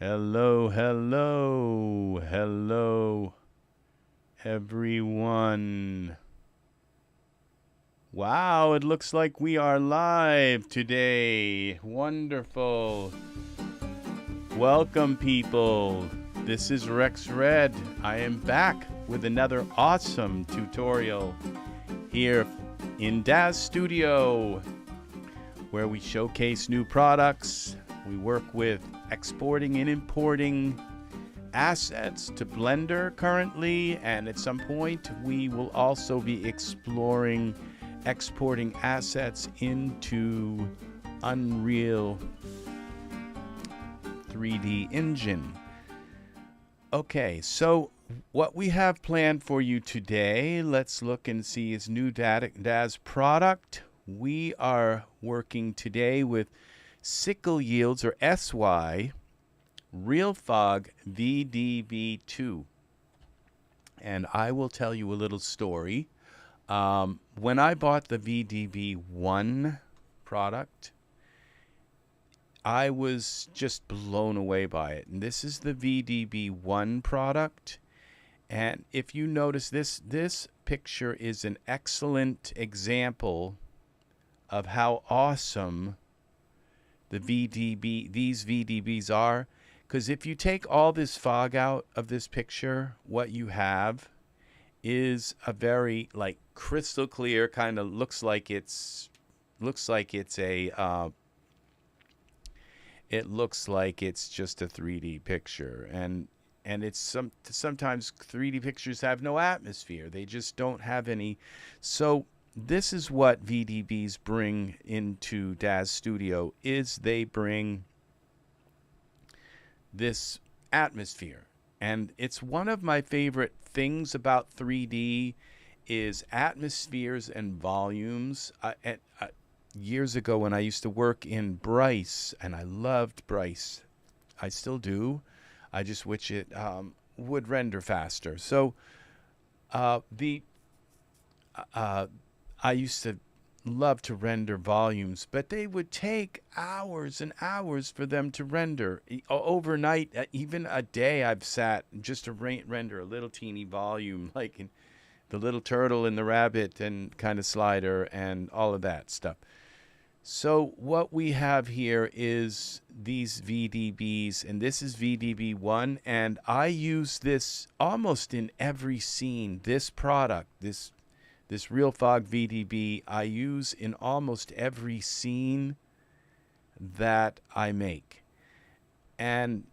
Hello, hello, hello, everyone. Wow, it looks like we are live today. Wonderful. Welcome, people. This is RexRed. I am back with another awesome tutorial here in Daz Studio, where we showcase new products. We work with exporting and importing assets to Blender currently, and at some point we will also be exploring exporting assets into Unreal 3D engine. Okay, so what we have planned for you today, let's look and see is new Daz product. We are working today with SickleYields, or SY, Real Fog VDB2. And I will tell you a little story. When I bought the VDB1 product, I was just blown away by it. And this is the VDB1 product. And if you notice, this picture is an excellent example of how awesome these VDBs are, because if you take all this fog out of this picture, what you have is a very crystal clear kind of looks like it's just a 3D picture, and it's sometimes 3D pictures have no atmosphere. They just don't have any. So this is what VDBs bring into Daz Studio, is they bring this atmosphere. And it's one of my favorite things about 3D is atmospheres and volumes. Years ago when I used to work in Bryce, and I loved Bryce. I still do. I just wish it would render faster. So I used to love to render volumes, but they would take hours and hours for them to render. Overnight, even a day I've sat just to render a little teeny volume, like in the little turtle and the rabbit and kind of slider and all of that stuff. So what we have here is these VDBs, and this is VDB1, and I use this almost in every scene. This product, this Real Fog VDB, I use in almost every scene that I make. And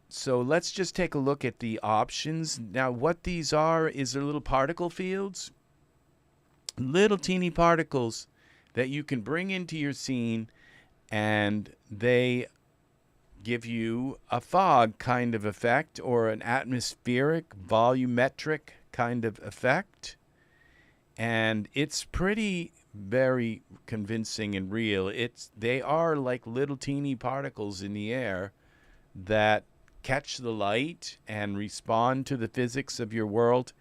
so let's just take a look at the options. Now, what these are is they're little particle fields, little teeny particles that you can bring into your scene, and they give you a fog kind of effect or an atmospheric, volumetric kind of effect. And it's very convincing and real. They are like little teeny particles in the air that catch the light and respond to the physics of your world.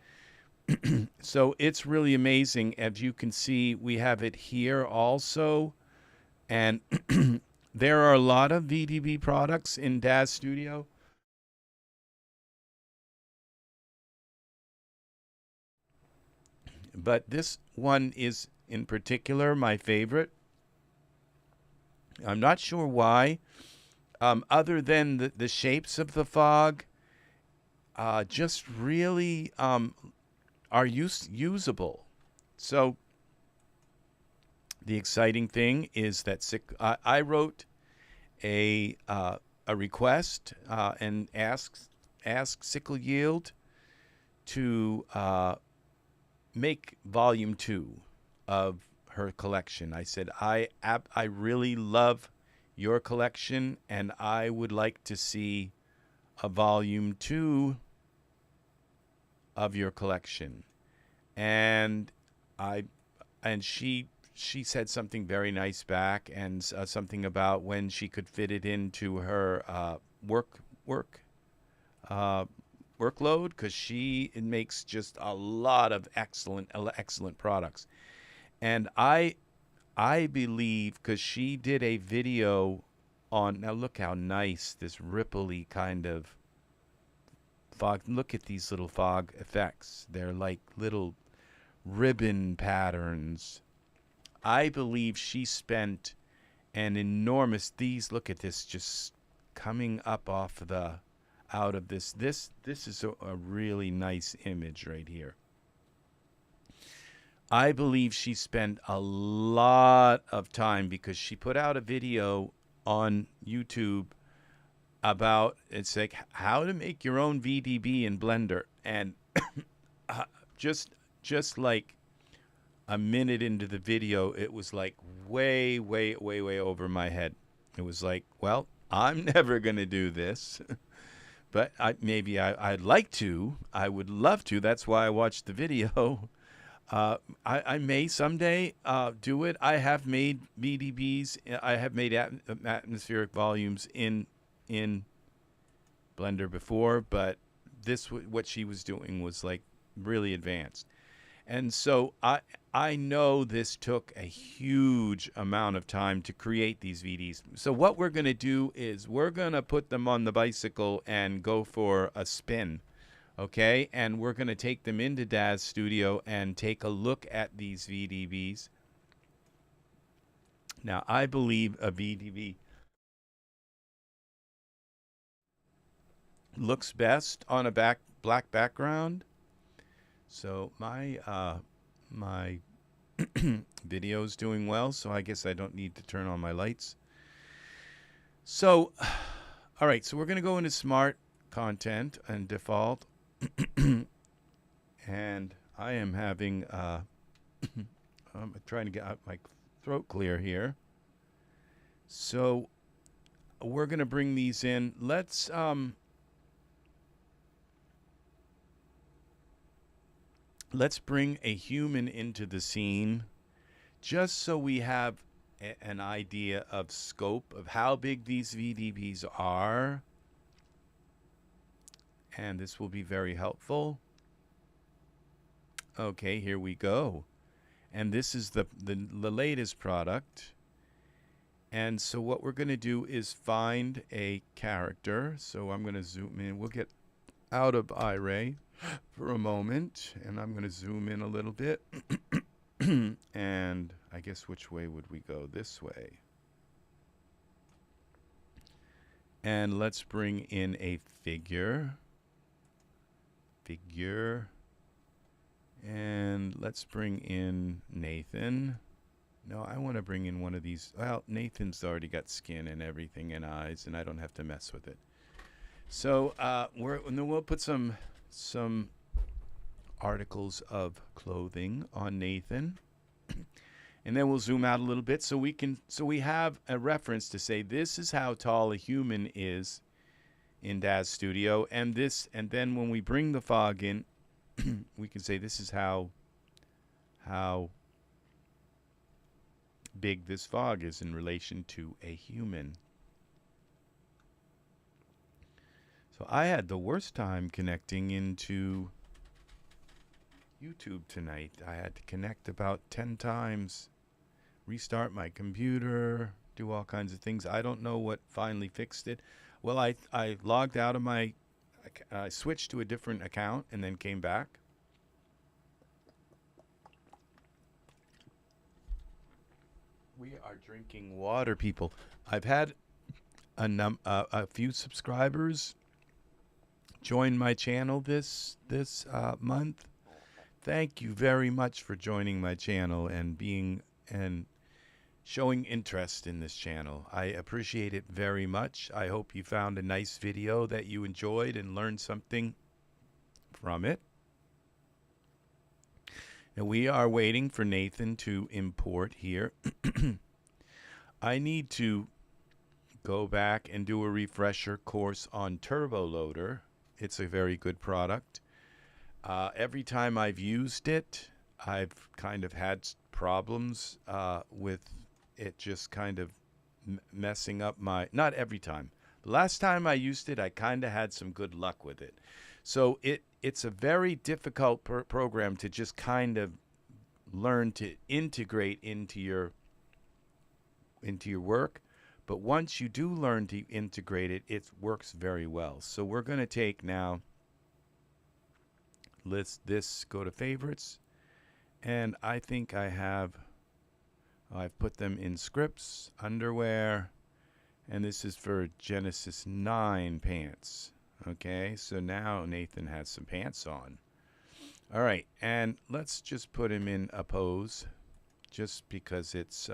So it's really amazing. As you can see, we have it here also. And there are a lot of VDB products in Daz Studio. But this one is in particular my favorite. I'm not sure why, other than the shapes of the fog just really are usable. So the exciting thing is that I wrote a request and asked SickleYield to make volume 2 of her collection. I said, I really love your collection, and I would like to see a volume 2 of your collection. And she said something very nice back, and something about when she could fit it into her workload, because it makes just a lot of excellent products. And I believe, because she did a video on. Now look how nice this ripply kind of fog. Look at these little fog effects. They're like little ribbon patterns. I believe she spent an enormous, these, look at this, just coming up off the, out of this. This is a really nice image right here. I believe she spent a lot of time because she put out a video on YouTube about, it's like how to make your own VDB in Blender, and just like a minute into the video, it was like way over my head. It was like, well, I'm never gonna do this, but I'd like to. I would love to. That's why I watched the video. I may someday do it. I have made VDBs. I have made atmospheric volumes in Blender before, but what she was doing was like really advanced. And so I know this took a huge amount of time to create these VDs. So what we're going to do is we're going to put them on the bicycle and go for a spin. Okay, and we're going to take them into Daz Studio and take a look at these VDBs. Now, I believe a VDB looks best on a black background. So my my video is doing well, so I guess I don't need to turn on my lights. So, all right, so we're going to go into Smart Content and Default. And I am having I'm trying to get out my throat clear here. So we're going to bring these in. Let's bring a human into the scene just so we have an idea of scope of how big these VDBs are. And this will be very helpful. Okay, here we go. And this is the latest product. And so what we're going to do is find a character. So I'm going to zoom in. We'll get out of Iray for a moment. And I'm going to zoom in a little bit. And I guess which way would we go? This way. And let's bring in a figure. And let's bring in Nathan. No, I want to bring in one of these. Well, Nathan's already got skin and everything and eyes, and I don't have to mess with it. So we'll put some articles of clothing on Nathan, and then we'll zoom out a little bit so we have a reference to say this is how tall a human is in Daz Studio, and then when we bring the fog in, we can say this is how big this fog is in relation to a human. So I had the worst time connecting into YouTube tonight. I had to connect about 10 times, restart my computer, do all kinds of things. I don't know what finally fixed it. Well, I logged out of I switched to a different account and then came back. We are drinking water, people. I've had a few subscribers join my channel this month. Thank you very much for joining my channel and showing interest in this channel. I appreciate it very much. I hope you found a nice video that you enjoyed and learned something from it. And we are waiting for Nathan to import here. I need to go back and do a refresher course on Turbo Loader. It's a very good product. Every time I've used it, I've kind of had problems with it just kind of messing up my, not every time. The last time I used it, I kind of had some good luck with it. So it's a very difficult program to just kind of learn to integrate into your work. But once you do learn to integrate it, it works very well. So we're going to take now, let's go to favorites. And I think I've put them in scripts, underwear, and this is for Genesis 9 pants. Okay, so now Nathan has some pants on. All right, and let's just put him in a pose, just because it's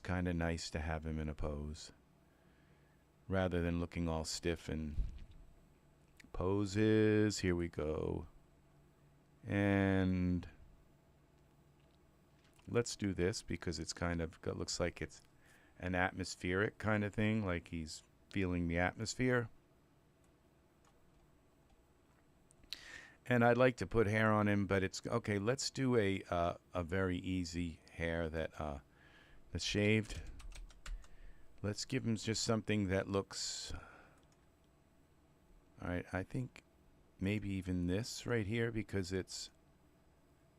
kind of nice to have him in a pose, rather than looking all stiff. And poses, here we go. And let's do this because it's kind of looks like it's an atmospheric kind of thing, like he's feeling the atmosphere. And I'd like to put hair on him, but it's okay. Let's do a very easy hair that's shaved. Let's give him just something that looks. All right, I think maybe even this right here, because it's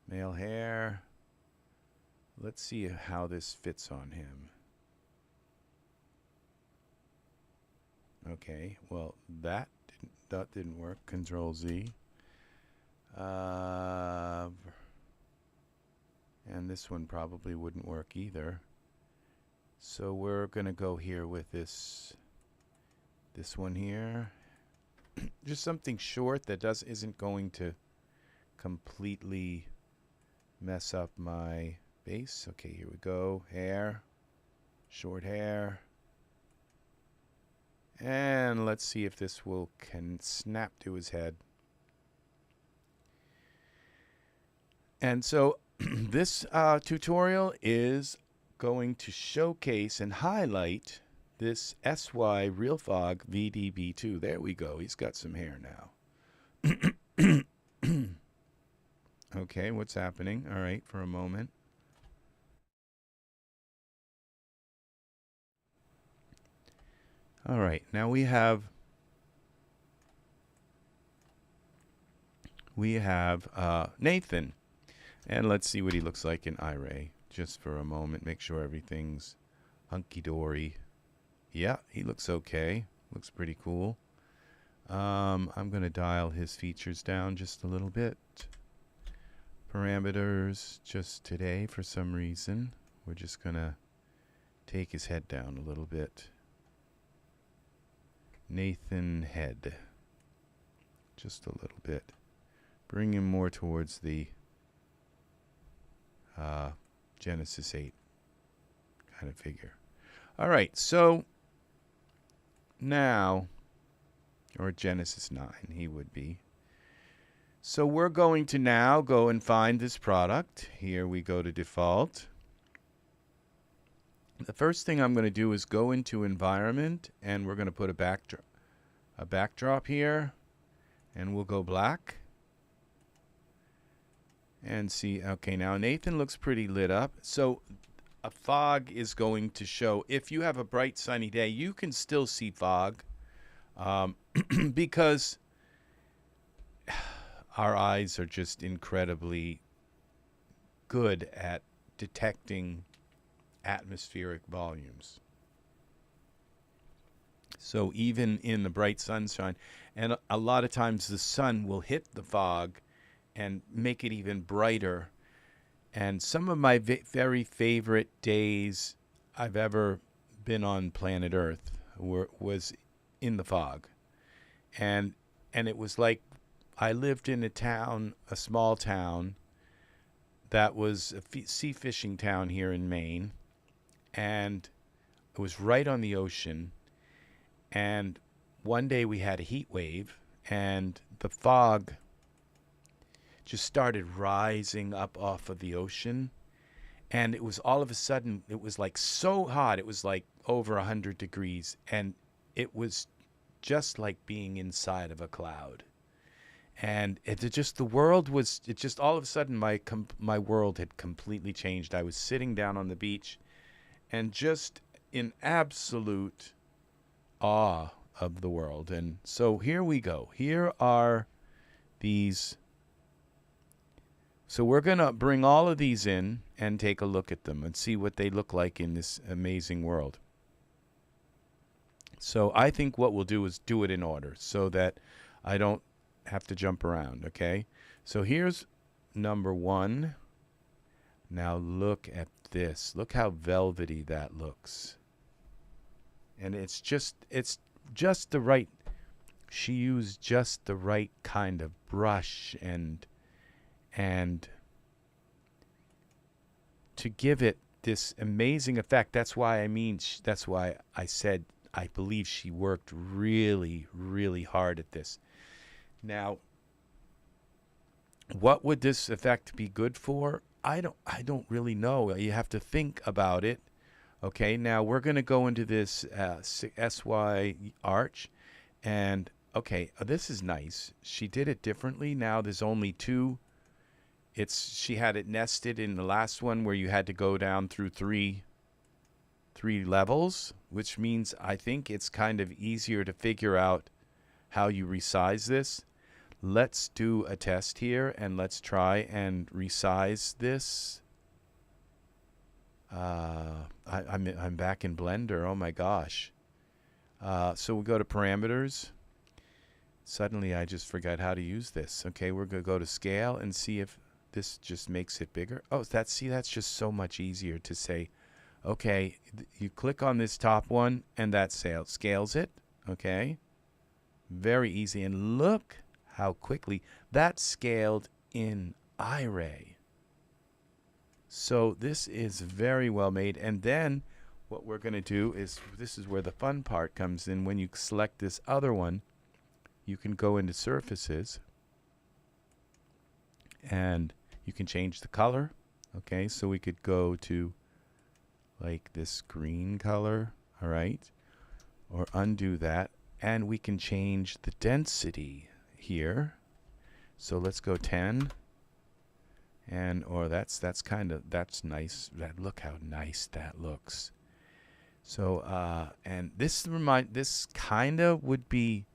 male hair. Let's see how this fits on him. Okay, well that didn't work. Control Z. And this one probably wouldn't work either. So we're gonna go here with this one here. Just something short that isn't going to completely mess up my base. Okay, here we go. Hair, short hair. And let's see if this can snap to his head. And so this tutorial is going to showcase and highlight this SY Real Fog VDB2. There we go. He's got some hair now. Okay, what's happening? All right, for a moment. All right, now we have Nathan. And let's see what he looks like in Iray. Just for a moment, make sure everything's hunky-dory. Yeah, he looks okay. Looks pretty cool. I'm going to dial his features down just a little bit. Parameters, just today, for some reason, we're just going to take his head down a little bit. Nathan head. Just a little bit. Bring him more towards the Genesis 8 kind of figure. All right, so now, or Genesis 9 he would be. So we're going to now go and find this product. Here we go to default. The first thing I'm going to do is go into environment, and we're going to put a backdrop here, and we'll go black. And see, okay, now Nathan looks pretty lit up. So a fog is going to show, if you have a bright sunny day, you can still see fog because our eyes are just incredibly good at detecting atmospheric volumes. So even in the bright sunshine, and a lot of times the sun will hit the fog and make it even brighter. And some of my very favorite days I've ever been on planet Earth was in the fog. And it was like I lived in a small town that was a sea fishing town here in Maine. And it was right on the ocean. And one day we had a heat wave, and the fog just started rising up off of the ocean, and it was all of a sudden, it was like so hot, it was like over 100 degrees, and it was just like being inside of a cloud. And it just all of a sudden my world had completely changed. I was sitting down on the beach and just in absolute awe of the world. And so here we go. Here are these. So we're going to bring all of these in and take a look at them and see what they look like in this amazing world. So I think what we'll do is do it in order so that I don't have to jump around, okay? So here's number 1. Now look at this. Look how velvety that looks. And it's just the right, she used just the right kind of brush and to give it this amazing effect. That's why that's why I said I believe she worked really, really hard at this. Now, what would this effect be good for? I don't really know. You have to think about it. Okay, now we're going to go into this SY arch, and okay, this is nice. She did it differently. Now there's only 2. She had it nested in the last one where you had to go down through three levels, which means I think it's kind of easier to figure out how you resize this. Let's do a test here, and let's try and resize this. I'm back in Blender. Oh my gosh. So we go to parameters. Suddenly I just forgot how to use this. Okay, we're going to go to scale and see if this just makes it bigger. Oh, that's just so much easier to say, okay, you click on this top one and that scales it. Okay. Very easy. And look how quickly that scaled in Iray. So this is very well made. And then what we're going to do is, this is where the fun part comes in. When you select this other one, you can go into surfaces and you can change the color. Okay, so we could go to like this green color, all right, or undo that, and we can change the density here. So let's go 10. And or that's nice. Look how nice that looks. So and this kind of would be,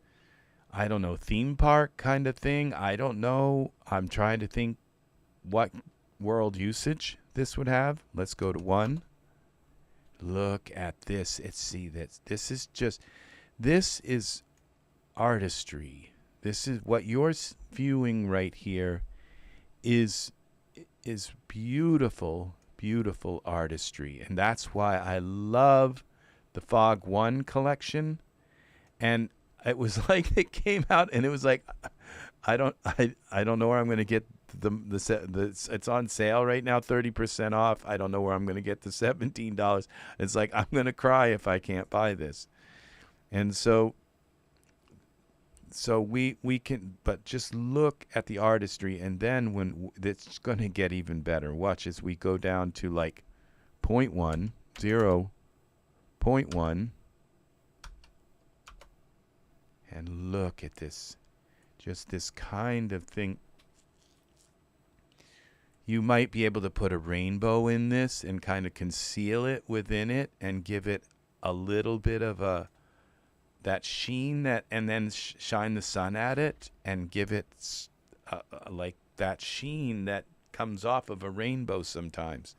I don't know, theme park kind of thing. I don't know. I'm trying to think what world usage this would have. Let's go to 1. Look at this. This is artistry. This is what you're viewing right here is beautiful, beautiful artistry. And that's why I love the Fog 1 collection. And it was like it came out and it was like, I don't know where I'm going to get it's on sale right now, 30% off. I don't know where I'm going to get the $17. It's like, I'm going to cry if I can't buy this. And so we can, but just look at the artistry, and then when it's going to get even better. Watch as we go down to like 0.1, 0.1, and look at this, just this kind of thing. You might be able to put a rainbow in this and kind of conceal it within it and give it a little bit of that sheen, and then shine the sun at it and give it like that sheen that comes off of a rainbow sometimes.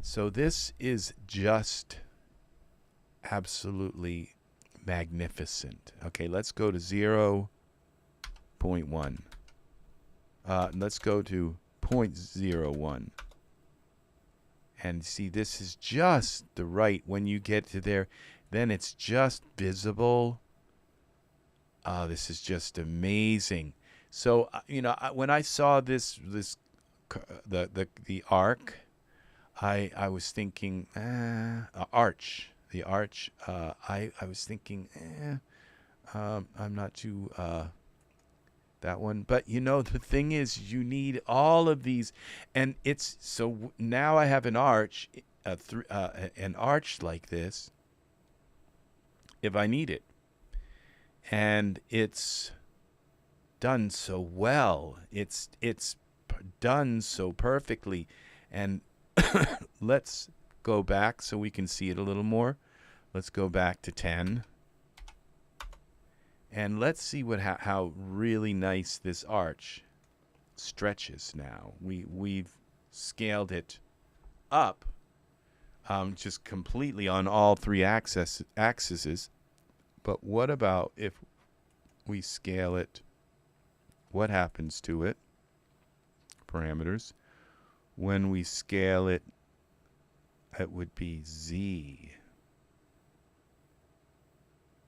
So this is just absolutely magnificent. Okay, let's go to 0.1. Let's go to 0.01. And see, this is just the right, when you get to there, then it's just visible. This is just amazing. So when I saw the arc, I was thinking arch. The arch. I was thinking I'm not too that one. But the thing is, you need all of these, and it's so now I have an arch, an arch like this, if I need it, and it's done so well. It's done so perfectly, and let's go back so we can see it a little more. Let's go back to 10. And let's see how really nice this arch stretches now. We've scaled it up just completely on all 3 axes. But what about if we scale it? What happens to it? Parameters. When we scale it, it would be Z.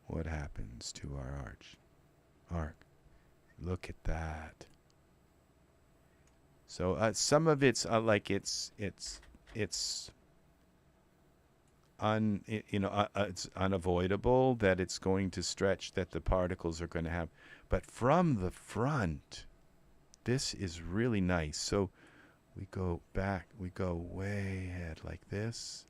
What happens to our arc? Look at that. So some of it's like it's unavoidable that it's going to stretch, that the particles are going to have. But from the front, this is really nice. So we go back, we go way ahead like this.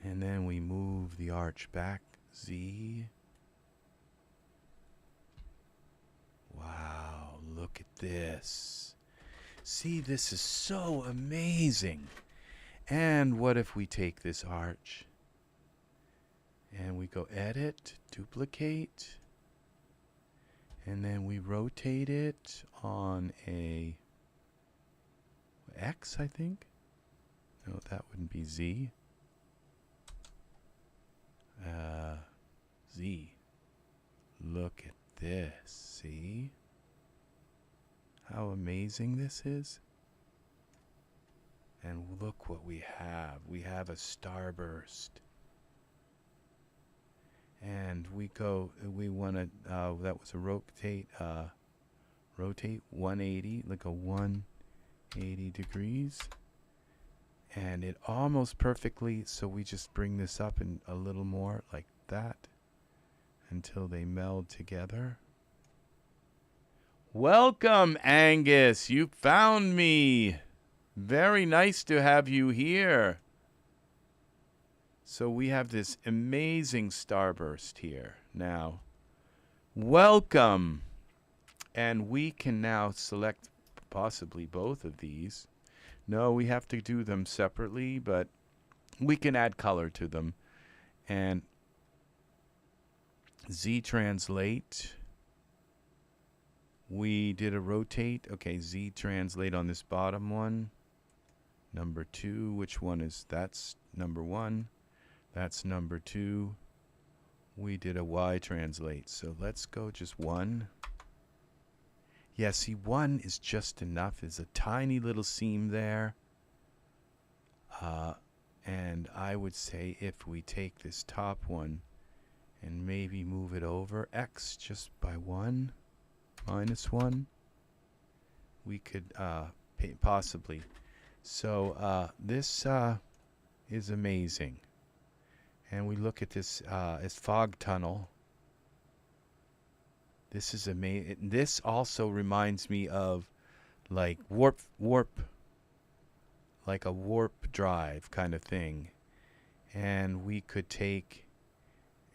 And then we move the arch back, Z. Wow, look at this. See, this is so amazing. And what if we take this arch and we go edit, duplicate, and then we rotate it on a X, I think. No, that wouldn't be Z. Z. Look at this. See? How amazing this is. And look what we have. We have a starburst. And we want to, that was a rotate 180, like a 180 degrees. And it almost perfectly, so we just bring this up in a little more like that until they meld together. Welcome, Angus. You found me. Very nice to have you here. So we have this amazing starburst here now. Welcome. And we can now select possibly both of these. No, we have to do them separately, but we can add color to them. And Z translate. We did a rotate. Okay, Z translate on this bottom one. Number 2, which one is, that's number 1. That's number 2. We did a Y translate. So let's go just 1. Yeah, see, 1 is just enough. There's a tiny little seam there. And I would say if we take this top one and maybe move it over X just by 1, -1, we could possibly. So this is amazing. And we look at this as fog tunnel. This is amazing. This also reminds me of like warp, like a warp drive kind of thing. And we could take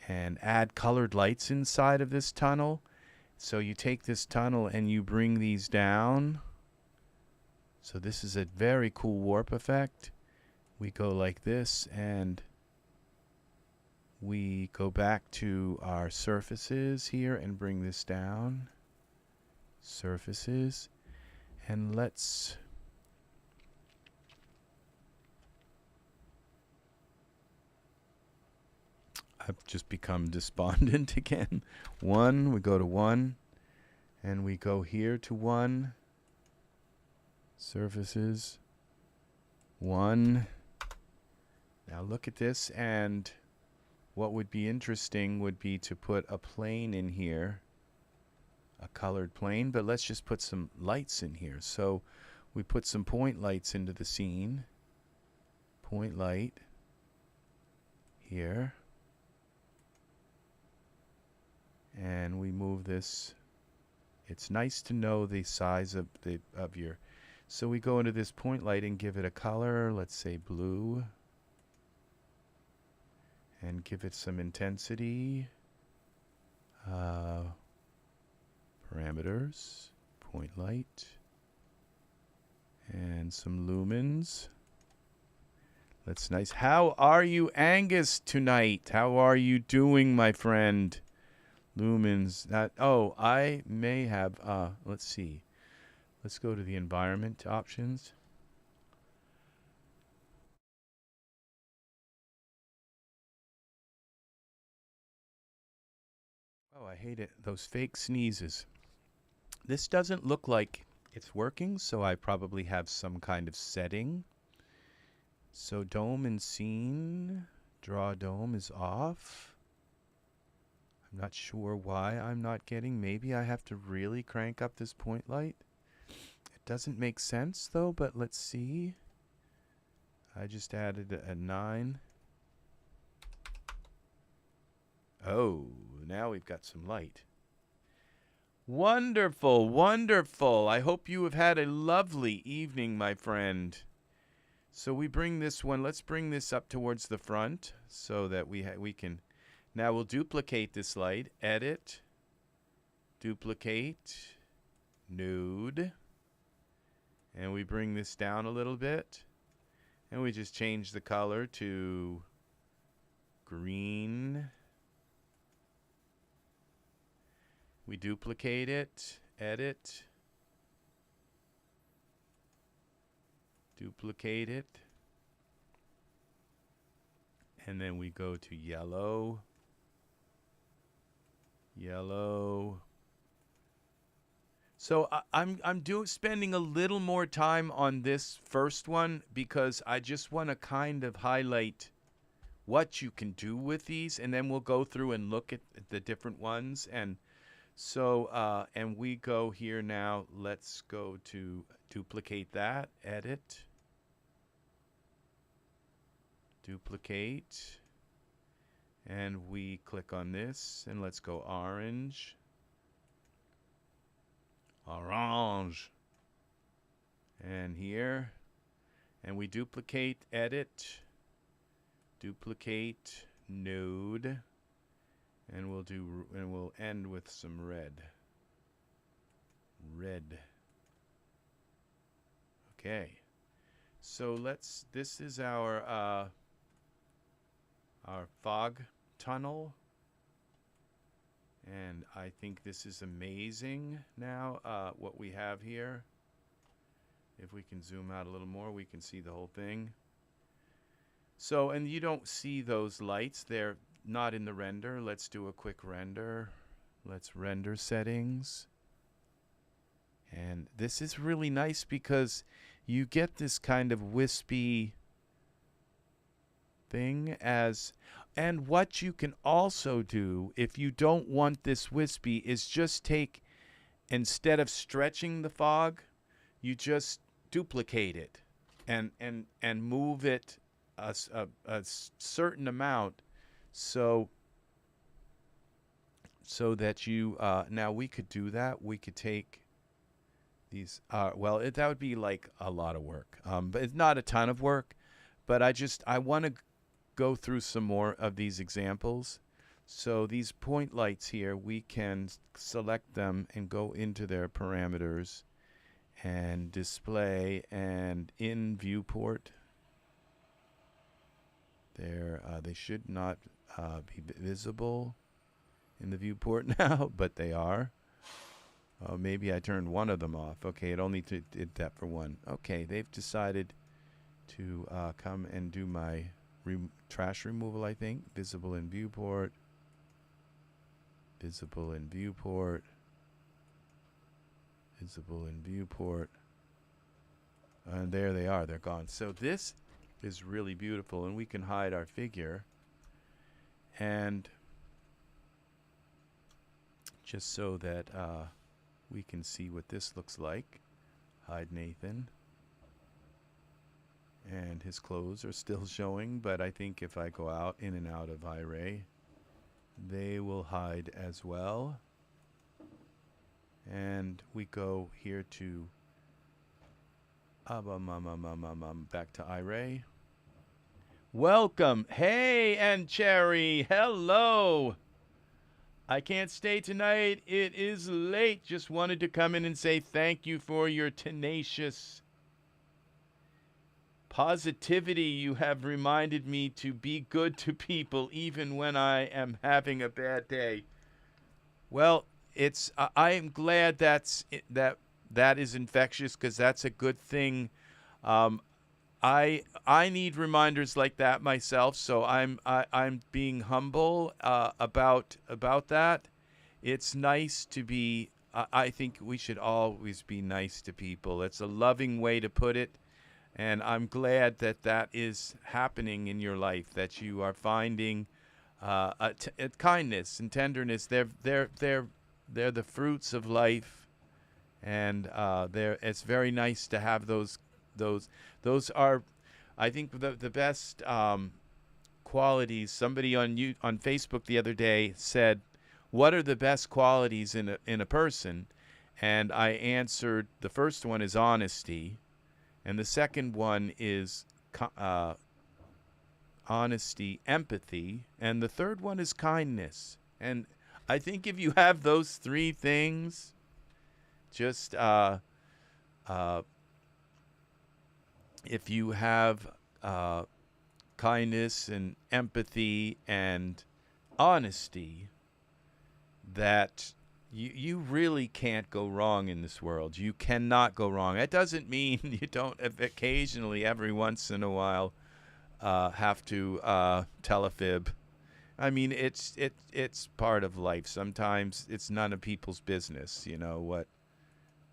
and add colored lights inside of this tunnel. So you take this tunnel and you bring these down. So this is a very cool warp effect. We go like this and we go back to our surfaces here and bring this down. Surfaces. And let's I've just become despondent again. 1, we go to 1. And we go here to 1. Surfaces. 1. Now look at this, and what would be interesting would be to put a plane in here. A colored plane, but let's just put some lights in here. So we put some point lights into the scene. Point light. Here. And we move this. It's nice to know the size of your. So we go into this point light and give it a color. Let's say blue. And give it some intensity. Parameters. Point light. And some lumens. That's nice. How are you, Angus, tonight? How are you doing, my friend? Lumens. Oh, I may have, let's see. Let's go to the environment options. Oh, I hate it. Those fake sneezes. This doesn't look like it's working, so I probably have some kind of setting. So dome and scene, draw dome is off. I'm not sure why I'm not getting. Maybe I have to really crank up this point light. It doesn't make sense though, but let's see. I just added a 9. Oh, now we've got some light. Wonderful, wonderful. I hope you have had a lovely evening, my friend. So we bring this one, let's bring this up towards the front so that we can, now we'll duplicate this light, edit, duplicate, nude, and we bring this down a little bit, and we just change the color to green. We duplicate it, edit, duplicate it, and then we go to yellow, yellow. So I'm spending a little more time on this first one because I just want to kind of highlight what you can do with these, and then we'll go through and look at the different ones. And so and we go here now. Let's go to duplicate that, edit, duplicate, and we click on this, and let's go orange, orange, and here, and we duplicate, edit, duplicate, node, and we'll end with some red. Red. Okay. So this is our fog tunnel, and I think this is amazing now, what we have here. If we can zoom out a little more, we can see the whole thing. So, and you don't see those lights, they're not in the render. Let's do a quick render. Let's render settings. And this is really nice because you get this kind of wispy thing and what you can also do if you don't want this wispy is just take, instead of stretching the fog, you just duplicate it and move it a certain amount so that you now we could do that. We could take these well, that would be like a lot of work, but it's not a ton of work, but I want to go through some more of these examples. So these point lights here, we can select them and go into their parameters and display, and in viewport they should not be visible in the viewport now, but they are. Maybe I turned one of them off. Okay, it only did that for one. Okay, they've decided to come and do my trash removal, I think. Visible in viewport. Visible in viewport. Visible in viewport. And there they are. They're gone. So this is really beautiful, and we can hide our figure. And just so that we can see what this looks like. Hide Nathan. And his clothes are still showing, but I think if I go out, in and out of Iray, they will hide as well. And we go here to back to Iray. Welcome. Hey, and Cherry. Hello. I can't stay tonight. It is late. Just wanted to come in and say thank you for your tenacious positivity. You have reminded me to be good to people even when I am having a bad day. Well, I am glad that is infectious, because that's a good thing. I need reminders like that myself, so I'm being humble about that. it's nice to be. I think we should always be nice to people. It's a loving way to put it, and I'm glad that that is happening in your life. That you are finding kindness and tenderness. They're the fruits of life, and it's very nice to have those those are, I think, the best qualities. Somebody on Facebook the other day said, "What are the best qualities in a person?" And I answered, the first one is honesty, and the second one is honesty, empathy, and the third one is kindness. And I think if you have those three things, just if you have kindness and empathy and honesty, that you really can't go wrong in this world. You cannot go wrong. That doesn't mean you don't occasionally, every once in a while, have to tell a fib. I mean, it's part of life. Sometimes it's none of people's business,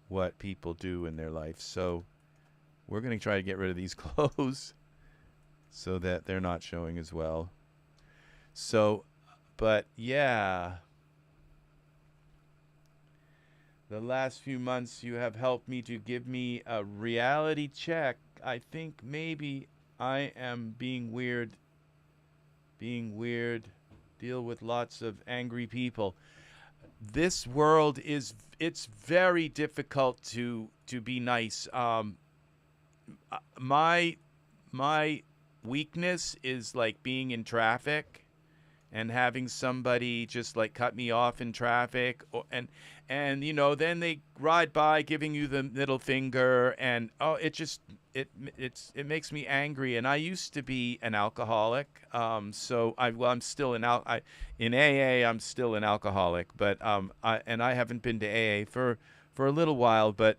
what people do in their life. So we're going to try to get rid of these clothes so that they're not showing as well. So, but yeah, the last few months you have helped me to give me a reality check. I think maybe I am being weird, deal with lots of angry people. This world it's very difficult to be nice. My weakness is like being in traffic and having somebody just like cut me off in traffic, and then they ride by giving you the middle finger, and it makes me angry. And I used to be an alcoholic, so I'm still in AA. I'm still an alcoholic, but I haven't been to AA for a little while, but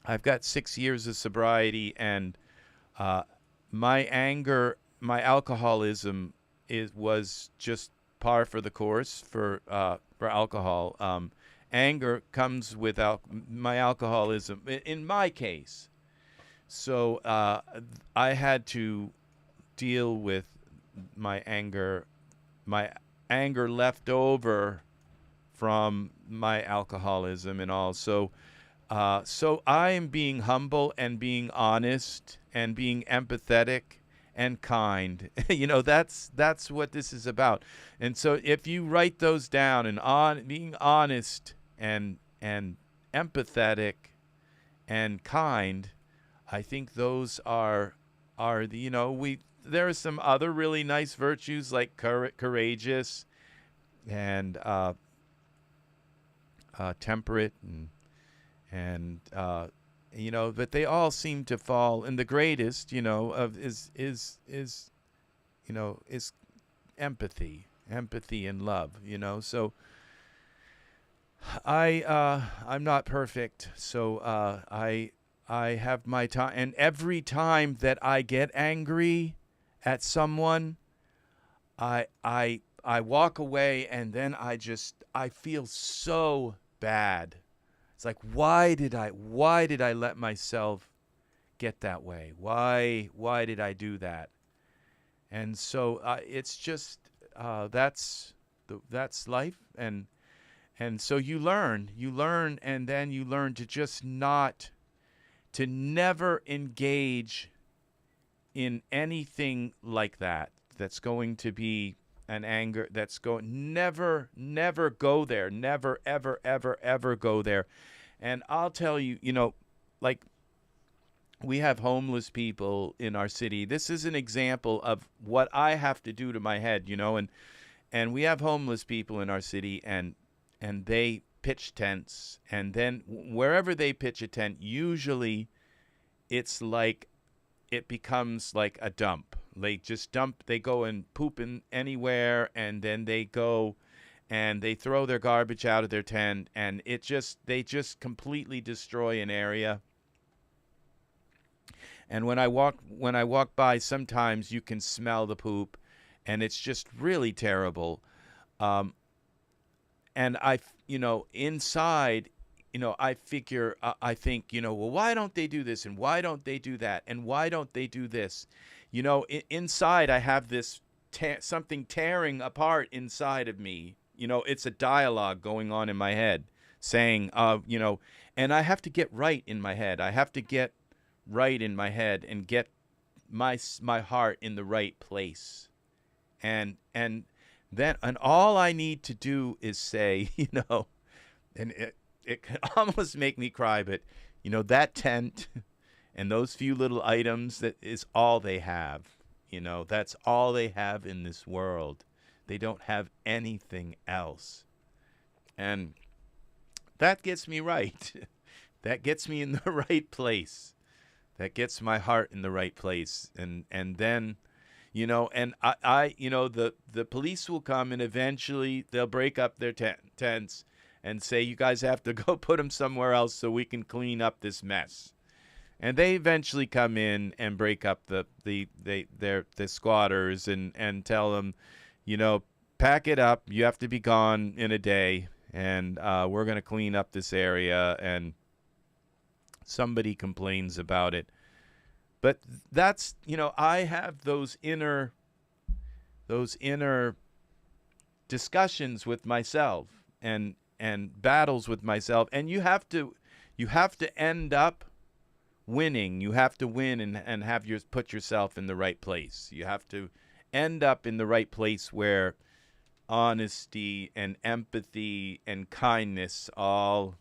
I've got 6 years of sobriety, and my alcoholism was just par for the course for alcohol. Anger comes with my alcoholism, in my case. So I had to deal with my anger left over from my alcoholism and all. So I am being humble and being honest and being empathetic and kind. That's what this is about. And so if you write those down, and being honest and empathetic and kind, I think those are there are some other really nice virtues like courageous and temperate and but they all seem to fall, and the greatest is empathy and love. So I'm not perfect, so I have my time, and every time that I get angry at someone, I walk away, and then I feel so bad. It's like, why did I let myself get that way? Why did I do that? And so it's just that's life, and so you learn, and then you learn to just to never engage in anything like that. That's going to be an anger. Never go there. Never, ever, ever, ever go there. And I'll tell you, like, we have homeless people in our city. This is an example of what I have to do to my head, and we have homeless people in our city, and they pitch tents, and then wherever they pitch a tent, usually it's like it becomes like a dump. They just dump. They go and poop in anywhere, and then they go and they throw their garbage out of their tent, and they just completely destroy an area. And when I walk by, sometimes you can smell the poop, and it's just really terrible. and inside, I figure, I think, well, why don't they do this, and why don't they do that, and why don't they do this? Inside I have this something tearing apart inside of me. It's a dialogue going on in my head saying, and I have to get right in my head. I have to get right in my head and get my heart in the right place. And all I need to do is say, and it can almost make me cry, but that tent and those few little items, that is all they have. That's all they have in this world. They don't have anything else. And that gets me right. That gets me in the right place. That gets my heart in the right place. And then, and I the police will come, and eventually they'll break up their tents and say, you guys have to go put them somewhere else so we can clean up this mess. And they eventually come in and break up the squatters and tell them, pack it up. You have to be gone in a day, and we're going to clean up this area. And somebody complains about it. But that's, I have those inner discussions with myself and battles with myself. And you have to end up winning. You have to win and put yourself in the right place. You have to end up in the right place where honesty and empathy and kindness all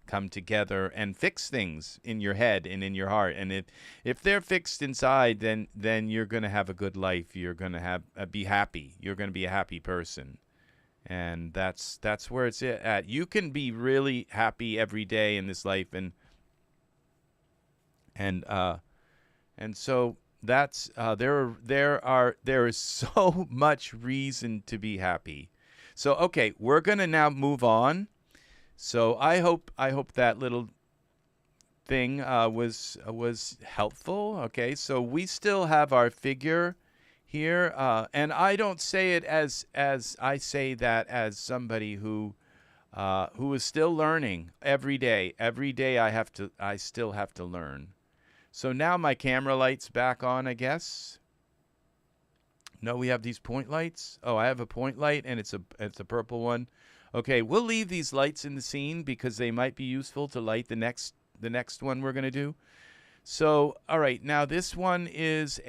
come together and fix things in your head and in your heart. And if they're fixed inside, then you're going to have a good life. You're going to be happy. You're going to be a happy person. And that's where it's at. You can be really happy every day in this life, and so that's there is so much reason to be happy. So okay, we're gonna now move on. So I hope that little thing was helpful. Okay, so we still have our figure here, and I don't say it as I say that as somebody who is still learning every day. Every day I still have to learn. So now my camera light's back on, I guess. No, we have these point lights. Oh, I have a point light, and it's a purple one. Okay, we'll leave these lights in the scene because they might be useful to light the next one we're gonna do. So, all right, now this one is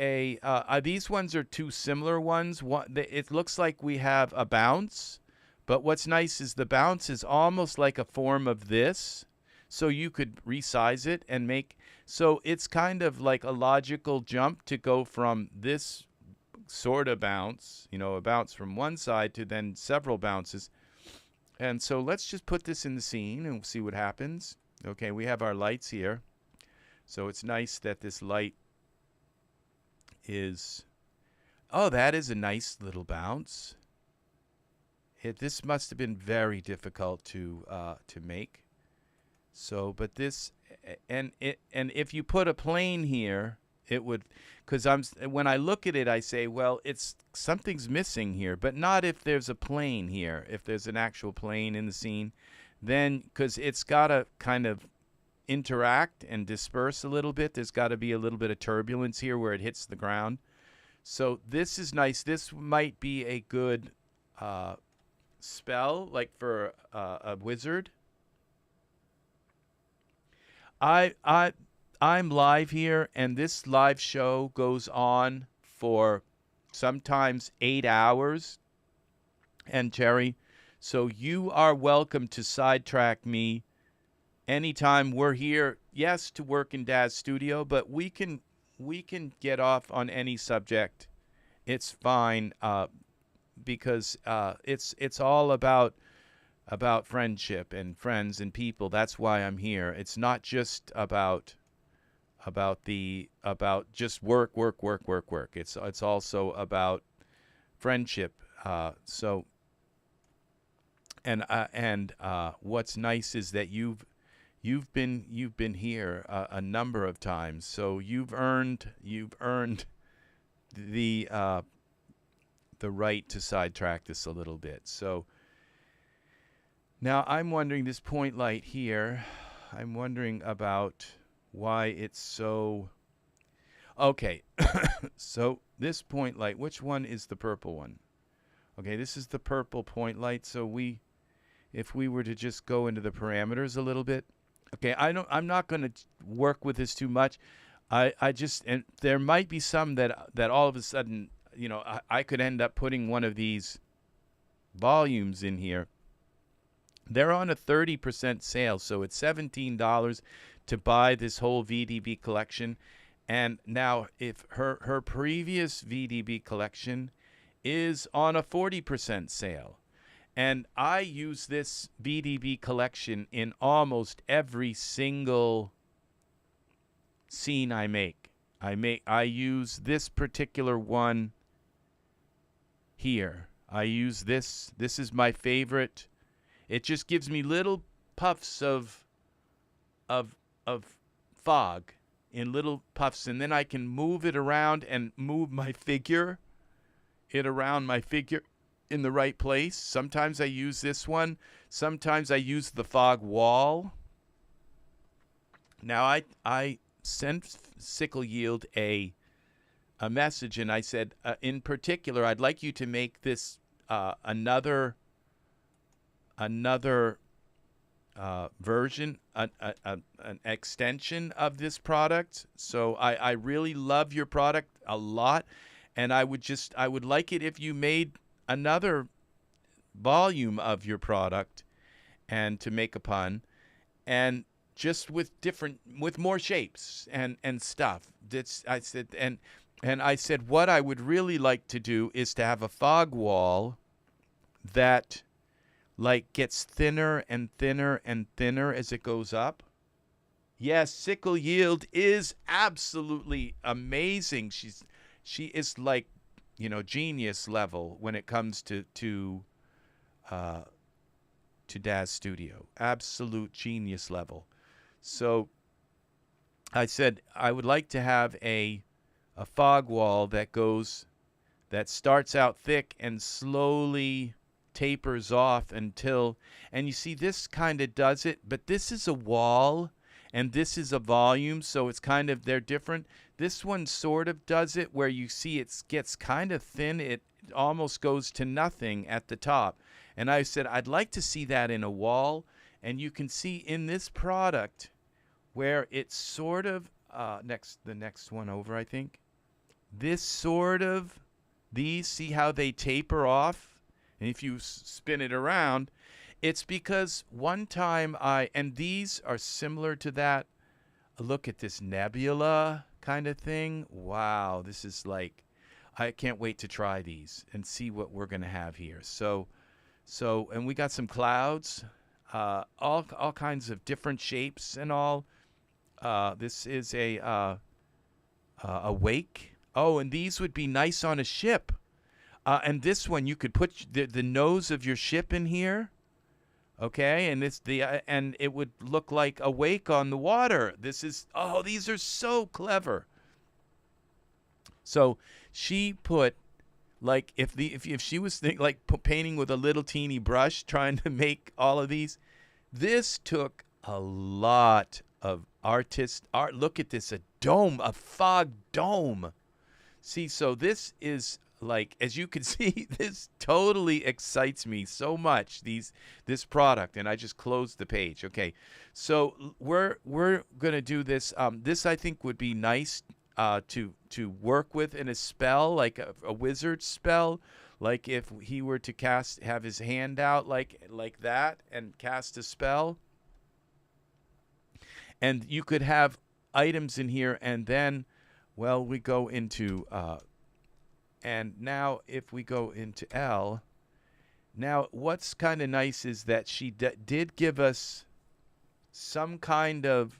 these ones are two similar ones. It looks like we have a bounce, but what's nice is the bounce is almost like a form of this. So you could resize it and so it's kind of like a logical jump to go from this sort of bounce, a bounce from one side to then several bounces. And so let's just put this in the scene and see what happens. Okay, we have our lights here. So it's nice that this light is, that is a nice little bounce. This must have been very difficult to make. So, but this, and if you put a plane here, it would, because when I look at it, I say, well, something's missing here, but not if there's a plane here. If there's an actual plane in the scene, then, because it's got to kind of interact and disperse a little bit. There's got to be a little bit of turbulence here where it hits the ground. So this is nice. This might be a good spell, like for a wizard. I'm live here, and this live show goes on for sometimes 8 hours. And Terry, so you are welcome to sidetrack me anytime. We're here, yes, to work in Dad's studio, but we can get off on any subject. It's fine, because it's all about friendship and friends and people. That's why I'm here. It's not just about just work. It's also about friendship. So what's nice is that you've been here a number of times. So you've earned the right to sidetrack this a little bit. So Now I'm wondering this point light here. I'm wondering about why it's so. Okay, so this point light, which one is the purple one? Okay, this is the purple point light. So if we were to just go into the parameters a little bit. Okay, I'm not going to work with this too much. I just, and there might be some that all of a sudden, I could end up putting one of these volumes in here. They're on a 30% sale, so it's $17 to buy this whole VDB collection. And now, if her previous VDB collection is on a 40% sale, and I use this VDB collection in almost every single scene I make. I use this particular one here. I use this. This is my favorite. It just gives me little puffs of fog in little puffs, and then I can move it around and move my figure in the right place. Sometimes I use this one. Sometimes I use the fog wall. Now I sent SickleYield a message, and I said, in particular, I'd like you to make this another version, an extension of this product. So I really love your product a lot, and I would like it if you made another volume of your product, and to make a pun, and just with more shapes and stuff. I said what I would really like to do is to have a fog wall that like gets thinner and thinner and thinner as it goes up. Yes, SickleYield is absolutely amazing. She is like, genius level when it comes to Daz Studio. Absolute genius level. So I said I would like to have a fog wall that starts out thick and slowly tapers off until, and you see this kind of does it, but this is a wall and this is a volume, so it's kind of, they're different. This one sort of does it where you see it gets kind of thin. It almost goes to nothing at the top. And I said I'd like to see that in a wall, and you can see in this product where it's sort of the next one over, I think. This sort of, these, see how they taper off? And if you spin it around, it's because one time and these are similar to that. Look at this nebula kind of thing. Wow, this is like, I can't wait to try these and see what we're going to have here. So, and we got some clouds, all kinds of different shapes and all. This is a wake. Oh, and these would be nice on a ship. And this one, you could put the nose of your ship in here, okay? And and it would look like a wake on the water. These are so clever. So she put, like, if she was painting with a little teeny brush, trying to make all of these, this took a lot of art. Look at this, a fog dome. See, so this is, like, as you can see, this totally excites me so much, this product, and I just closed the page. Okay, so we're gonna do this. This I think would be nice to work with in a spell, like a wizard spell, like if he were to have his hand out like that and cast a spell, and you could have items in here, and then, well, we go into. And now if we go into L, now what's kind of nice is that she did give us some kind of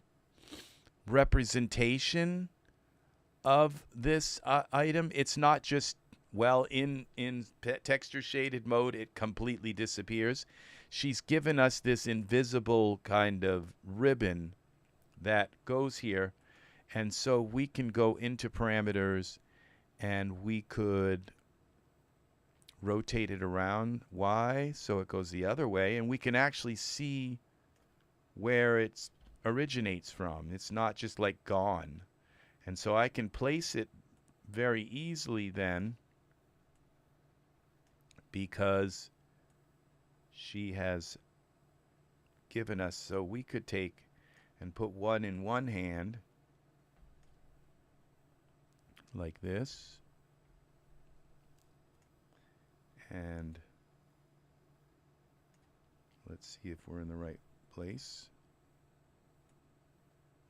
representation of this item. It's not just, well, in texture shaded mode, it completely disappears. She's given us this invisible kind of ribbon that goes here. And so we can go into parameters, and we could rotate it around Y so it goes the other way, and we can actually see where it originates from. It's not just like gone. And so I can place it very easily then, because she has given us, so we could take and put one in one hand like this, and let's see if we're in the right place.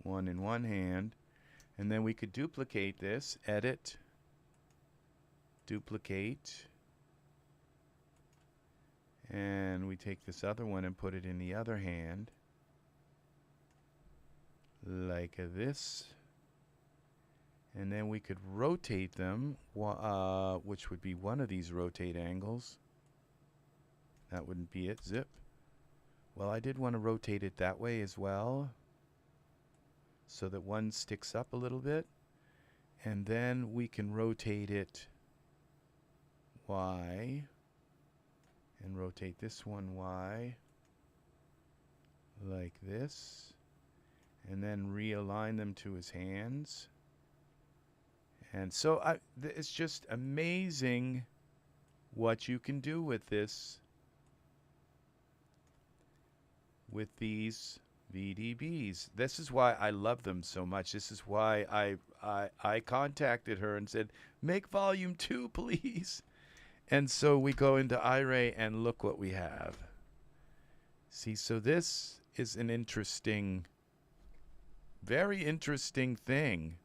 One in one hand, and then we could duplicate this, edit, duplicate, and we take this other one and put it in the other hand like this, and then we could rotate them, which would be one of these rotate angles. That wouldn't be it. Zip. Well, I did want to rotate it that way as well, so that one sticks up a little bit, and then we can rotate it Y, and rotate this one Y like this, and then realign them to his hands. And so it's just amazing what you can do with this, with these VDBs. This is why I love them so much. This is why I contacted her and said, make volume 2, please. And so we go into Iray and look what we have. See, so this is an interesting, very interesting thing.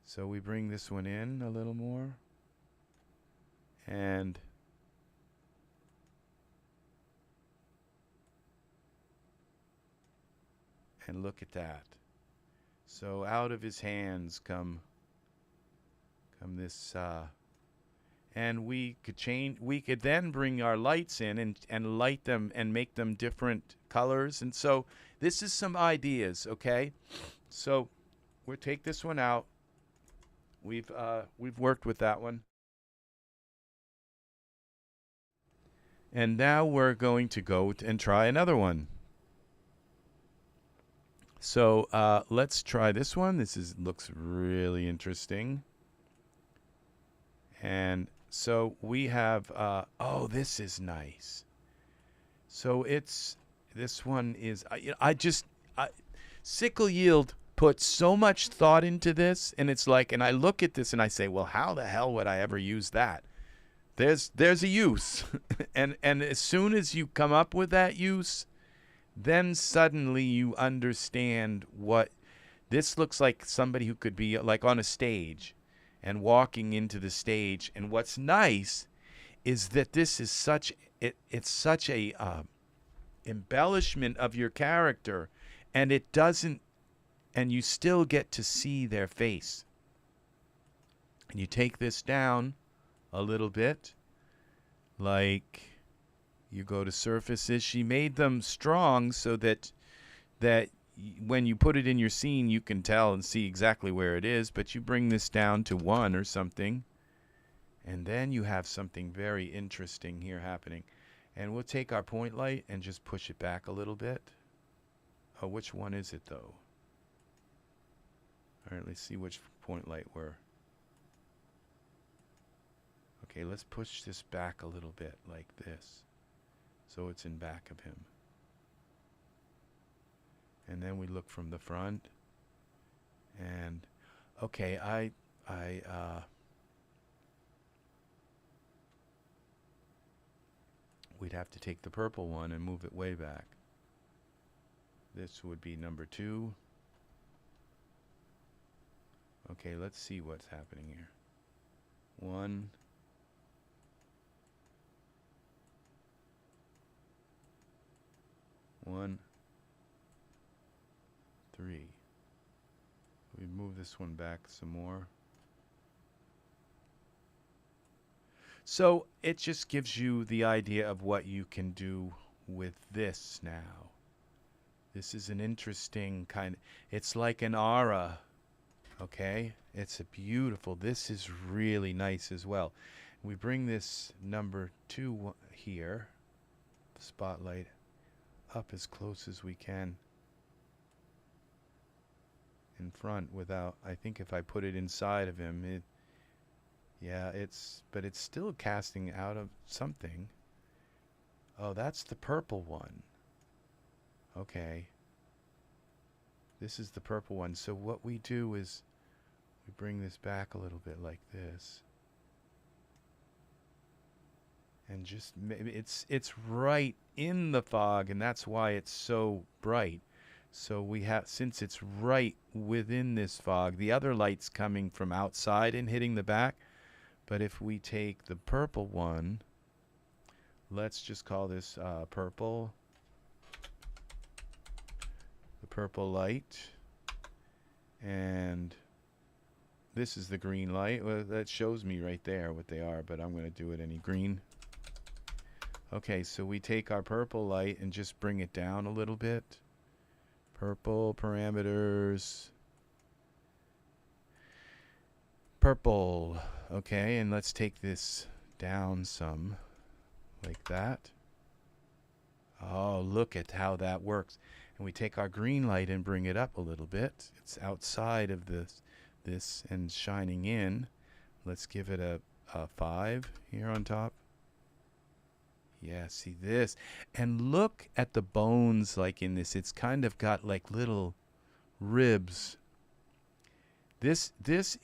So we bring this one in a little more, and look at that. So out of his hands come this, and we could then bring our lights in and light them and make them different colors. And so this is some ideas, okay? So we'll take this one out. We've worked with that one. And now we're going to go and try another one. So let's try this one. This looks really interesting. And so we have, oh, this is nice. So this one is, SickleYield put so much thought into this, and it's like, and I look at this and I say, well, how the hell would I ever use that? There's a use. and as soon as you come up with that use, then suddenly you understand what this looks like. Somebody who could be like on a stage and walking into the stage. And what's nice is that this is it's such a embellishment of your character, and it doesn't, and you still get to see their face. And you take this down a little bit, like you go to surfaces. She made them strong so that when you put it in your scene, you can tell and see exactly where it is, but you bring this down to 1 or something, and then you have something very interesting here happening. And we'll take our point light and just push it back a little bit. Oh, which one is it, though? All right, let's see which point light we're... Okay, let's push this back a little bit like this, so it's in back of him. And then we look from the front, and okay, we'd have to take the purple one and move it way back. This would be number 2. Okay, let's see what's happening here. 1. 1, 3. We move this one back some more. So it just gives you the idea of what you can do with this now. This is an interesting kind. It's like an aura. Okay, it's a beautiful. This is really nice as well. We bring this number 2 here, spotlight, up as close as we can in front without, I think if I put it inside of him, but it's still casting out of something. Oh, that's the purple one. Okay. This is the purple one. So what we do is we bring this back a little bit like this. And just maybe it's right in the fog, and that's why it's so bright. So we have, since it's right within this fog, the other light's coming from outside and hitting the back. But if we take the purple one, let's just call this purple. The purple light. And this is the green light. Well, that shows me right there what they are, but I'm going to do it any green. Okay, so we take our purple light and just bring it down a little bit. Purple parameters. Purple. Okay, and let's take this down some like that. Oh, look at how that works. And we take our green light and bring it up a little bit. It's outside of this and shining in. Let's give it a 5 here on top. Yeah, see this. And look at the bones like in this. It's kind of got like little ribs. This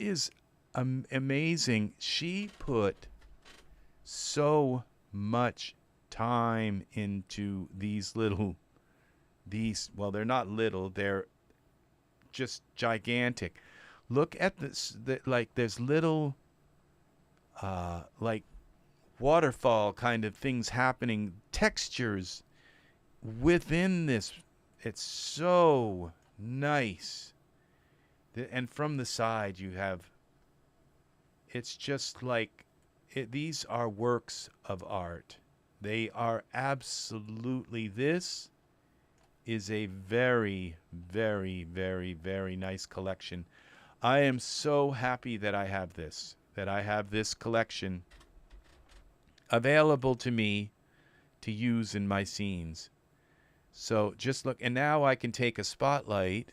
is amazing. She put so much time into these, well, they're not little, they're just gigantic. Look at this, like there's little like waterfall kind of things happening, textures within this. It's so nice. And from the side you have, it's just like these are works of art. They are absolutely, this is a very, very, very, very nice collection. I am so happy that I have this collection available to me to use in my scenes. So just look, and now I can take a spotlight,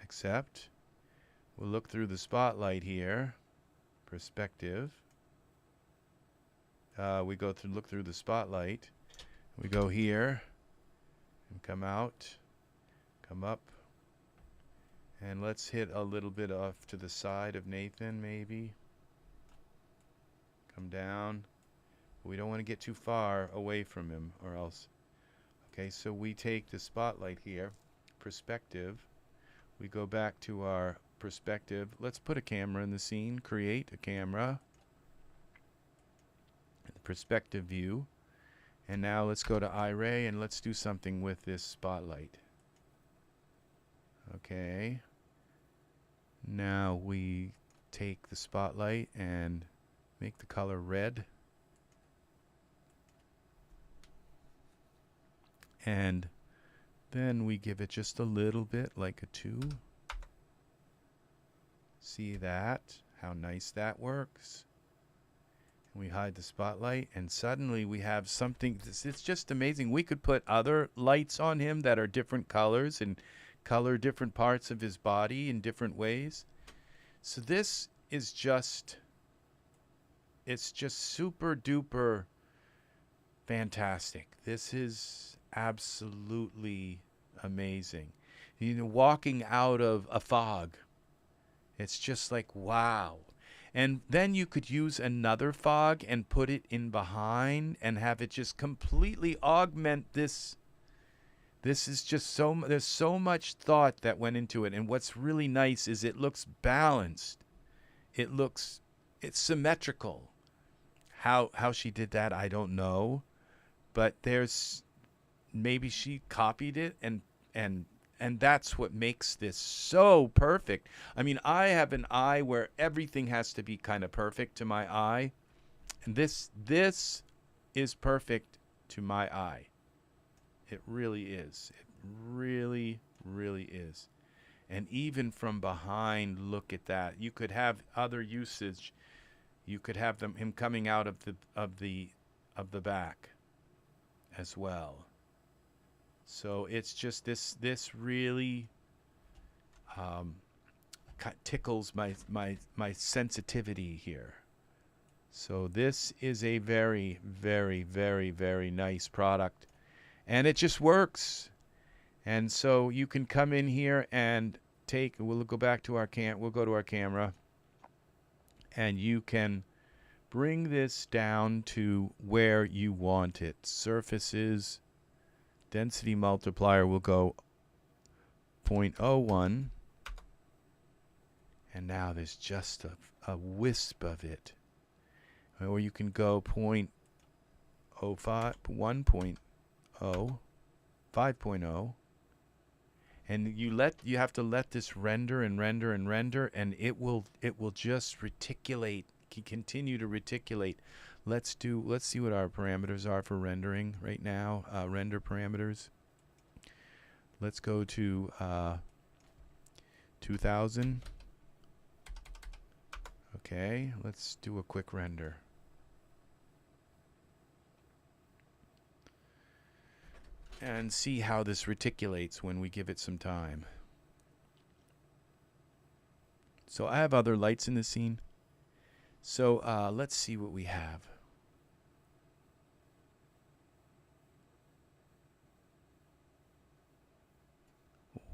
accept. We'll look through the spotlight here, perspective. We go through, look through the spotlight. We go here and come out, come up. And let's hit a little bit off to the side of Nathan, maybe. Come down. We don't want to get too far away from him or else. Okay, so we take the spotlight here, perspective. We go back to our perspective. Let's put a camera in the scene. Create a camera. The perspective view. And now let's go to Iray and let's do something with this spotlight. Okay. Now we take the spotlight and make the color red. And then we give it just a little bit, like a 2. See that? How nice that works. We hide the spotlight, and suddenly we have something. It's just amazing. We could put other lights on him that are different colors and color different parts of his body in different ways. So this is just, it's just super duper fantastic. This is absolutely amazing. You know, walking out of a fog, it's just like, wow. And then you could use another fog and put it in behind and have it just completely augment this. This is just so, there's so much thought that went into it. And what's really nice is it looks balanced. It's symmetrical. How she did that, I don't know. But there's, maybe she copied it and that's what makes this so perfect. I mean, I have an eye where everything has to be kind of perfect to my eye. And this is perfect to my eye. It really is. It really, really is. And even from behind, look at that. You could have other usage. You could have him coming out of the back as well. So it's just this really tickles my sensitivity here. So this is a very, very, very, very nice product, and it just works. And so you can come in here and we'll go back to our we'll go to our camera, and you can bring this down to where you want it. Surfaces, density multiplier will go 0.01, and now there's just a wisp of it. Or you can go 0.05, 1.0, 5.0, and you have to let this render and render and render, and it will just reticulate, continue to reticulate. Let's see what our parameters are for rendering right now. Render parameters. Let's go to 2000. Okay, let's do a quick render. And see how this reticulates when we give it some time. So I have other lights in the scene. So let's see what we have.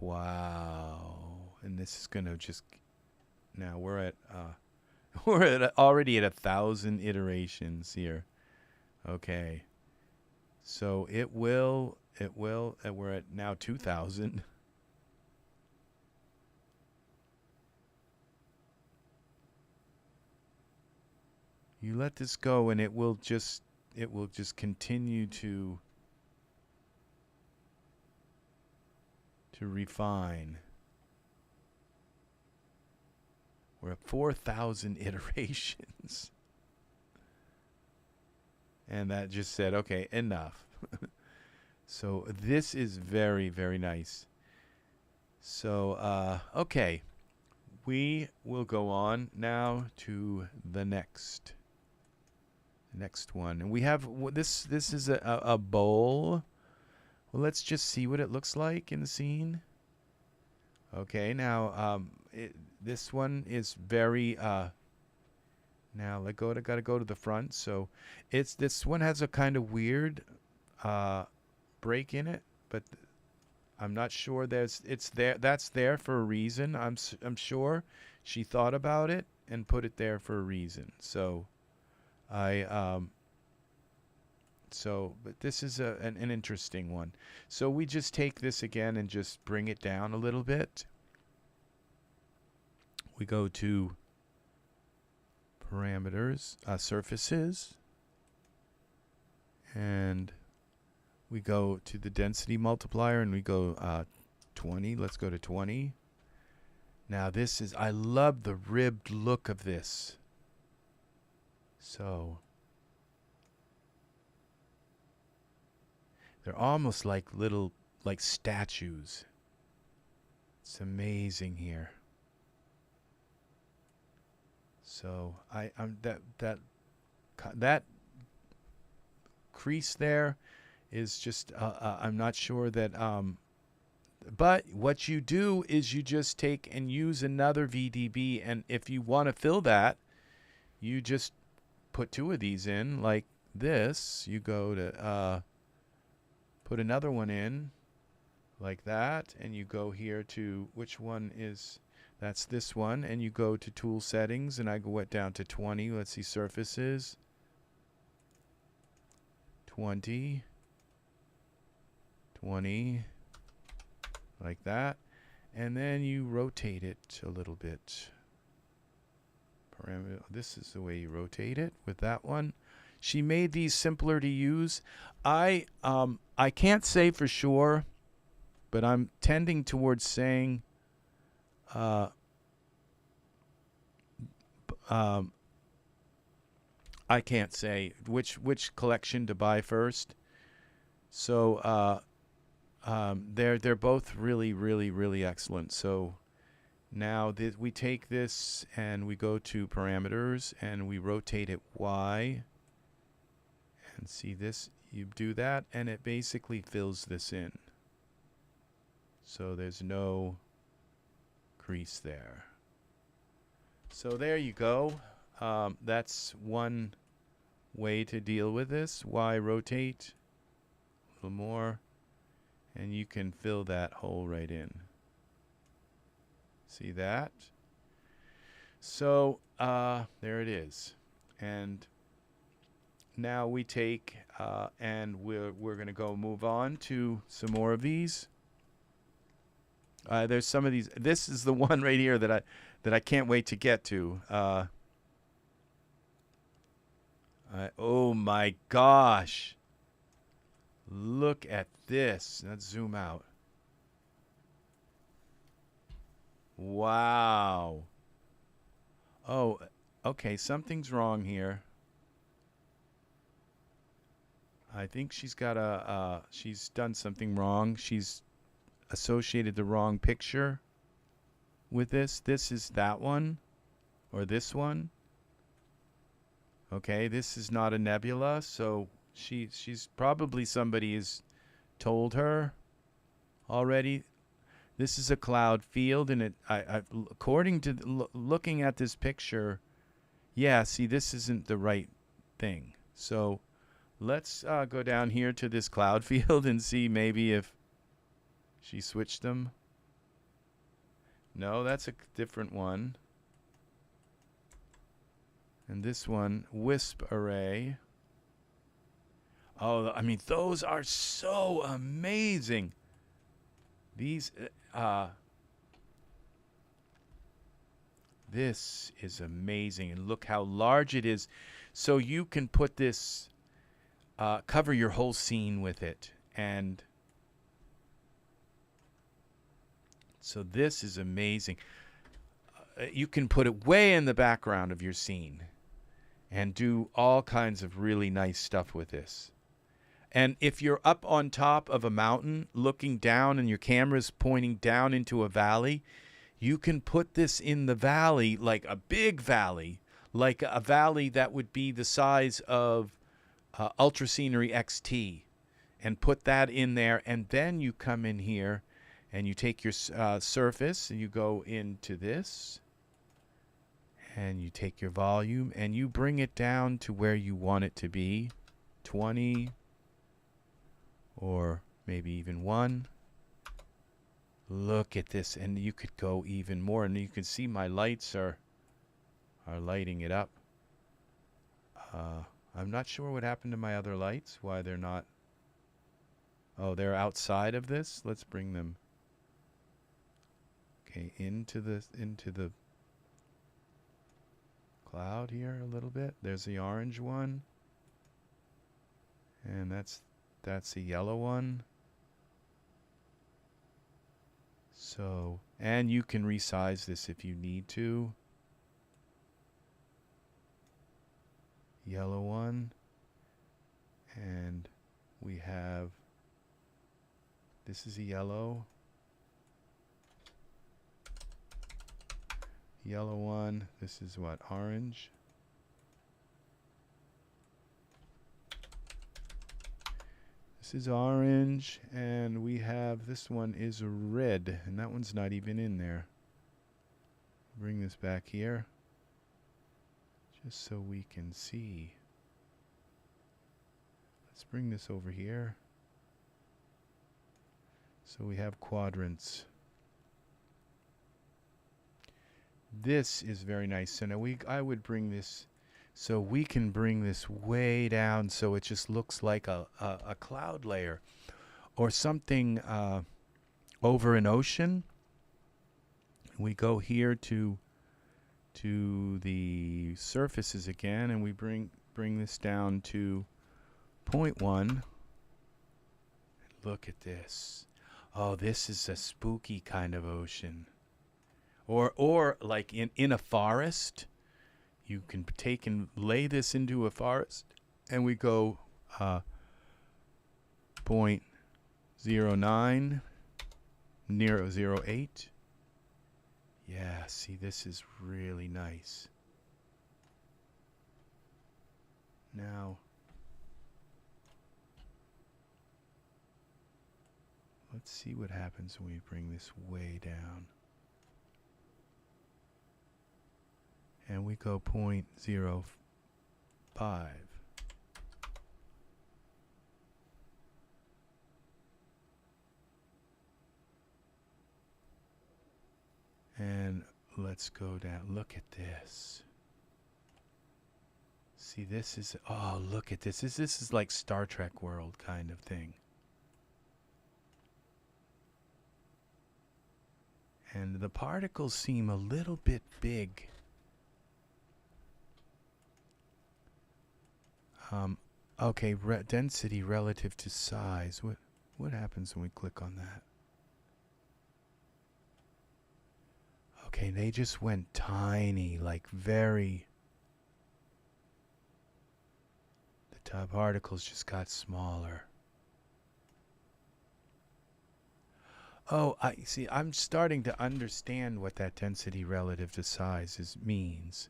Wow. And this is gonna just, now we're at already at 1,000 iterations here. Okay. So it will, we're at now 2,000. You let this go and it will just continue to refine. We're at 4,000 iterations. And that just said, okay, enough. So this is very, very nice. So, okay. We will go on now to the next one. And we have, this is a bowl. Well, let's just see what it looks like in the scene. Okay, now, this one is very, now gotta go to the front. So this one has a kind of weird break in it, but I'm not sure that's there for a reason. I'm sure she thought about it and put it there for a reason. So but this is an interesting one. So we just take this again and just bring it down a little bit. We go to parameters, surfaces, and we go to the density multiplier and we go 20. Let's go to 20. Now this is, I love the ribbed look of this. So they're almost like little, like statues. It's amazing here. So I'm that crease there is just I'm not sure that but what you do is you just take and use another VDB, and if you want to fill that, you just put two of these in like this. You go to put another one in like that, and you go here to, which one is, that's this one, and you go to tool settings, and I go down to 20. Let's see, surfaces, 20, like that, and then you rotate it a little bit. Parameter, this is the way you rotate it with that one. She made these simpler to use. I can't say for sure, but I'm tending towards saying I can't say which collection to buy first. So they're both really, really, really excellent. So Now we take this and we go to parameters and we rotate it Y. And see this, you do that and it basically fills this in. So there's no crease there. So there you go. That's one way to deal with this. Y rotate a little more and you can fill that hole right in. See that? So there it is. And now we take and we're going to go move on to some more of these. There's some of these. This is the one right here that I can't wait to get to. Oh my gosh! Look at this. Let's zoom out. Wow. Oh, okay. Something's wrong here. I think she's got she's done something wrong. She's associated the wrong picture with this. This is that one, or this one. Okay, this is not a nebula, so she's probably somebody has told her already. This is a cloud field, and according to looking at this picture, yeah, see, this isn't the right thing. So let's go down here to this cloud field and see maybe if she switched them. No, that's a different one. And this one, wisp array. Oh, I mean, those are so amazing. These, this is amazing. And look how large it is. So you can put this, cover your whole scene with it. And so this is amazing. You can put it way in the background of your scene and do all kinds of really nice stuff with this. And if you're up on top of a mountain looking down and your camera's pointing down into a valley, you can put this in the valley, like a big valley, like a valley that would be the size of Ultra Scenery XT, and put that in there. And then you come in here and you take your surface and you go into this. And you take your volume and you bring it down to where you want it to be, 20 or maybe even 1. Look at this, and you could go even more, and you can see my lights are lighting it up. I'm not sure what happened to my other lights, why they're not. Oh, they're outside of this. Let's bring them into the cloud here a little bit. There's the orange one, and that's the yellow one. So, and you can resize this if you need to. Yellow one, and we have, this is a yellow one. This is what, orange. This is orange, and we have, this one is red, and that one's not even in there. Bring this back here just so we can see. Let's bring this over here so we have quadrants. This is very nice. So now I would bring this, so we can bring this way down so it just looks like a cloud layer or something over an ocean. We go here to the surfaces again, and we bring this down to 0.1. Look at this. Oh, this is a spooky kind of ocean. Or like in a forest, you can take and lay this into a forest, and we go 0.09, 0.08. Yeah, see, this is really nice. Now, let's see what happens when we bring this way down. And we go 0.05. And let's go down. Look at this. See, this is, oh, look at this. This is like Star Trek world kind of thing. And the particles seem a little bit big. Okay, density relative to size. What happens when we click on that? Okay, they just went tiny, like very. The top particles just got smaller. Oh, I see. I'm starting to understand what that density relative to size means.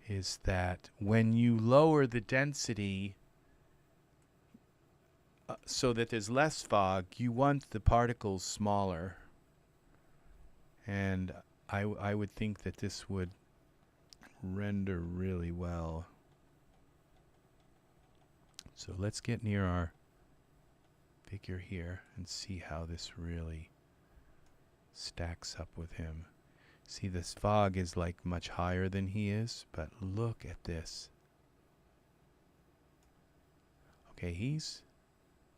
Is that when you lower the density so that there's less fog, you want the particles smaller. And I would think that this would render really well. So let's get near our figure here and see how this really stacks up with him. See, this fog is like much higher than he is, but look at this. Okay,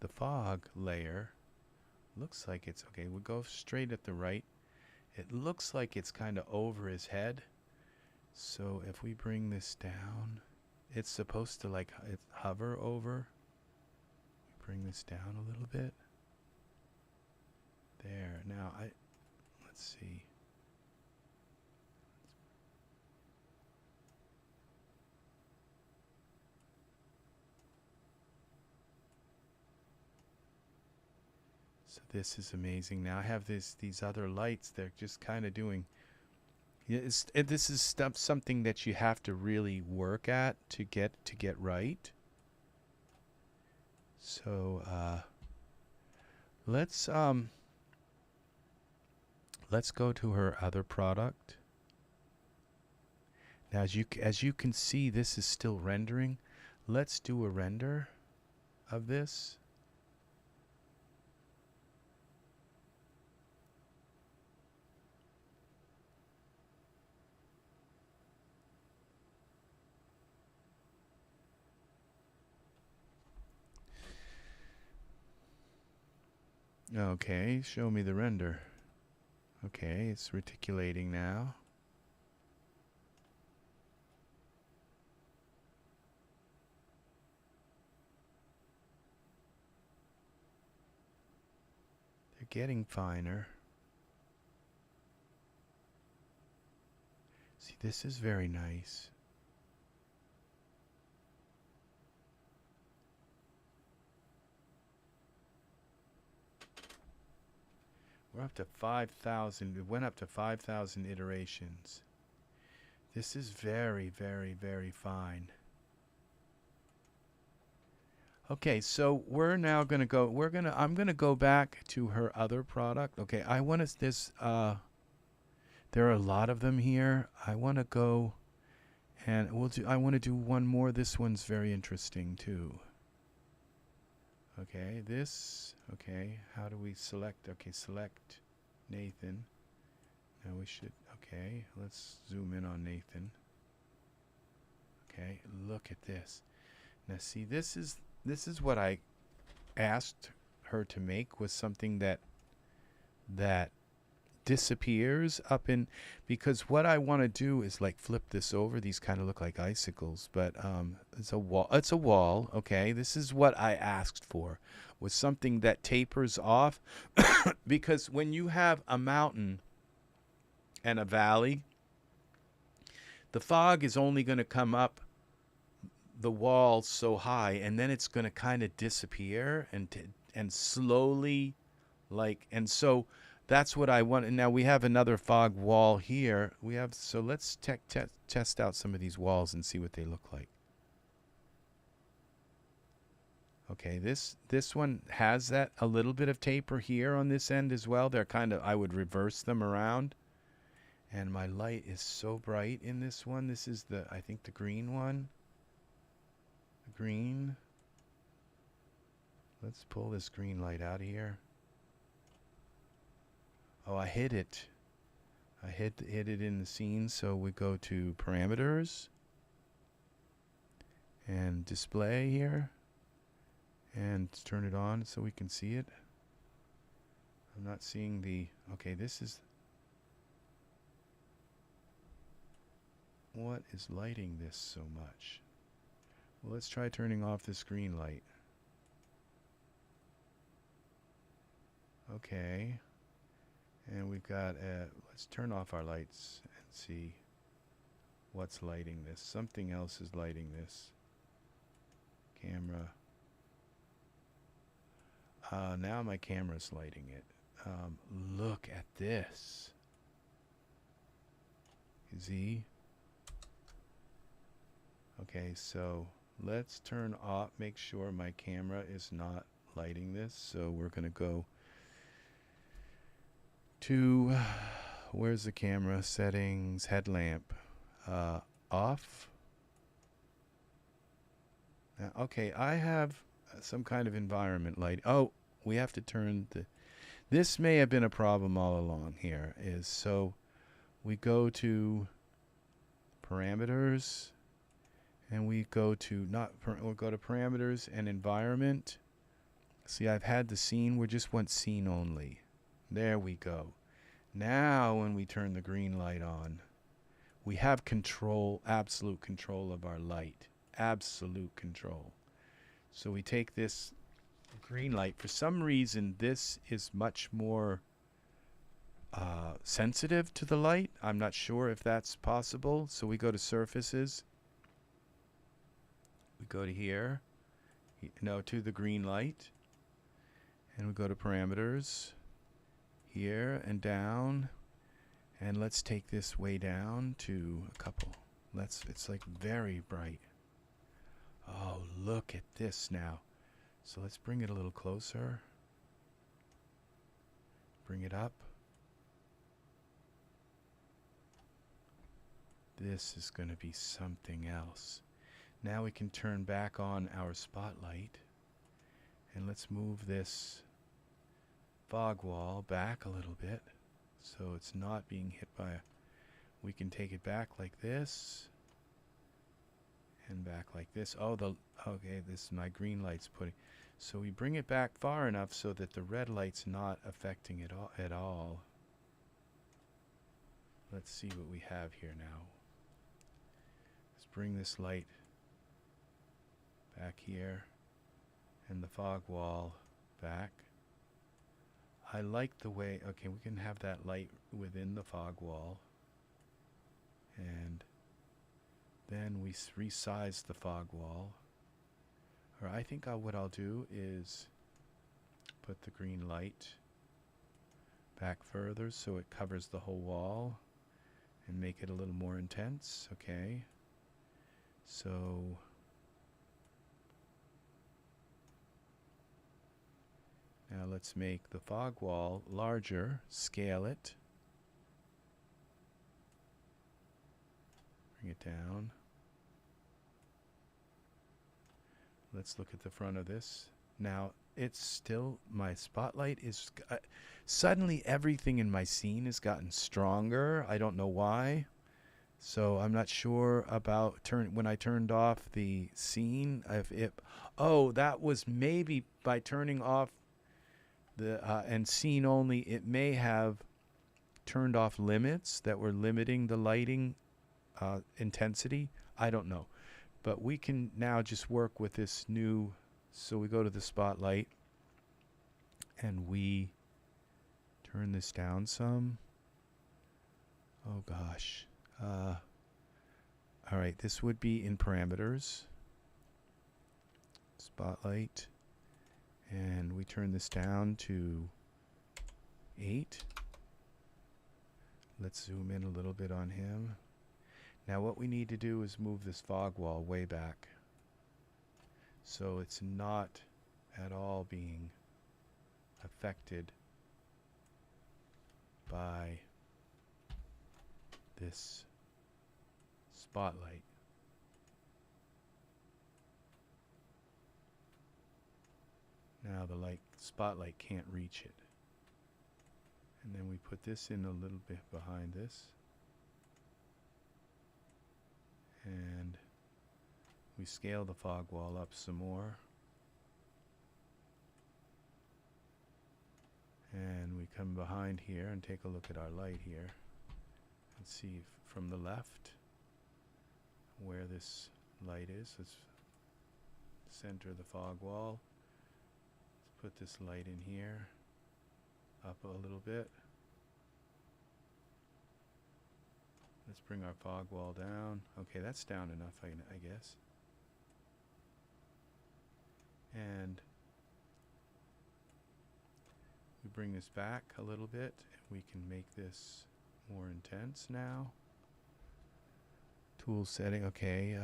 the fog layer looks like it's, okay, we'll go straight at the right. It looks like it's kind of over his head. So if we bring this down, it's supposed to like hover over. Bring this down a little bit. There. Now let's see. So this is amazing. Now I have these other lights. They're just kind of doing. This is something that you have to really work at to get right. So let's go to her other product. Now as you can see, this is still rendering. Let's do a render of this. Okay, show me the render. Okay, it's reticulating now. They're getting finer. See, this is very nice. We're up to 5,000. It went up to 5,000 iterations. This is very, very, very fine. Okay, so we're now going to go, I'm going to go back to her other product. Okay, I want to, there are a lot of them here. I want to go and I want to do one more. This one's very interesting too. Okay, okay, how do we select? Okay, select Nathan. Now we should, okay, let's zoom in on Nathan. Okay, look at this. Now see, this is what I asked her to make, was something that disappears up in, because what I want to do is like flip this over. These kind of look like icicles, but it's a wall. Okay, this is what I asked for, was something that tapers off. Because when you have a mountain and a valley, the fog is only going to come up the wall so high, and then it's going to kind of disappear and slowly, like, and so That's what I want. And now we have another fog wall here. So let's test out some of these walls and see what they look like. Okay, this one has that a little bit of taper here on this end as well. They're kind of, I would reverse them around. And my light is so bright in this one. This is I think the green one. The green. Let's pull this green light out of here. Oh, I hid it. I hid it in the scene. So we go to parameters and display here and turn it on so we can see it. I'm not seeing the, okay, this is, what is lighting this so much? Well, let's try turning off this green light. Okay. And we've got, let's turn off our lights and see what's lighting this. Something else is lighting this. Camera. Now my camera's lighting it. Look at this. Z. Okay, so let's turn off, make sure my camera is not lighting this. So we're going to go to, where's the camera? Settings, headlamp, off. Now, okay, I have some kind of environment light. Oh, we have to turn this may have been a problem all along here, so we go to parameters and we go to, we'll go to parameters and environment. See, I've had the scene, we just want scene only. There we go. Now when we turn the green light on, we have control, absolute control of our light. Absolute control. So we take this green light. For some reason, this is much more sensitive to the light. I'm not sure if that's possible. So we go to surfaces. We go to here. No, to the green light. And we go to parameters. Here and down, and let's take this way down to a couple. It's like very bright. Oh, look at this now. So let's bring it a little closer. Bring it up. This is going to be something else. Now we can turn back on our spotlight, and let's move this fog wall back a little bit so it's not being hit by we can take it back like this and back like this. Oh, okay, this is my green light's putting, so we bring it back far enough so that the red light's not affecting it at all. Let's see what we have here now. Let's bring this light back here and the fog wall back. I like the way, okay, we can have that light within the fog wall. And then we resize the fog wall. Or I think what I'll do is put the green light back further so it covers the whole wall and make it a little more intense. Okay. So now let's make the fog wall larger, scale it, bring it down. Let's look at the front of this. Now it's still, my spotlight is, suddenly everything in my scene has gotten stronger. I don't know why. So I'm not sure about when I turned off the scene. Oh, that was maybe by turning off the and scene only, it may have turned off limits that were limiting the lighting intensity. I don't know. But we can now just work with this new, so we go to the spotlight and we turn this down some. Oh gosh. All right, this would be in parameters. Spotlight. And we turn this down to 8. Let's zoom in a little bit on him. Now what we need to do is move this fog wall way back, so it's not at all being affected by this spotlight. Now the spotlight can't reach it. And then we put this in a little bit behind this. And we scale the fog wall up some more. And we come behind here and take a look at our light here and see from the left where this light is. Let's center the fog wall. Let's put this light in here, up a little bit. Let's bring our fog wall down. Okay, that's down enough, I guess. And we bring this back a little bit. We can make this more intense now. Tool setting, okay.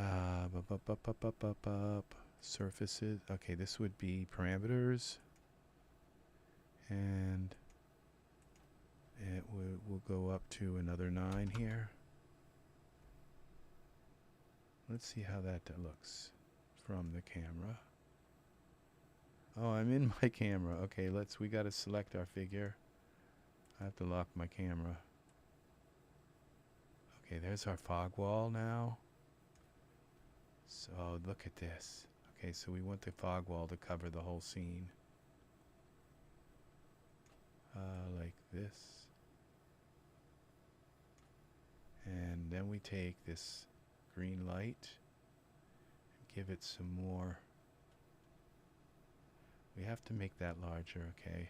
Surfaces, okay, this would be parameters. And it will go up to another 9 here. Let's see how that looks from the camera. Oh, I'm in my camera. Okay, we got to select our figure. I have to lock my camera. Okay, there's our fog wall now. So look at this. Okay, so we want the fog wall to cover the whole scene. Like this. And then we take this green light and give it some more. We have to make that larger, okay?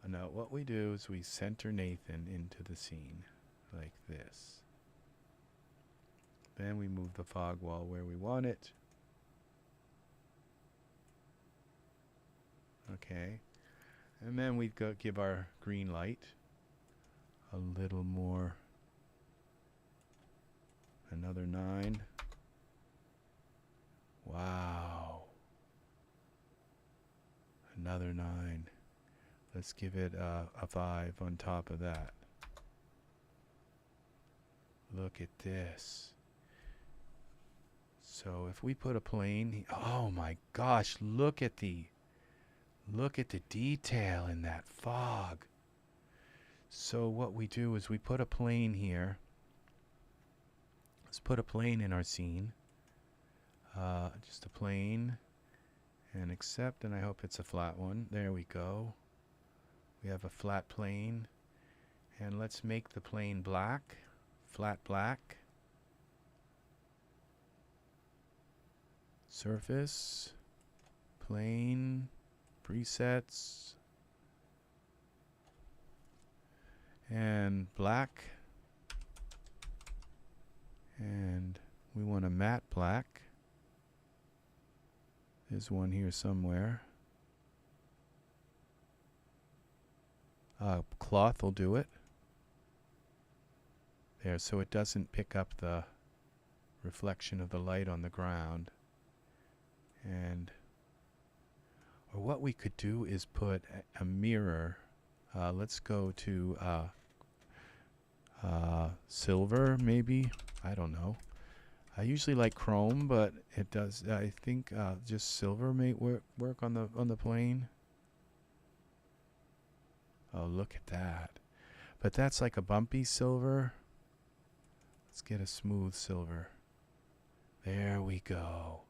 Now what we do is we center Nathan into the scene like this. Then we move the fog wall where we want it. Okay. And then we give our green light a little more. Another 9. Wow. Another 9. Let's give it a 5 on top of that. Look at this. So if we put a plane, oh my gosh, look at the detail in that fog. So what we do is we put a plane here. Let's put a plane in our scene. Just a plane. And accept, and I hope it's a flat one. There we go. We have a flat plane. And let's make the plane black. Flat black. Surface. Plane. Presets. And black. And we want a matte black. There's one here somewhere. Cloth will do it. There, so it doesn't pick up the reflection of the light on the ground. And, or what we could do is put a mirror. Let's go to silver, maybe. I don't know. I usually like chrome, but it does. I think just silver may work on the plane. Oh, look at that! But that's like a bumpy silver. Let's get a smooth silver. There we go.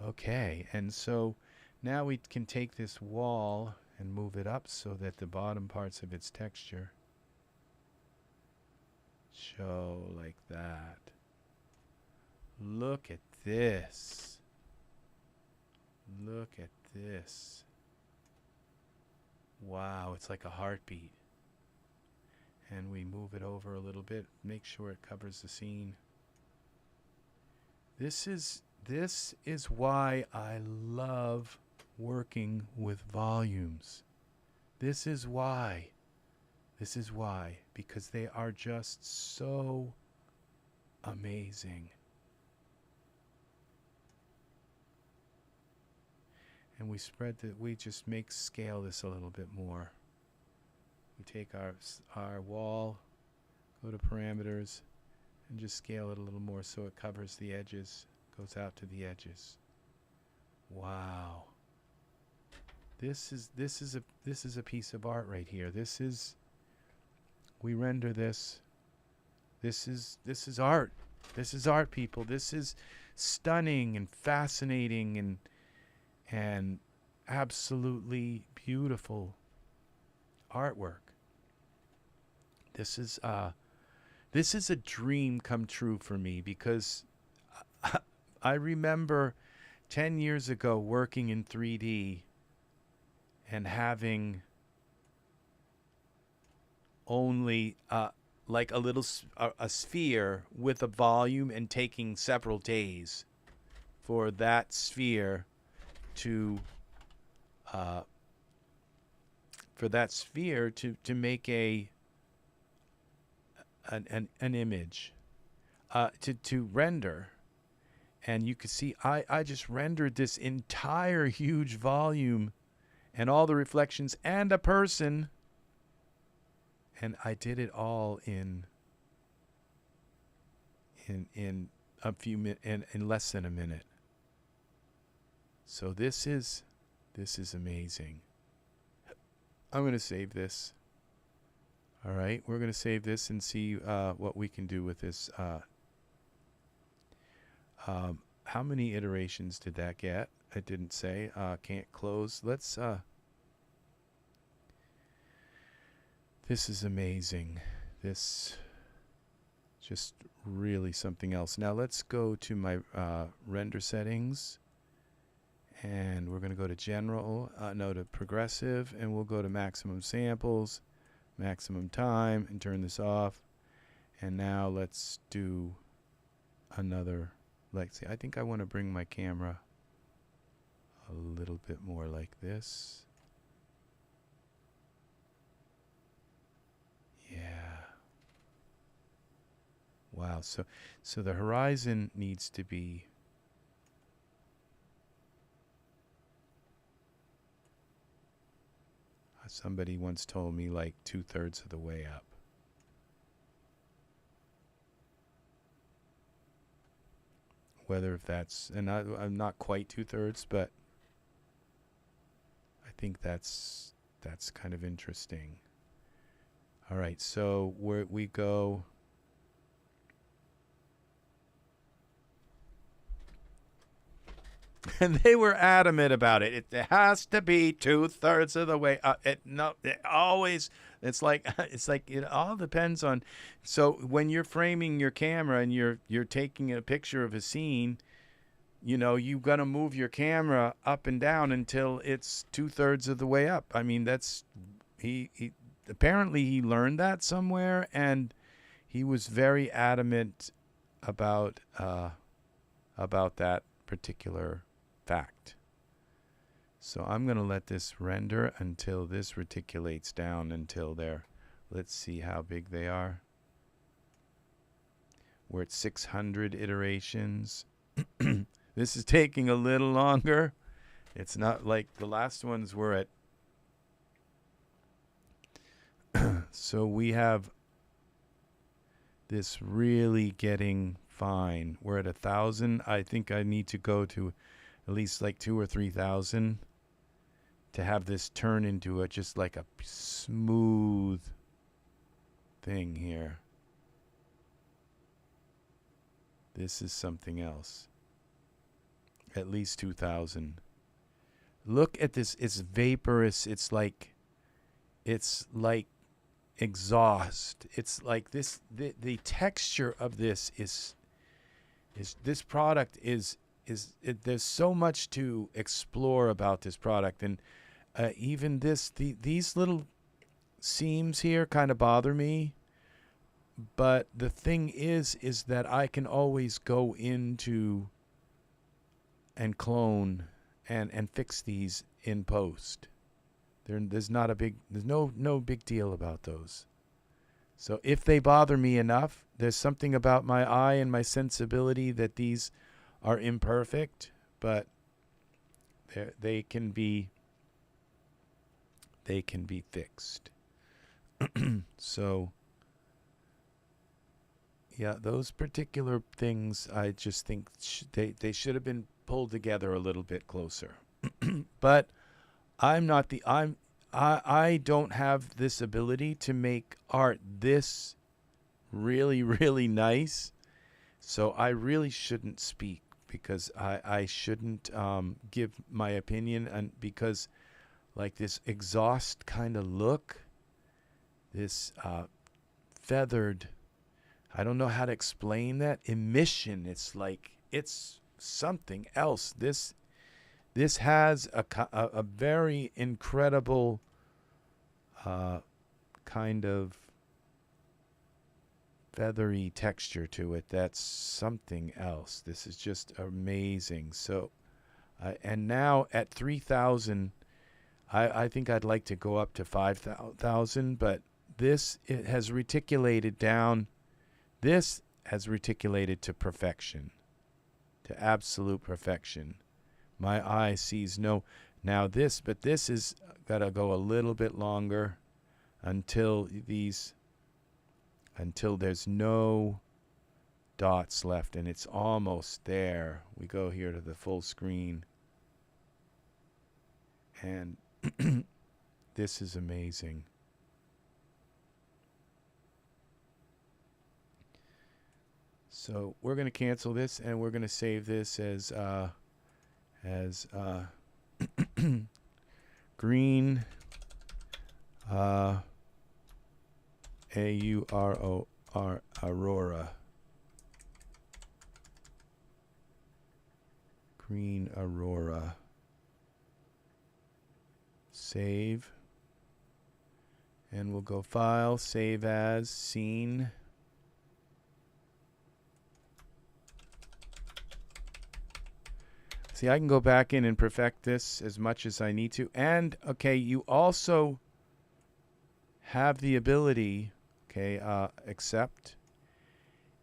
Okay, and so now we can take this wall and move it up so that the bottom parts of its texture show like that. Look at this. Look at this. Wow, it's like a heartbeat. And we move it over a little bit, make sure it covers the scene. This is why I love working with volumes. This is why. because they are just so amazing. And we just scale this a little bit more. We take our wall, go to parameters, and just scale it a little more so it covers the edges, goes out to the edges. Wow. This is a piece of art right here. We render this. This is art. This is art, people. This is stunning and fascinating and absolutely beautiful artwork. This is a dream come true for me, because I remember 10 years ago working in 3D and having only like a little a sphere with a volume, and taking several days for that sphere to make an image to render. And you could see I just rendered this entire huge volume and all the reflections and a person, and I did it all in a few minutes, in less than a minute. So this is amazing. I'm going to save this. All right, we're going to save this and see what we can do with this. How many iterations did that get? It didn't say. Can't close. Let's. This is amazing. This just really something else. Now let's go to my render settings, and we're going to go to general, to progressive, and we'll go to maximum samples, maximum time, and turn this off. And now let's do another. Let's see. I think I want to bring my camera a little bit more like this. Yeah. Wow. So the horizon needs to be somebody once told me like 2/3 of the way up. Whether if that's, and I'm not quite 2/3, but I think that's kind of interesting. All right, so where we go. And they were adamant about it. It has to be 2/3 of the way up. It always. It's like it all depends on. So when you're framing your camera and you're taking a picture of a scene, you've got to move your camera up and down until it's 2/3 of the way up. I mean, that's he apparently he learned that somewhere, and he was very adamant about that particular fact. So I'm going to let this render until this reticulates down until there. Let's see how big they are. We're at 600 iterations. This is taking a little longer. It's not like the last ones were at. So we have this really getting fine. We're at 1,000. I think I need to go to at least like 2,000 or 3,000 to have this turn into just like a smooth thing here. This is something else. At least 2,000. Look at this. It's vaporous. It's like exhaust. It's like this. The texture of this is this product is there's so much to explore about this product, and even these little seams here kind of bother me. But the thing is that I can always go into and clone and fix these in post. There's no big deal about those. So if they bother me enough, there's something about my eye and my sensibility that these are imperfect, but they can be fixed. So yeah, those particular things, I just think they should have been pulled together a little bit closer. But I don't have this ability to make art this really, really nice. So I really shouldn't speak, because I shouldn't give my opinion, and because like this exhaust kind of look, this feathered, I don't know how to explain that emission. It's like it's something else. This has a very incredible kind of feathery texture to it. That's something else. This is just amazing. So, and now at 3,000, I think I'd like to go up to 5,000, but it has reticulated down. This has reticulated to perfection, to absolute perfection. My eye sees no. Now this, but this is got to go a little bit longer until there's no dots left, and it's almost there. We go here to the full screen, and this is amazing. So we're going to cancel this, and we're going to save this as green Aurora. Green Aurora. Save. And we'll go File, Save As, Scene. See, I can go back in and perfect this as much as I need to. And, okay, you also have the ability, okay, accept,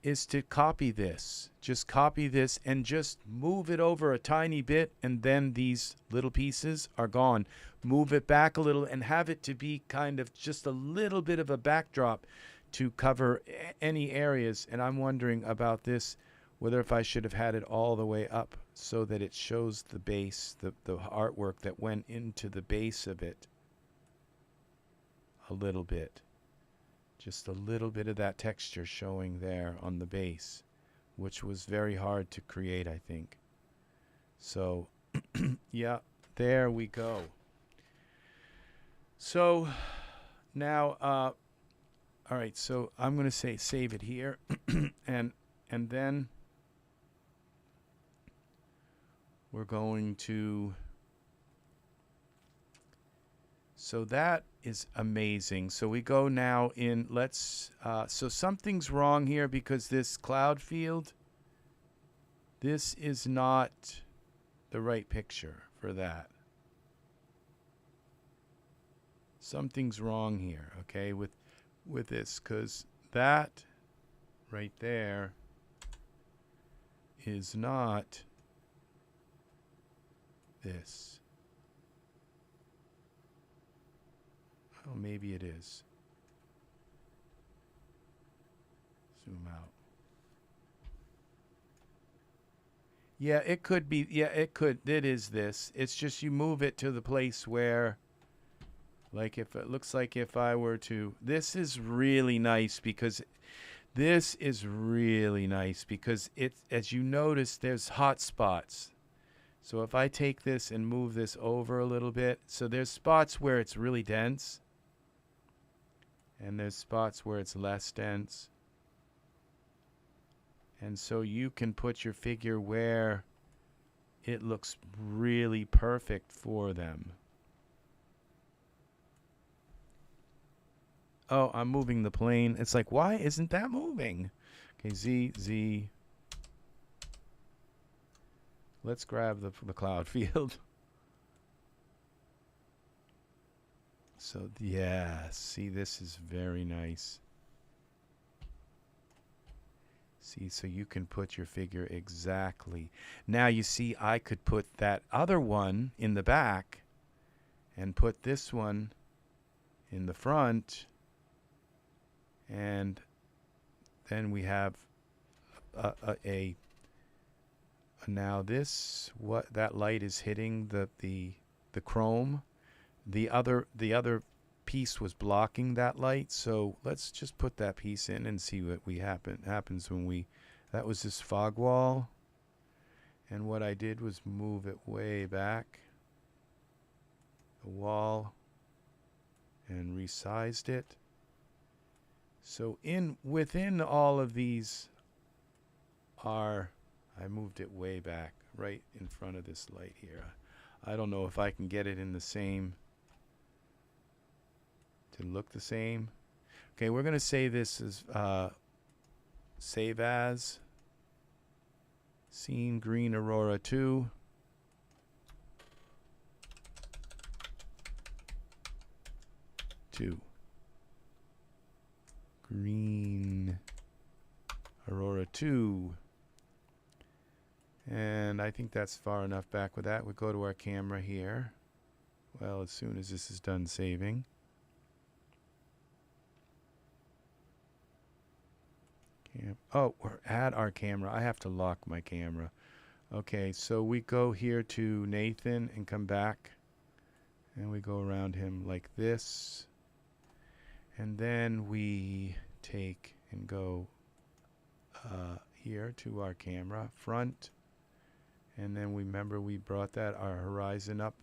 is to copy this. Just copy this and just move it over a tiny bit, and then these little pieces are gone. Move it back a little and have it to be kind of just a little bit of a backdrop to cover any areas. And I'm wondering about this, whether if I should have had it all the way up so that it shows the base, the artwork that went into the base of it a little bit. Just a little bit of that texture showing there on the base, which was very hard to create, I think. So, yeah, there we go. So, now, all right, so I'm going to say save it here, and then we're going to, so that is amazing. So we go now in, so something's wrong here, because this cloud field, this is not the right picture for that. Something's wrong here, okay, with this, because that right there is not this. Oh, maybe it is. Zoom out. Yeah, it could be. Yeah, it could. It is this. It's just you move it to the place where, like, if it looks like if I were to, this is really nice, because it, as you notice, there's hot spots. So if I take this and move this over a little bit, so there's spots where it's really dense, and there's spots where it's less dense. And so you can put your figure where it looks really perfect for them. Oh, I'm moving the plane. It's like, why isn't that moving? Okay, Z. Let's grab the cloud field. So, yeah, see, this is very nice. See, so you can put your figure exactly. Now you see I could put that other one in the back and put this one in the front, and then we have now this, what that light is hitting the chrome. The other piece was blocking that light, so let's just put that piece in and see what happens when we. That was this fog wall, and what I did was move it way back, the wall, and resized it. So within all of these are, I moved it way back right in front of this light here. I don't know if I can get it in the same, to look the same. Okay, we're going to say this is save as scene green aurora 2. Green aurora 2. And I think that's far enough back with that. We go to our camera here. Well, as soon as this is done saving. Oh, we're at our camera. I have to lock my camera. Okay, so we go here to Nathan and come back. And we go around him like this. And then we take and go here to our camera front. And then remember we brought that our horizon up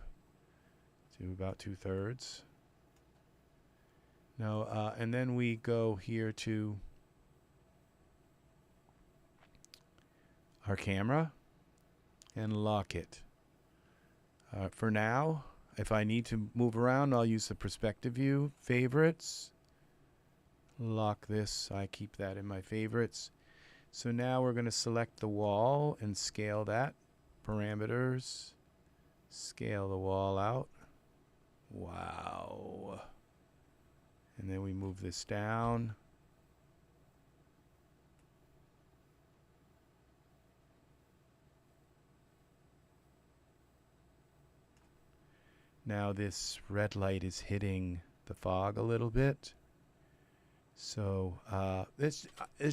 to about 2/3. Now, and then we go here to our camera and lock it. For now, if I need to move around, I'll use the perspective view. Favorites. Lock this. I keep that in my favorites. So now we're going to select the wall and scale that. Parameters. Scale the wall out. Wow. And then we move this down. Now this red light is hitting the fog a little bit. So there's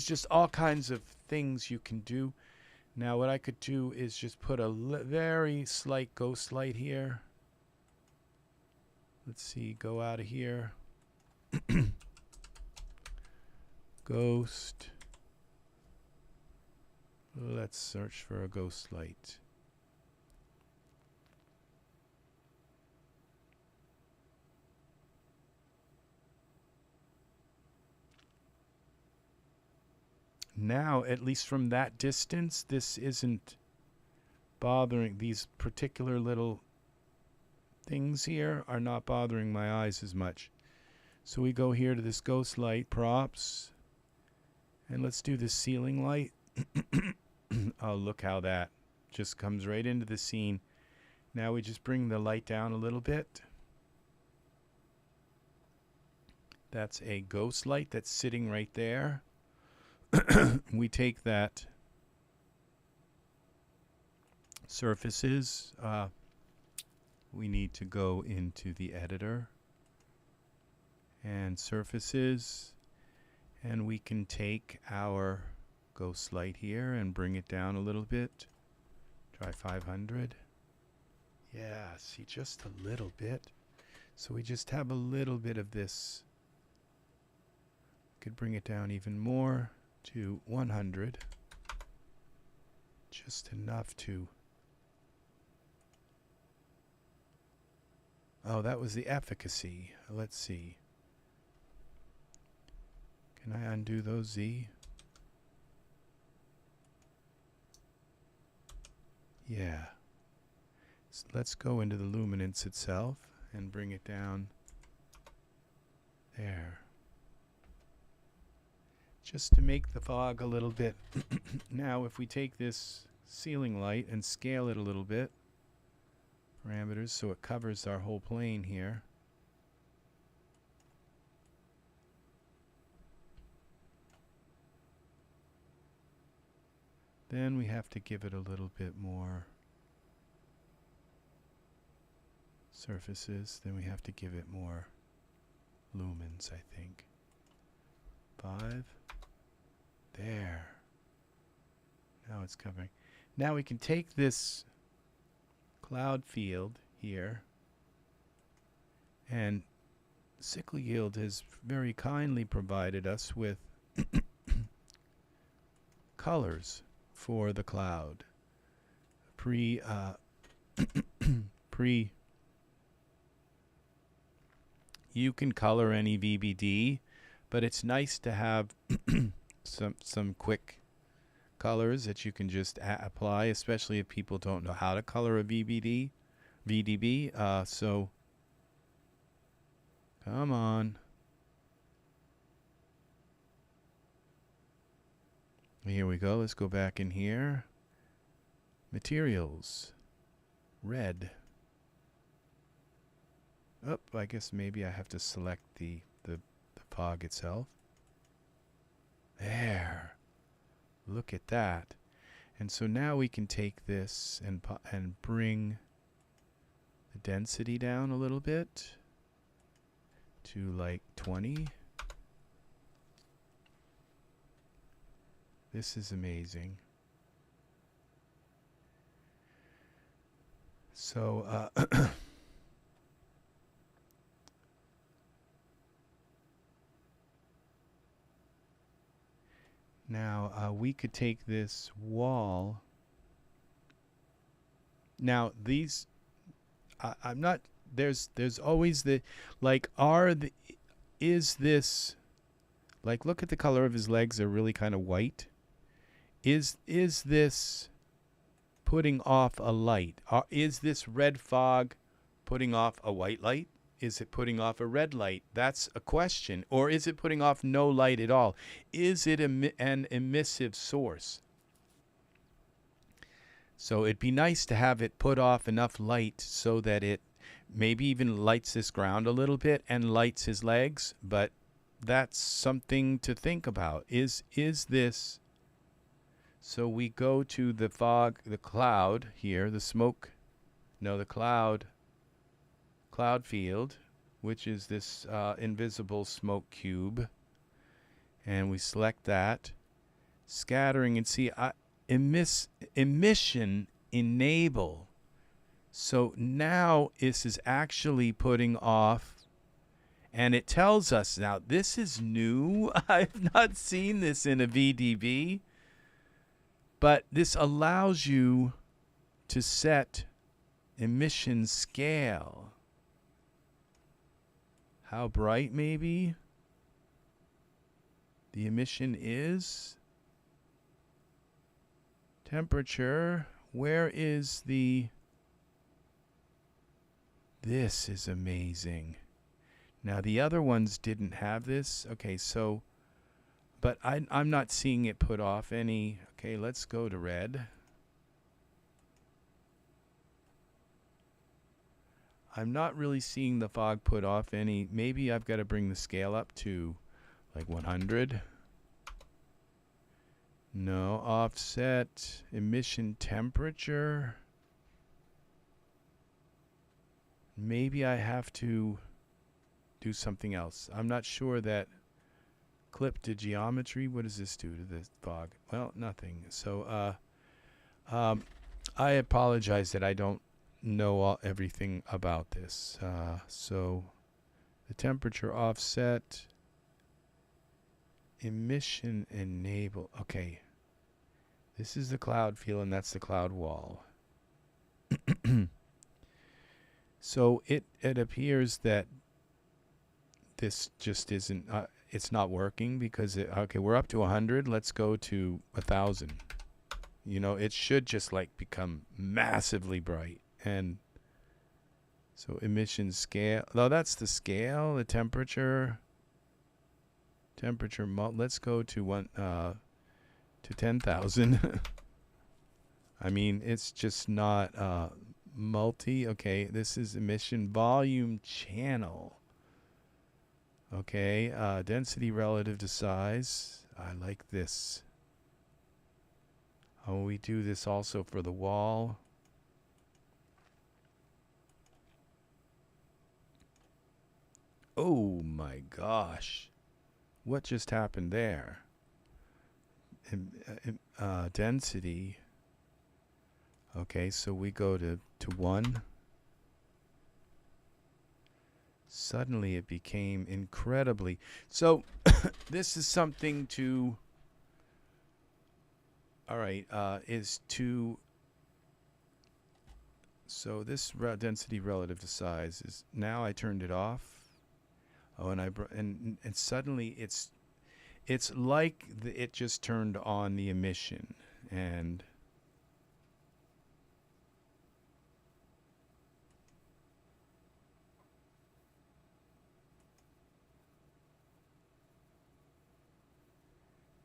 just all kinds of things you can do. Now what I could do is just put a very slight ghost light here. Let's see, go out of here. Ghost. Let's search for a ghost light. Now, at least from that distance, this isn't bothering. These particular little things here are not bothering my eyes as much. So we go here to this ghost light, props, and let's do this ceiling light. Oh, look how that just comes right into the scene. Now we just bring the light down a little bit. That's a ghost light that's sitting right there. We take that surfaces. We need to go into the editor and surfaces, and we can take our ghost light here and bring it down a little bit. Try 500. Yeah, see, just a little bit. So we just have a little bit of this. Could bring it down even more to 100. Just enough to. Oh, that was the efficacy. Let's see. Can I undo those Z? Yeah. So let's go into the luminance itself and bring it down there. Just to make the fog a little bit. Now, if we take this ceiling light and scale it a little bit, parameters, so it covers our whole plane here. Then we have to give it a little bit more surfaces. Then we have to give it more lumens, I think. 5. There. Now it's covering. Now we can take this cloud field here, and SickleYield has very kindly provided us with colors for the cloud. You can color any VBD, but it's nice to have some quick colors that you can just apply, especially if people don't know how to color a VDB. So come on. Here we go. Let's go back in here. Materials. Red. Oh, I guess maybe I have to select the fog itself. There. Look at that. And so now we can take this and bring the density down a little bit to like 20. This is amazing. So now we could take this wall. Now these, I'm not. There's always the like. Is this like? Look at the color of his legs. They're really kind of white. Is this putting off a light? Is this red fog putting off a white light? Is it putting off a red light? That's a question. Or is it putting off no light at all? Is it an emissive source? So it'd be nice to have it put off enough light so that it maybe even lights this ground a little bit and lights his legs. But that's something to think about. Is this... So we go to the fog, the cloud here, the smoke, no, the cloud field, which is this invisible smoke cube. And we select that. Scattering and see, emission enable. So now this is actually putting off, and it tells us, now this is new. I've not seen this in a VDB. But this allows you to set emission scale. How bright maybe the emission is. Temperature. Where is the... This is amazing. Now the other ones didn't have this. Okay, so... But I'm not seeing it put off any... Okay, let's go to red. I'm not really seeing the fog put off any... Maybe I've got to bring the scale up to like 100. No, offset, emission temperature. Maybe I have to do something else. I'm not sure that... Clip to geometry. What does this do to the fog? Well, nothing. So I apologize that I don't know everything about this. So the temperature offset, emission enable. Okay. This is the cloud field, and that's the cloud wall. So it appears that this just isn't... it's not working because okay, we're up to 100. Let's go to 1,000. You know, it should just like become massively bright. And so emission scale. Oh, that's the scale. The temperature. Let's go to to 10,000. I mean, it's just not multi. Okay, this is emission volume channel. Okay, density relative to size. I like this. Oh, we do this also for the wall. Oh my gosh. What just happened there? Density. Okay, so we go to 1. Suddenly it became incredibly. So this is something to, all right, is to, so this density relative to size is, now I turned it off. Oh, and and suddenly it's like it just turned on the emission. And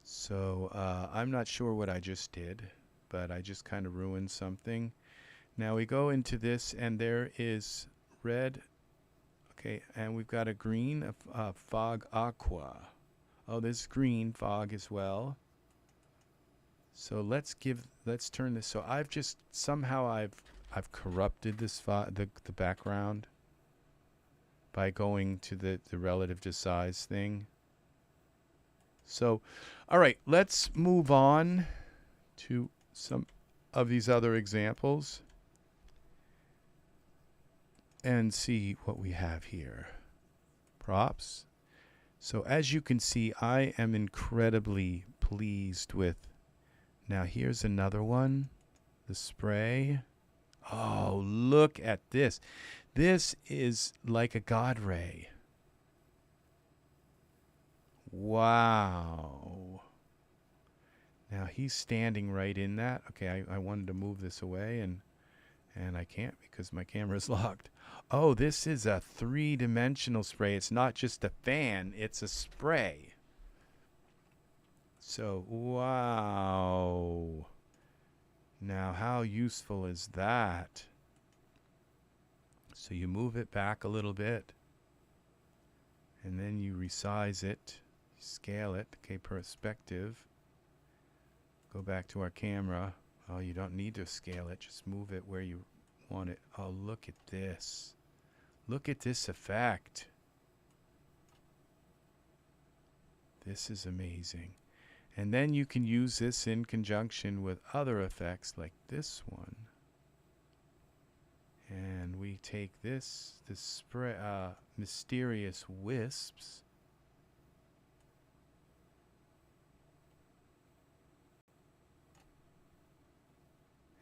so I'm not sure what I just did, but I just kind of ruined something. Now we go into this, and there is red. Okay, and we've got a green, fog aqua. Oh, there's green fog as well. So let's turn this. So I've just somehow I've corrupted this the background by going to the relative to size thing. So, all right, let's move on to some of these other examples and see what we have here. Props. So as you can see, I am incredibly pleased with. Now here's another one, the spray. Oh, look at this. This is like a God ray. Wow. Now he's standing right in that. Okay, I wanted to move this away, and I can't because my camera's locked. Oh, this is a 3-dimensional spray. It's not just a fan, it's a spray. So, wow. Now, how useful is that? So you move it back a little bit, and then you resize it, scale it. Okay, perspective. Go back to our camera. Oh, you don't need to scale it. Just move it where you want it. Oh, look at this. Look at this effect. This is amazing. And then you can use this in conjunction with other effects like this one. And we take this spray, mysterious wisps.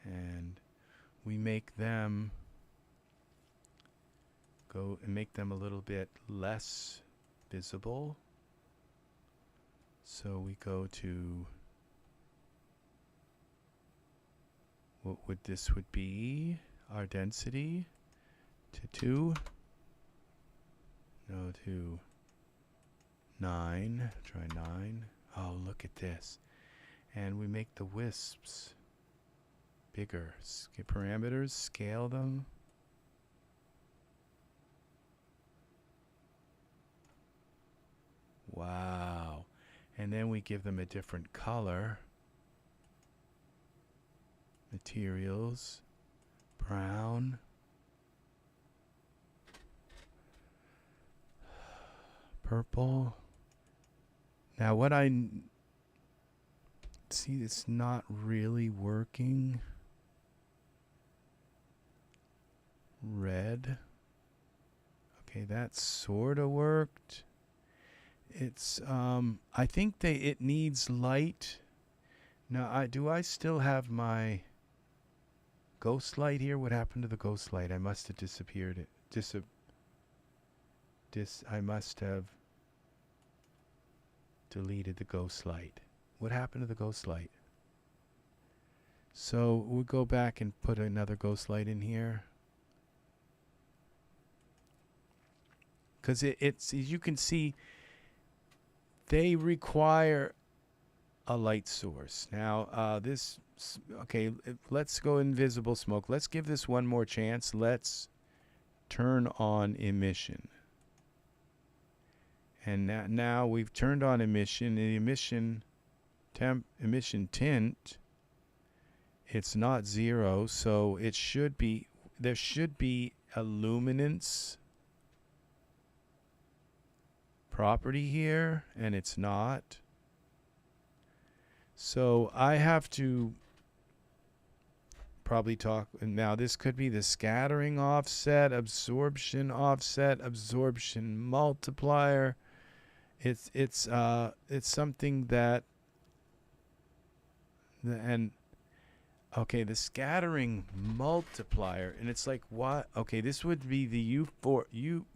And we make them go and make them a little bit less visible. So we go to, what would this would be? Our density to 2. No, to 9. Try 9. Oh, look at this. And we make the wisps bigger. Parameters, scale them. Wow. And then we give them a different color. Materials, brown. Purple. Now what I see, it's not really working. Red. Okay, that sort of worked. It's I think it needs light. Now do I still have my ghost light here? What happened to the ghost light? I must have disappeared it. I must have deleted the ghost light. What happened to the ghost light? So we'll go back and put another ghost light in here. Because it's, as you can see, they require a light source. Now, okay, let's go invisible smoke. Let's give this one more chance. Let's turn on emission. And now we've turned on emission. The emission tint It's not 0, so it should be, there should be a luminance property here, and it's not. So I have to probably talk, now this could be the scattering offset, absorption multiplier. It's something that, and okay, the scattering multiplier, and it's like, what? Okay, this would be the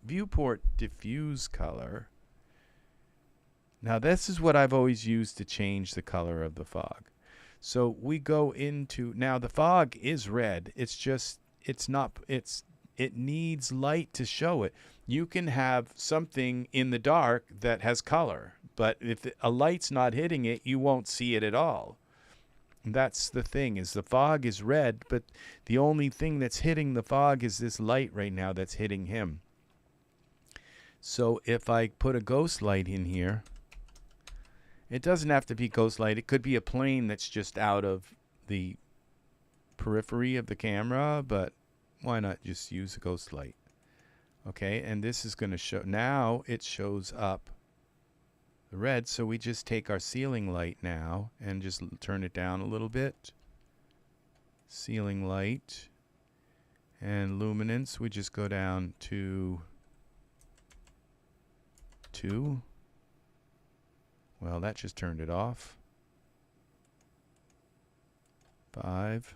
viewport diffuse color. Now this is what I've always used to change the color of the fog. So we go into, now the fog is red. It's just, it needs light to show it. You can have something in the dark that has color, but if a light's not hitting it, you won't see it at all. That's the thing, is the fog is red, but the only thing that's hitting the fog is this light right now that's hitting him. So if I put a ghost light in here, it doesn't have to be ghost light. It could be a plane that's just out of the periphery of the camera, but why not just use a ghost light? Okay, and this is going to show, now it shows up the red, so we just take our ceiling light now and just turn it down a little bit. Ceiling light and luminance, we just go down to 2. Well, that just turned it off. 5.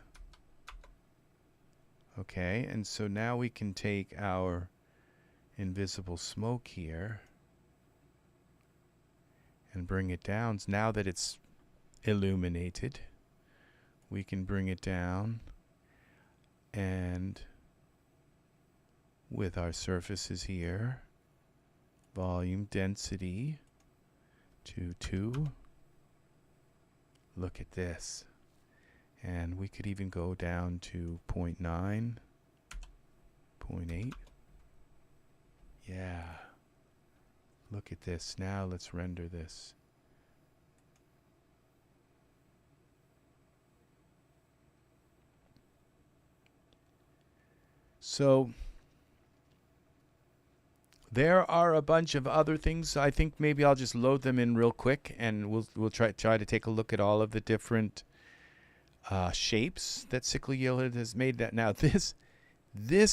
Okay, and so now we can take our invisible smoke here and bring it down. Now that it's illuminated, we can bring it down, and with our surfaces here, volume density to 2. Look at this. And we could even go down to 0.9, 0.8. Yeah. Look at this. Now let's render this. So there are a bunch of other things. I think maybe I'll just load them in real quick, and we'll try to take a look at all of the different shapes that SickleYield has made. That now this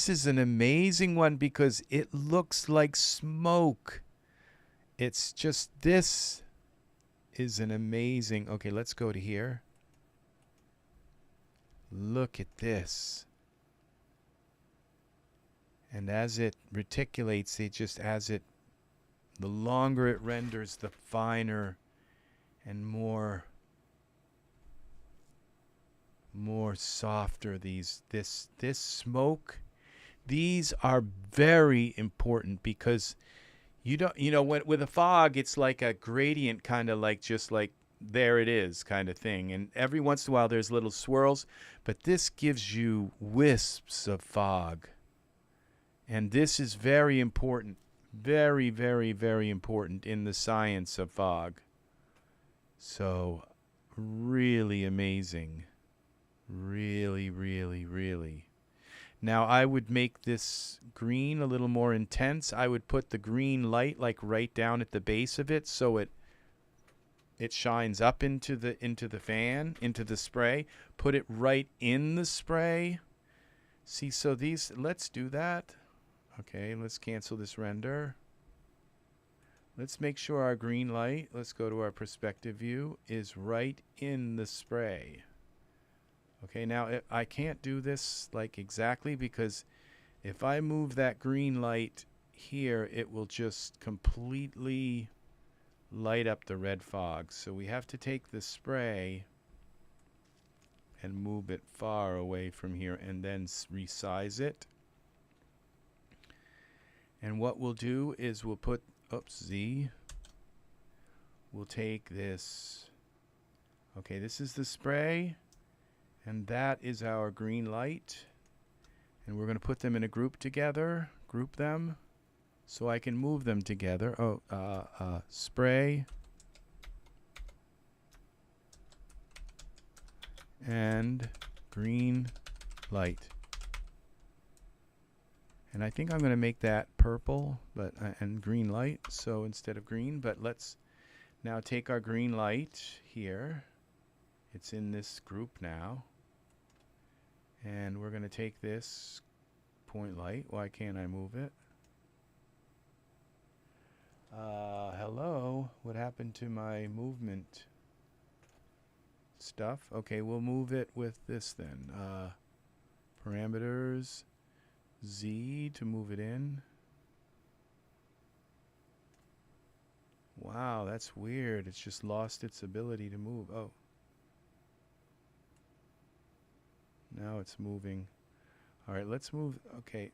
is an amazing one because it looks like smoke. It's just, this is an amazing, okay, let's go to here. Look at this. And as it reticulates, the longer it renders, the finer and more softer this smoke. These are very important because with a fog, it's like a gradient, kind of like, just like there it is kind of thing. And every once in a while there's little swirls, but this gives you wisps of fog. And this is very important, very, very, very important in the science of fog. So really amazing. Really, really, really. Now I would make this green a little more intense. I would put the green light like right down at the base of it, so it shines up into the fan, into the spray. Put it right in the spray. See, so these, let's do that. Okay, let's cancel this render. Let's make sure our green light, let's go to our perspective view, is right in the spray. Okay, now I can't do this like exactly, because if I move that green light here, it will just completely light up the red fog. So we have to take the spray and move it far away from here and then resize it. And what we'll do is we'll put, Z. We'll take this. Okay, this is the spray. And that is our green light. And we're going to put them in a group together. Group them. So I can move them together. Spray. And green light. And I think I'm going to make that purple, but and green light. So instead of green, but let's now take our green light here. It's in this group now. And we're going to take this point light. Why can't I move it? Hello? What happened to my movement stuff? Okay, we'll move it with this then. Parameters, Z to move it in. Wow, that's weird. It's just lost its ability to move. Oh. Now it's moving. All right, let's move. Okay.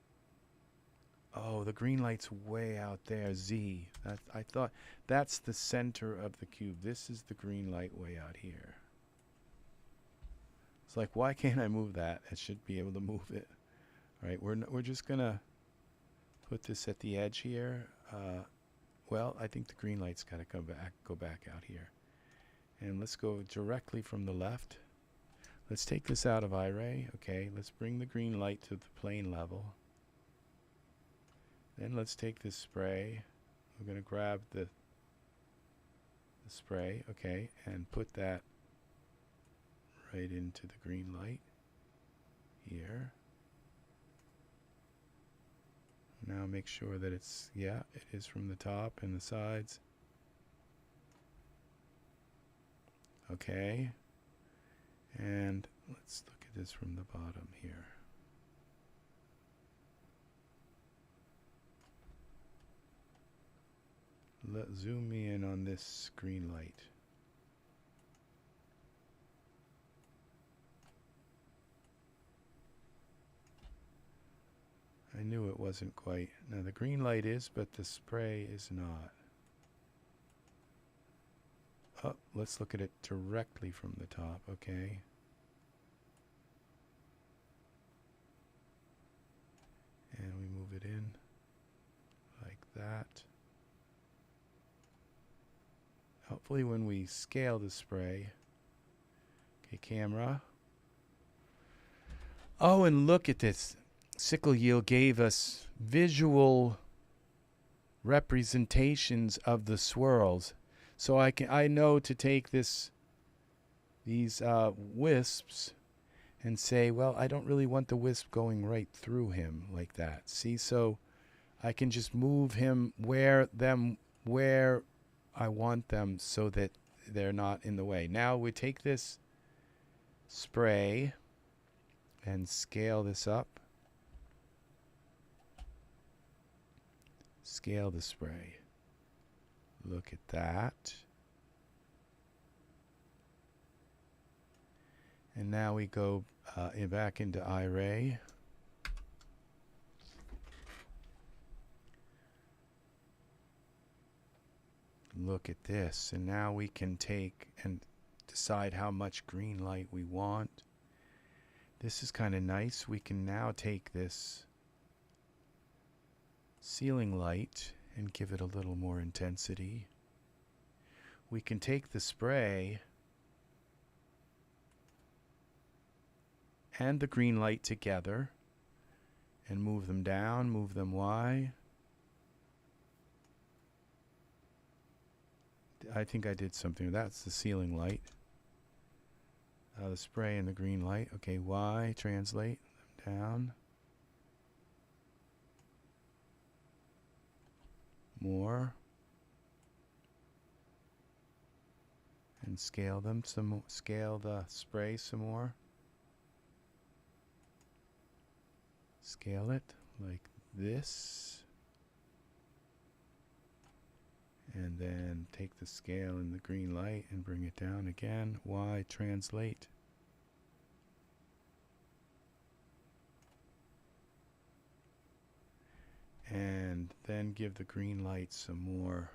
Oh, the green light's way out there. Z. I thought that's the center of the cube. This is the green light way out here. It's like, why can't I move that? I should be able to move it. All right, we're just gonna put this at the edge here. Well, I think the green light's got to go back out here. And let's go directly from the left. Let's take this out of Iray. Okay, let's bring the green light to the plane level. Then let's take this spray. We're going to grab the spray, okay, and put that right into the green light here. Now make sure that it's, yeah, it is from the top and the sides. Okay. And let's look at this from the bottom here. Let's zoom me in on this green light. I knew it wasn't quite. Now the green light is, but the spray is not. Oh, let's look at it directly from the top, okay. And we move it in like that. Hopefully when we scale the spray. Okay, camera. Oh, and look at this. SickleYield gave us visual representations of the swirls. So I know to take these wisps and say, well, I don't really want the wisp going right through him like that. See, so I can just move him where I want them so that they're not in the way. Now we take this spray and scale this up. Scale the spray. Look at that. And now we go back into Iray. Look at this. And now we can take and decide how much green light we want. This is kind of nice. We can now take this ceiling light and give it a little more intensity. We can take the spray and the green light together and move them down, move them Y. I think I did something. That's the ceiling light. The spray and the green light. Okay, Y, translate them down. More. And scale them some more. Scale the spray some more. Scale it like this. And then take the scale and the green light and bring it down again. Y, translate. And then give the green light some more.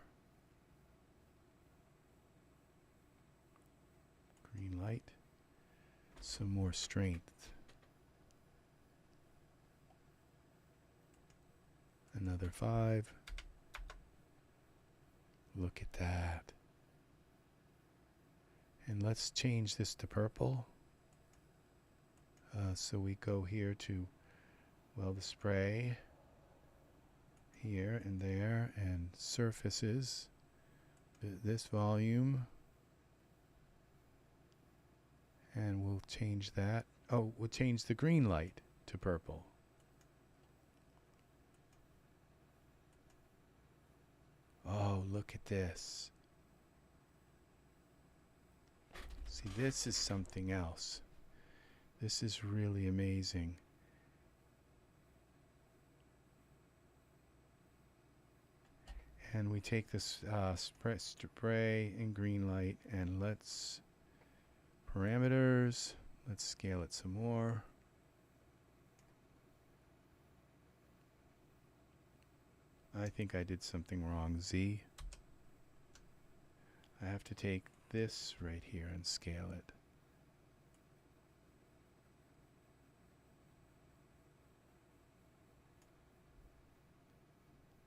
Green light. Some more strength. Another 5. Look at that. And let's change this to purple. So we go here to, well, the spray here and there, and surfaces, this volume, and we'll change that. Oh, we'll change the green light to purple. Oh, look at this. See, this is something else. This is really amazing. And we take this spray and green light, and let's parameters. Let's scale it some more. I think I did something wrong. Z. I have to take this right here and scale it.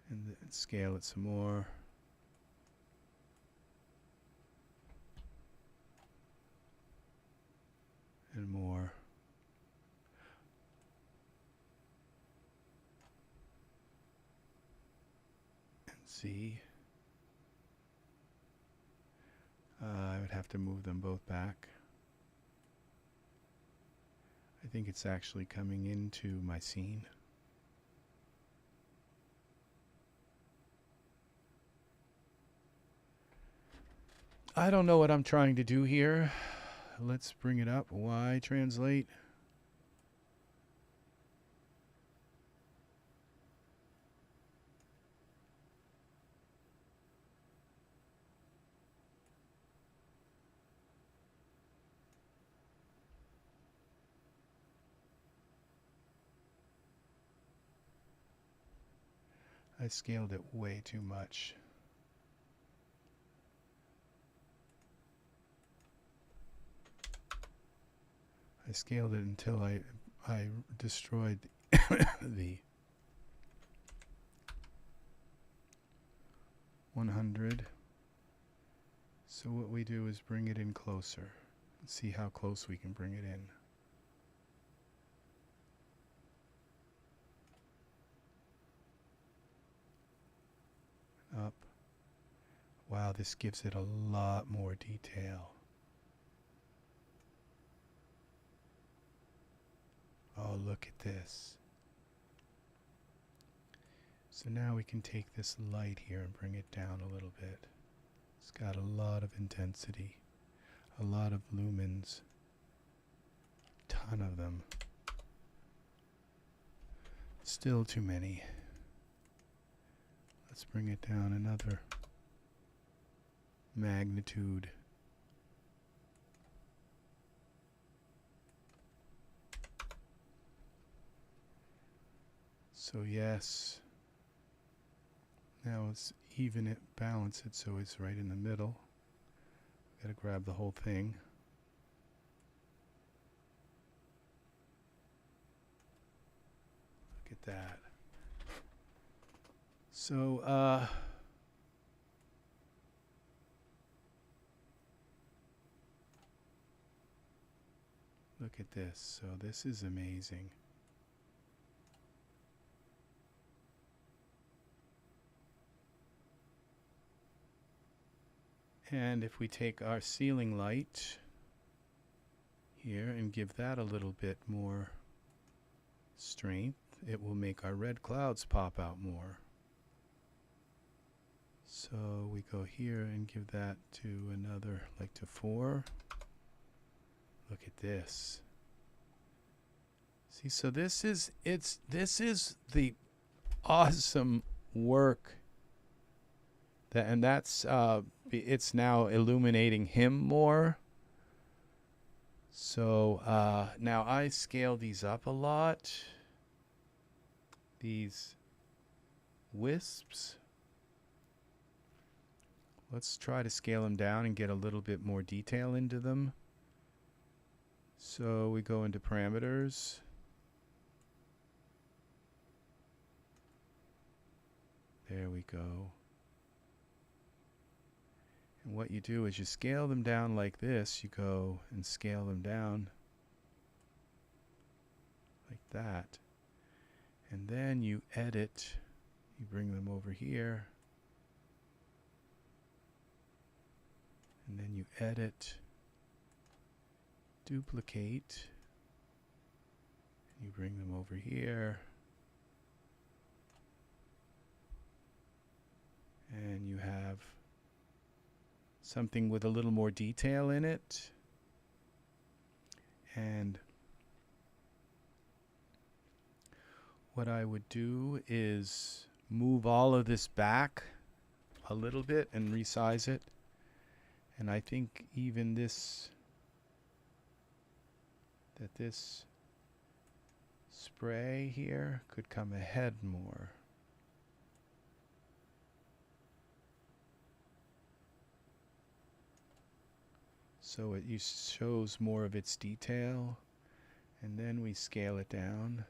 And then scale it some more. And more. And Z. I would have to move them both back. I think it's actually coming into my scene. I don't know what I'm trying to do here. Let's bring it up. Y translate. I scaled it way too much. I scaled it until I destroyed the 100. So what we do is bring it in closer and see how close we can bring it in. Up. Wow, this gives it a lot more detail. Oh, look at this. So now we can take this light here and bring it down a little bit. It's got a lot of intensity, a lot of lumens, ton of them. Still too many. Let's bring it down another magnitude. So yes, now let's even it, balance it so it's right in the middle. Gotta grab the whole thing. Look at that. So, look at this. So this is amazing. And if we take our ceiling light here and give that a little bit more strength, it will make our red clouds pop out more. So we go here and give that to another, like to 4. Look at this. See, so this is the awesome work that, and that's it's now illuminating him more. So now I scale these up a lot. These wisps. Let's try to scale them down and get a little bit more detail into them. So we go into parameters. There we go. And what you do is you scale them down like this. You go and scale them down. that. And then you edit, you bring them over here, and then you edit, duplicate, you bring them over here, and you have something with a little more detail in it. And what I would do is move all of this back a little bit and resize it. And I think even this spray here could come ahead more. So it shows more of its detail, and then we scale it down,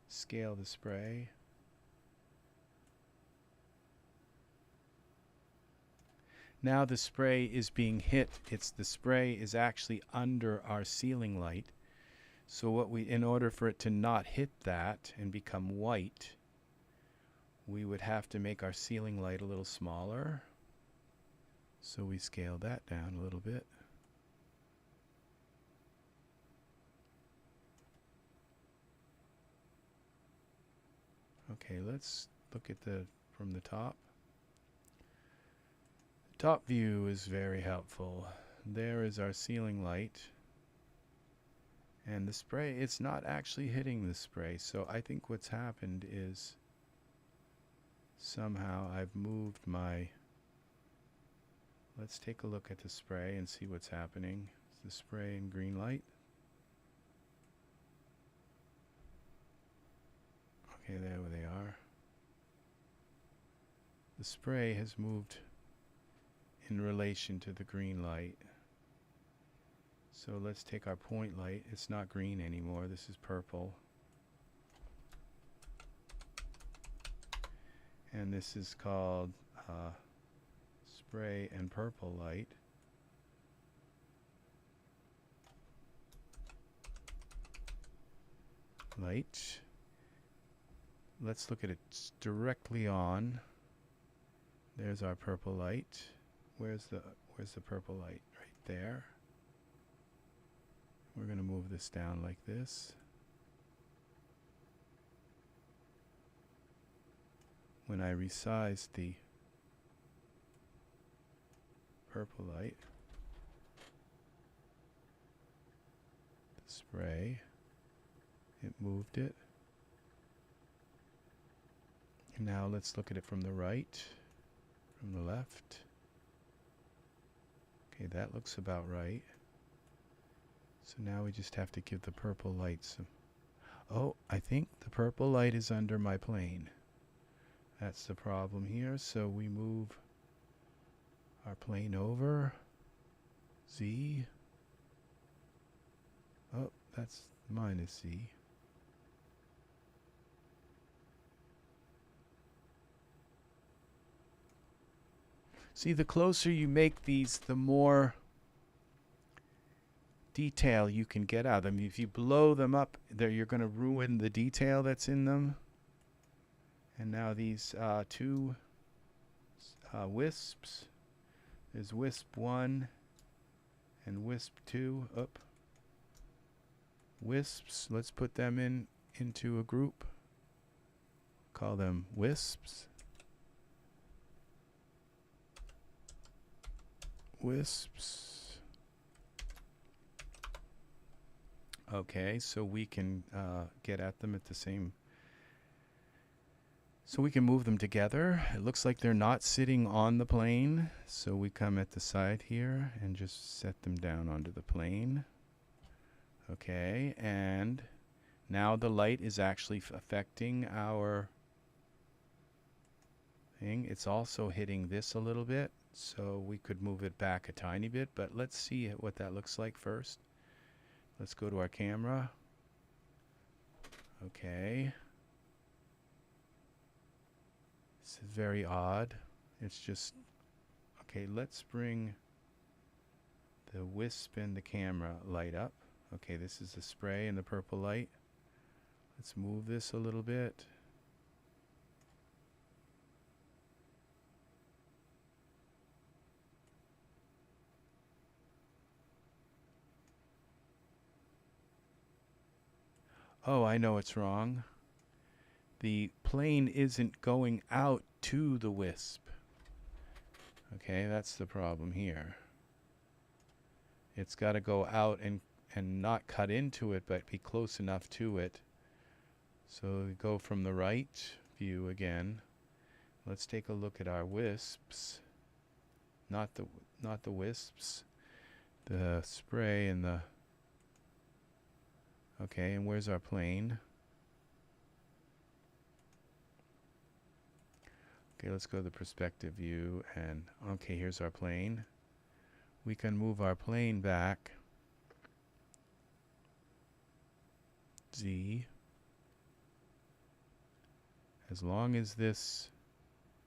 scale the spray. Now the spray is being hit. The spray is actually under our ceiling light. So in order for it to not hit that and become white, we would have to make our ceiling light a little smaller. So we scale that down a little bit. Okay, let's look at from the top. The top view is very helpful. There is our ceiling light. And the spray, it's not actually hitting the spray. So I think what's happened is somehow I've moved my... Let's take a look at the spray and see what's happening. Is the spray in green light? Okay, there they are. The spray has moved in relation to the green light. So let's take our point light. It's not green anymore. This is purple. And this is called spray and purple light. Let's look at it directly on. There's our purple light. Where's the purple light? Right there. We're going to move this down like this. When I resize the purple light, the spray, it moved it. And now let's look at it from the right, from the left. Okay, that looks about right. So now we just have to give the purple light some... Oh, I think the purple light is under my plane. That's the problem here. So we move our plane over. Z. Oh, that's minus Z. See, the closer you make these, the more detail you can get out of them. If you blow them up, you're going to ruin the detail that's in them. And now these two wisps. There's wisp 1 and wisp 2. Up. Wisps. Let's put them into a group. Call them wisps. Wisps. Okay, so we can get at them at the same. So we can move them together. It looks like they're not sitting on the plane. So we come at the side here and just set them down onto the plane. Okay, and now the light is actually affecting our thing. It's also hitting this a little bit. So we could move it back a tiny bit, but let's see what that looks like first. Let's go to our camera. Okay. This is very odd. It's just, okay, let's bring the wisp and the camera light up. Okay, this is the spray and the purple light. Let's move this a little bit. Oh, I know it's wrong. The plane isn't going out to the wisp. Okay, that's the problem here. It's got to go out and not cut into it, but be close enough to it. So we go from the right view again. Let's take a look at our wisps. Not the wisps. The spray and the... Okay, and where's our plane? Okay, let's go to the perspective view, and okay, here's our plane. We can move our plane back. Z. As long as this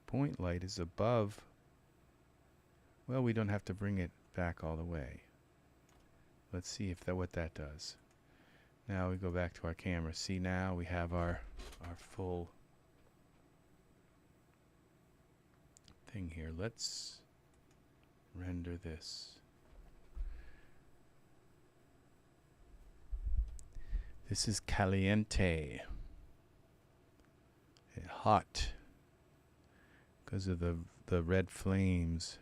point light is above, well, we don't have to bring it back all the way. Let's see if what that does. Now we go back to our camera. See, now we have our full thing here. Let's render this. This is caliente. Hot because of the red flames.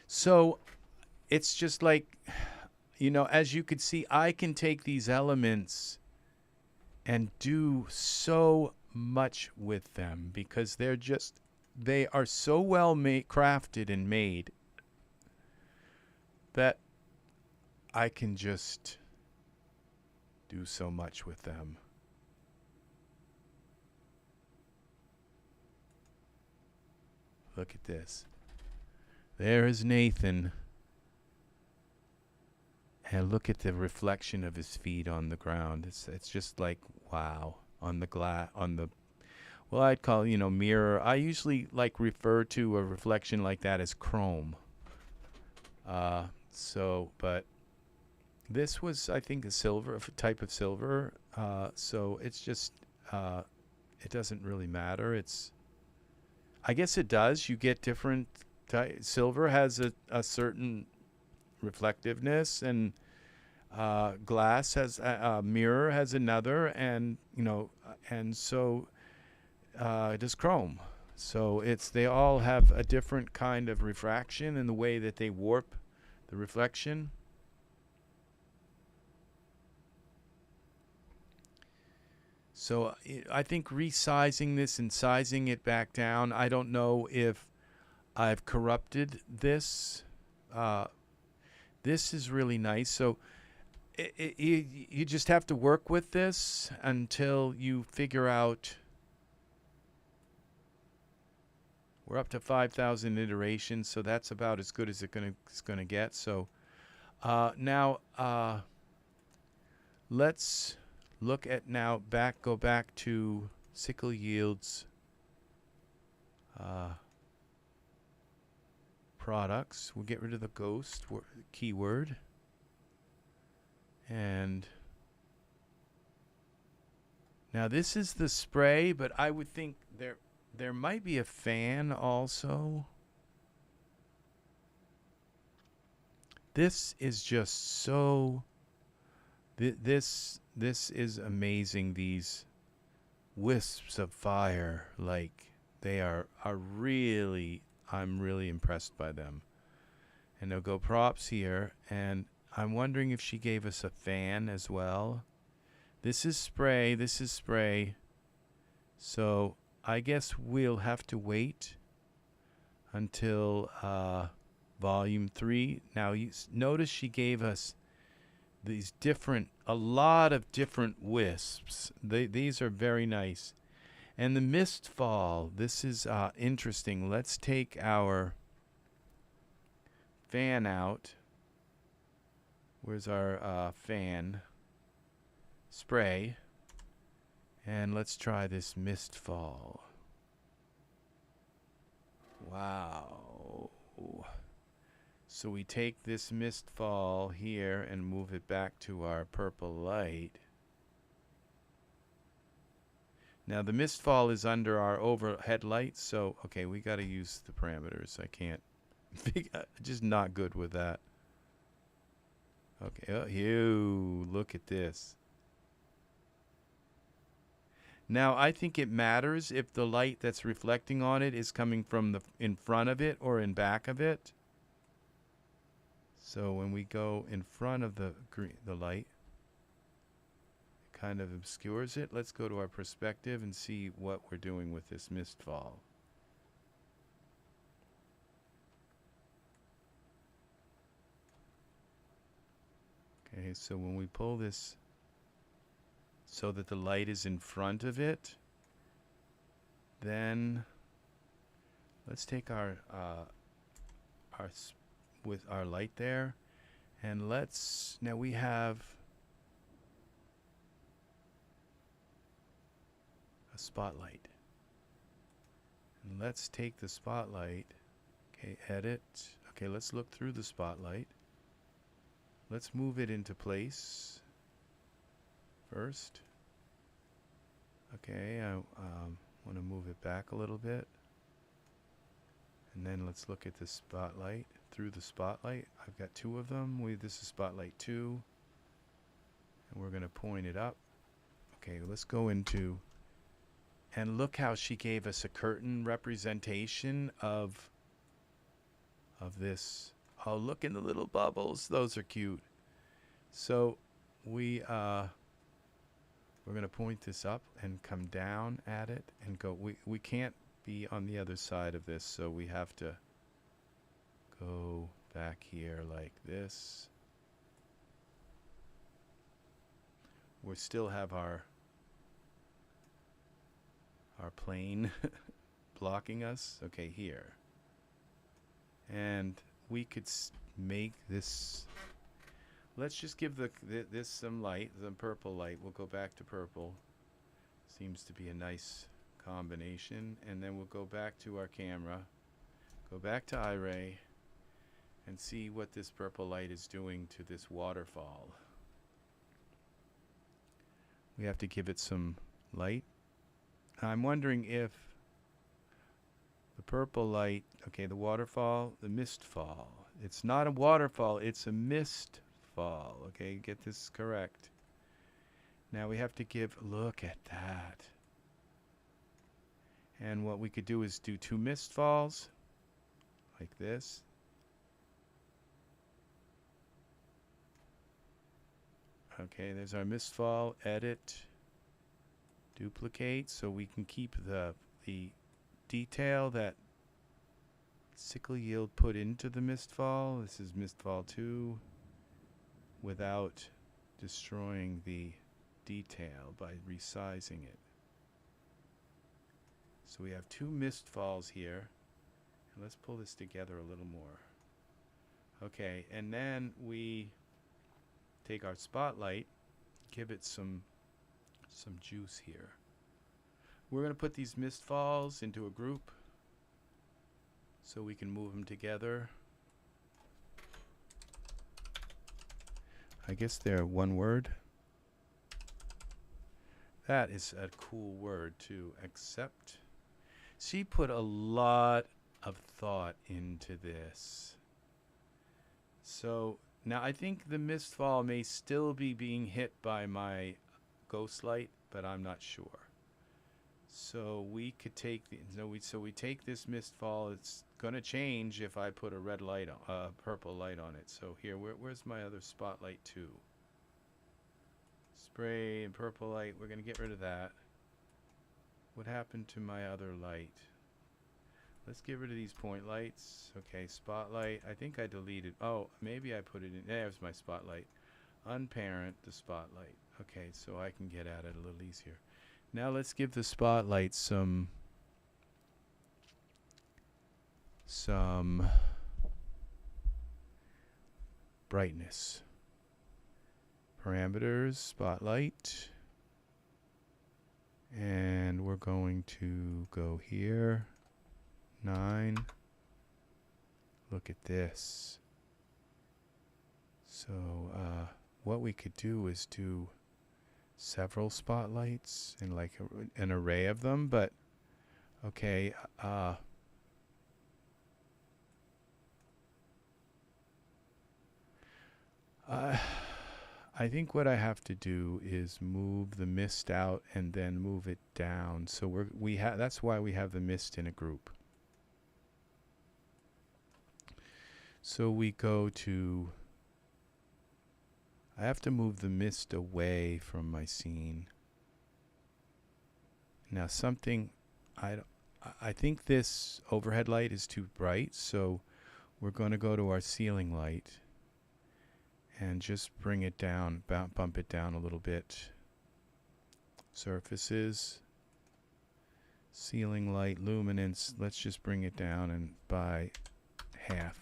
So it's just like, you know, as you could see, I can take these elements and do so much with them because they are so well crafted and made that I can just do so much with them. Look at this. There is Nathan. And look at the reflection of his feet on the ground. It's just like, wow. On the glass, well, I'd call, you know, mirror. I usually refer to a reflection like that as chrome. But this was, I think, a type of silver. So it's just, it doesn't really matter. I guess it does. You get different silver has a certain reflectiveness, and glass has mirror has another, and you know, and so does chrome. So they all have a different kind of refraction in the way that they warp the reflection. So I think resizing this and sizing it back down, I don't know if I've corrupted this. This is really nice. So you just have to work with this until you figure out. We're up to 5,000 iterations, so that's about as good as it's gonna get. So now let's look at go back to SickleYield's products. We'll get rid of the ghost keyword. And now this is the spray, but I would think there might be a fan also. This is just so... This is amazing. These wisps of fire, they are really... I'm really impressed by them. And they'll go props here, and I'm wondering if she gave us a fan as well. This is spray. So I guess we'll have to wait until volume 3. Now you notice she gave us a lot of different wisps. These are very nice. And the mist fall, this is interesting. Let's take our fan out. Where's our fan? Spray. And let's try this mist fall. Wow. So we take this mist fall here and move it back to our purple light. Now the mist fall is under our overhead lights, so okay, we got to use the parameters. I can't. Just not good with that. Okay, oh, you look at this. Now I think it matters if the light that's reflecting on it is coming from the in front of it or in back of it. So when we go in front of the light, it kind of obscures it. Let's go to our perspective and see what we're doing with this mist fall. Okay, so when we pull this so that the light is in front of it, then let's take our with our light there, and now we have a spotlight. And let's take the spotlight, okay, edit. Okay, let's look through the spotlight. Let's move it into place first. Okay, I want to move it back a little bit. And then let's look at the spotlight, through the spotlight. I've got two of them. This is spotlight 2. And we're going to point it up. Okay, let's go into, and look how she gave us a curtain representation of this. Oh, look in the little bubbles. Those are cute. So we're going to point this up and come down at it and go. We can't be on the other side of this, so we have to go back here like this. We still have our plane blocking us. Okay, here. And we could make this. Let's just give this some light, some purple light. We'll go back to purple. Seems to be a nice combination. And then we'll go back to our camera, go back to Iray, and see what this purple light is doing to this waterfall. We have to give it some light. I'm wondering if the purple light, okay, the waterfall, the mist fall. It's not a waterfall, it's a mist fall. Okay, get this correct. Now we have to look at that. And what we could do is do 2 mist falls like this. Okay, there's our mist fall. Edit, duplicate, so we can keep the detail that SickleYield put into the mist fall. This is mist fall 2 without destroying the detail by resizing it. So we have 2 mist falls here. And let's pull this together a little more. Okay, and then we take our spotlight, give it some juice here. We're going to put these mist falls into a group so we can move them together. I guess they're one word. That is a cool word to accept. She put a lot of thought into this. So now I think the mist fall may still be being hit by my ghost light, but I'm not sure. So we could take we take this mist fall. It's going to change if I put a red light on, purple light on it. So here, where's my other spotlight 2? Spray and purple light. We're going to get rid of that. What happened to my other light? Let's get rid of these point lights. Okay, spotlight. I think I deleted. Oh, maybe I put it in. There's my spotlight. Unparent the spotlight. Okay, so I can get at it a little easier. Now let's give the spotlight some brightness. Parameters, spotlight. And we're going to go here. 9. Look at this. So what we could do is do several spotlights and like an array of them, but okay. I think what I have to do is move the mist out and then move it down. So that's why we have the mist in a group. So we go to, I have to move the mist away from my scene. Now I think this overhead light is too bright, so we're going to go to our ceiling light and just bring it down, bump it down a little bit. Surfaces, ceiling light, luminance, let's just bring it down and by half.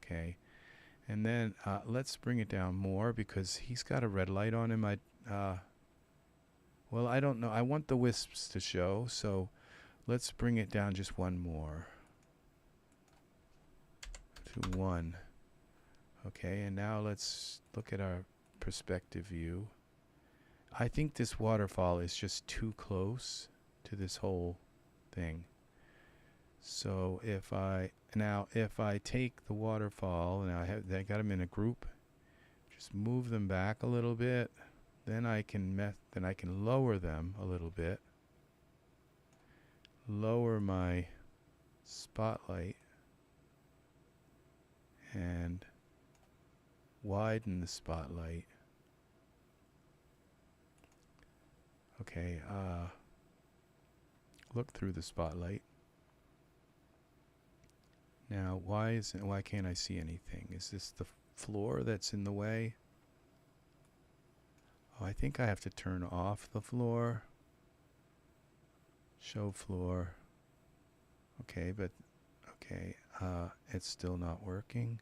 Okay, and then let's bring it down more because he's got a red light on him. Well, I don't know. I want the wisps to show, so let's bring it down just one more. To 1. Okay, and now let's look at our perspective view. I think this waterfall is just too close to this whole thing. So if I take the waterfall, and I got them in a group, just move them back a little bit, then I can lower them a little bit. Lower my spotlight and widen the spotlight. Okay, look through the spotlight. Now, why can't I see anything? Is this the floor that's in the way? Oh, I think I have to turn off the floor. Show floor. Okay, but okay, it's still not working.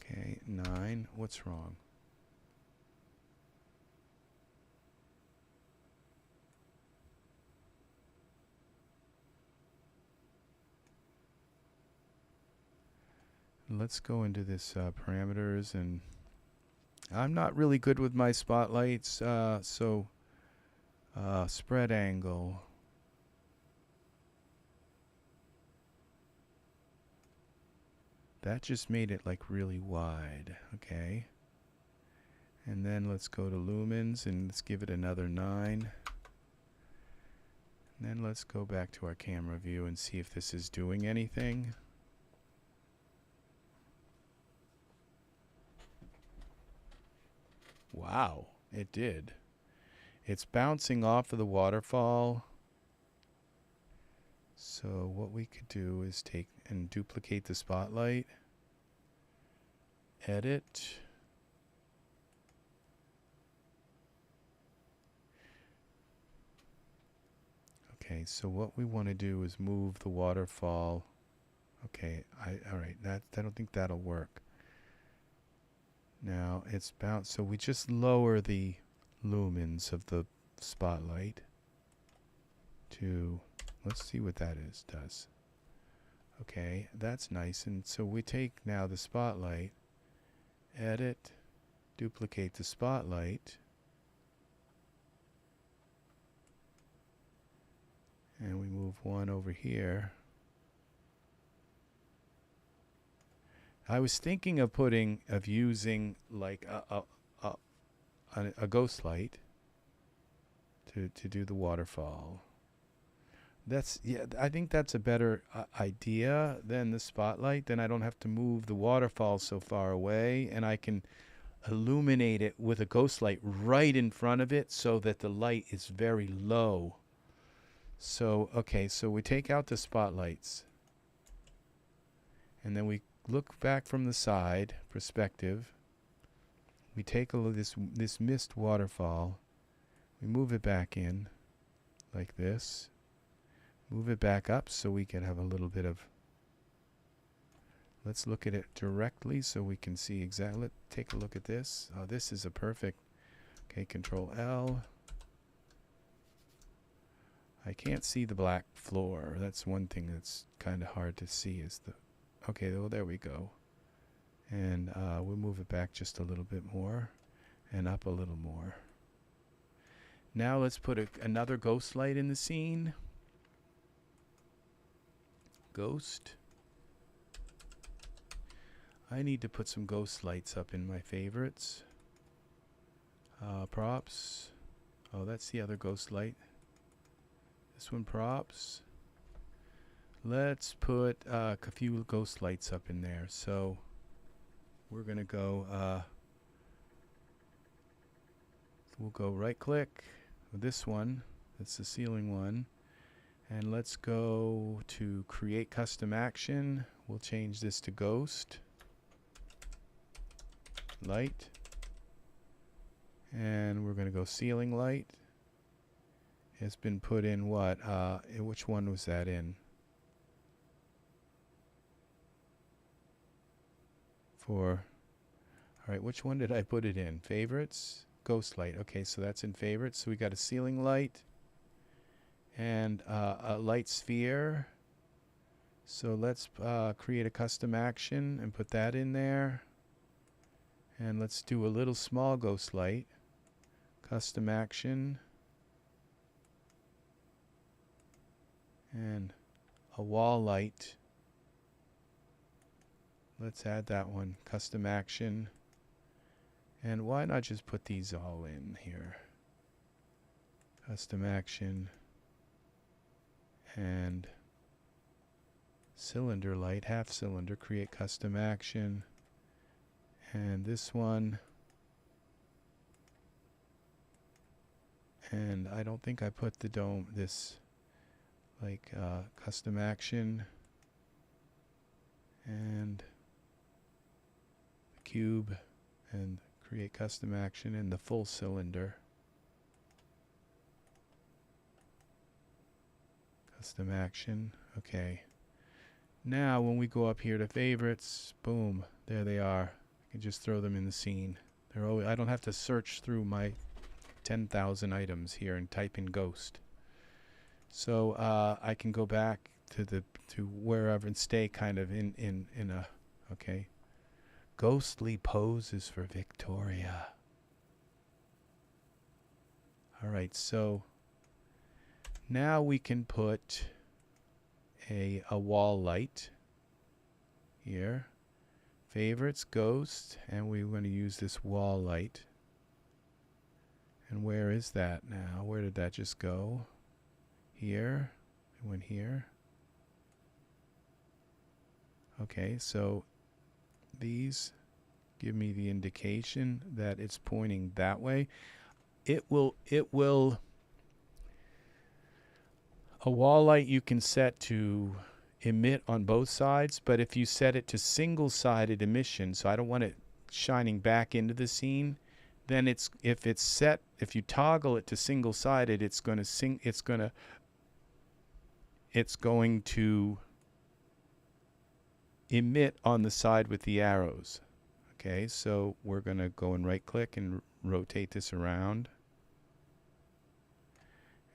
Okay, 9. What's wrong? Let's go into this parameters, and I'm not really good with my spotlights, so spread angle. That just made it like really wide. Okay. And then let's go to lumens and let's give it another 9. And then let's go back to our camera view and see if this is doing anything. Wow, it did. It's bouncing off of the waterfall. So what we could do is take and duplicate the spotlight. Edit. Okay, so what we want to do is move the waterfall. Okay, all right, I don't think that'll work. Now it's bounced, so we just lower the lumens of the spotlight to, let's see what that does. Okay, that's nice. And so we take now the spotlight, edit, duplicate the spotlight, and we move one over here. I was thinking of using like a ghost light to do the waterfall. I think that's a better idea than the spotlight. Then I don't have to move the waterfall so far away, and I can illuminate it with a ghost light right in front of it so that the light is very low. So, okay, so we take out the spotlights, and then we look back from the side perspective. We take a look at this mist waterfall. We move it back in like this. Move it back up so we can have a little bit of. Let's look at it directly so we can see exactly. Let's take a look at this. Oh, this is a perfect. Okay, Control L. I can't see the black floor. That's one thing that's kind of hard to see. Okay, well, there we go. And we'll move it back just a little bit more and up a little more. Now let's put another ghost light in the scene. Ghost. I need to put some ghost lights up in my favorites. Props. Oh, that's the other ghost light. This one, props. Let's put a few ghost lights up in there. So we're going to go, we'll go right click with this one. That's the ceiling one. And let's go to create custom action. We'll change this to ghost light. And we're going to go ceiling light. It's been put in what? Which one was that in? All right, which one did I put it in? Favorites? Ghost light. Okay, so that's in favorites. So we got a ceiling light and a light sphere. So let's create a custom action and put that in there. And let's do a little small ghost light. Custom action. And a wall light. Let's add that one. Custom action. And why not just put these all in here? Custom action. And cylinder light, half cylinder, create custom action. And this one. And I don't think I put the dome, this like custom action. And the cube. And create custom action in the full cylinder. Custom action. Okay. Now when we go up here to favorites, boom, there they are. I can just throw them in the scene. They're always, I don't have to search through my 10,000 items here and type in ghost. So I can go back to wherever and stay kind of in a, okay. Ghostly poses for Victoria. All right, so now we can put a wall light here. Favorites, ghost, and we want to use this wall light. And where is that now? Where did that just go? Here. It went here. Okay, so these give me the indication that it's pointing that way. It will a wall light you can set to emit on both sides, but if you set it to single-sided emission, so I don't want it shining back into the scene, then if you toggle it to single-sided, it's going to emit on the side with the arrows. Okay, so we're going to go and right click and rotate this around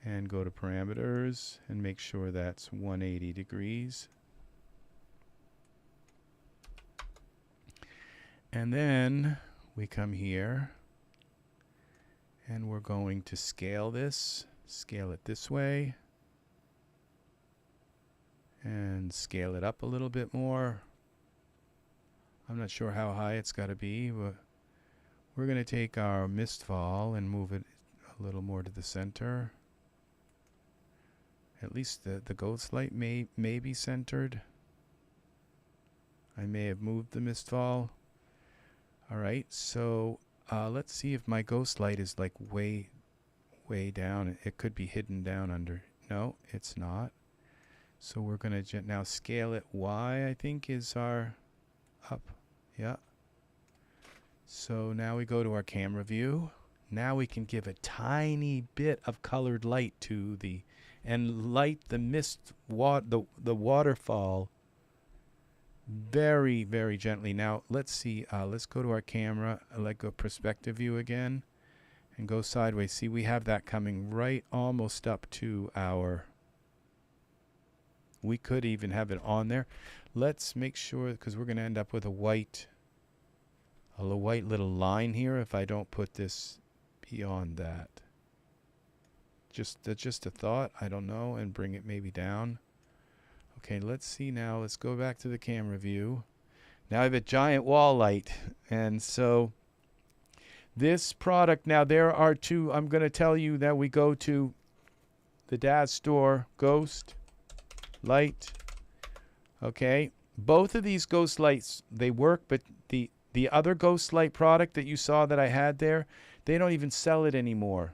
and go to parameters and make sure that's 180 degrees. And then we come here and we're going to scale this, scale it this way, and scale it up a little bit more. I'm not sure how high it's got to be, but we're going to take our mistfall and move it a little more to the center. At least the ghost light may be centered. I may have moved the mistfall. All right, so let's see if my ghost light is like way down. It could be hidden down under. No, it's not. So we're going to now scale it. Y, I think, is our up. Yeah. So now we go to our camera view. Now we can give a tiny bit of colored light to and light the the waterfall very, very gently. Now let's see. Let's go to our camera. Let go perspective view again and go sideways. See, we have that coming right almost up to our. We could even have it on there. Let's make sure, because we're going to end up with a white a white little line here if I don't put this beyond that. Just a thought, I don't know, and bring it maybe down. Okay, let's see now. Let's go back to the camera view. Now I have a giant wall light, and so this product, now there are two, I'm going to tell you that we go to the Daz store, Ghost Light. Okay, both of these Ghost Lights, they work, but the other Ghost Light product that you saw that I had there, they don't even sell it anymore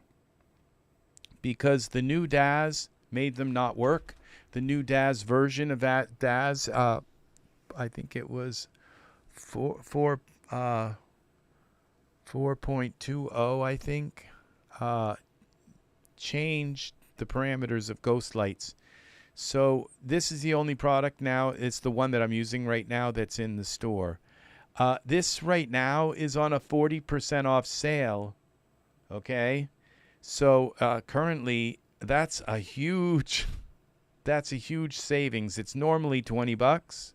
because the new Daz made them not work. The new Daz version of that Daz, I think it was 4.20, I think, changed the parameters of Ghost Lights. So this is the only product now. It's the one that I'm using right now that's in the store. This right now is on a 40% off sale. Okay, so currently that's a huge savings. It's normally $20,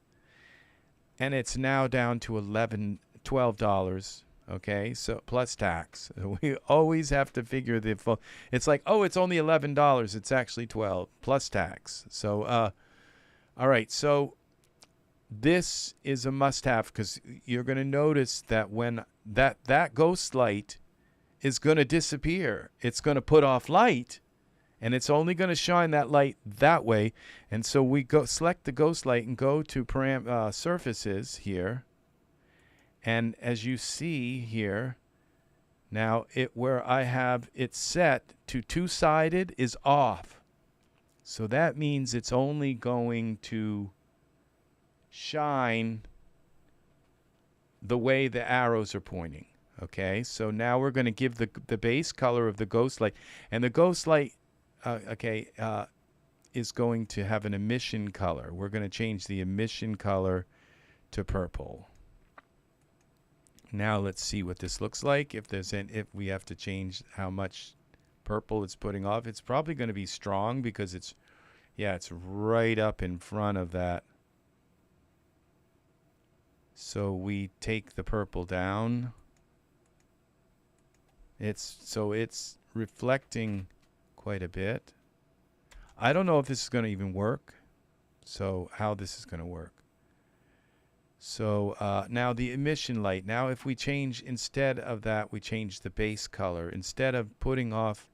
and it's now down to $12. Okay, so plus tax. We always have to figure the full. It's like, oh, it's only $11. It's actually $12 plus tax. So, all right. So this is a must-have because you're going to notice that when that ghost light is going to disappear, it's going to put off light, and it's only going to shine that light that way. And so we go select the ghost light and go to surfaces here. And as you see here, now where I have it set to two-sided is off. So that means it's only going to shine the way the arrows are pointing. Okay, so now we're going to give the base color of the ghost light. And the ghost light, is going to have an emission color. We're going to change the emission color to purple. Now let's see what this looks like. If we have to change how much purple it's putting off, it's probably going to be strong because it's right up in front of that. So we take the purple down. It's reflecting quite a bit. I don't know if this is going to even work. So how this is going to work. So now the emission light. Now if we change, instead of that, we change the base color. Instead of putting off,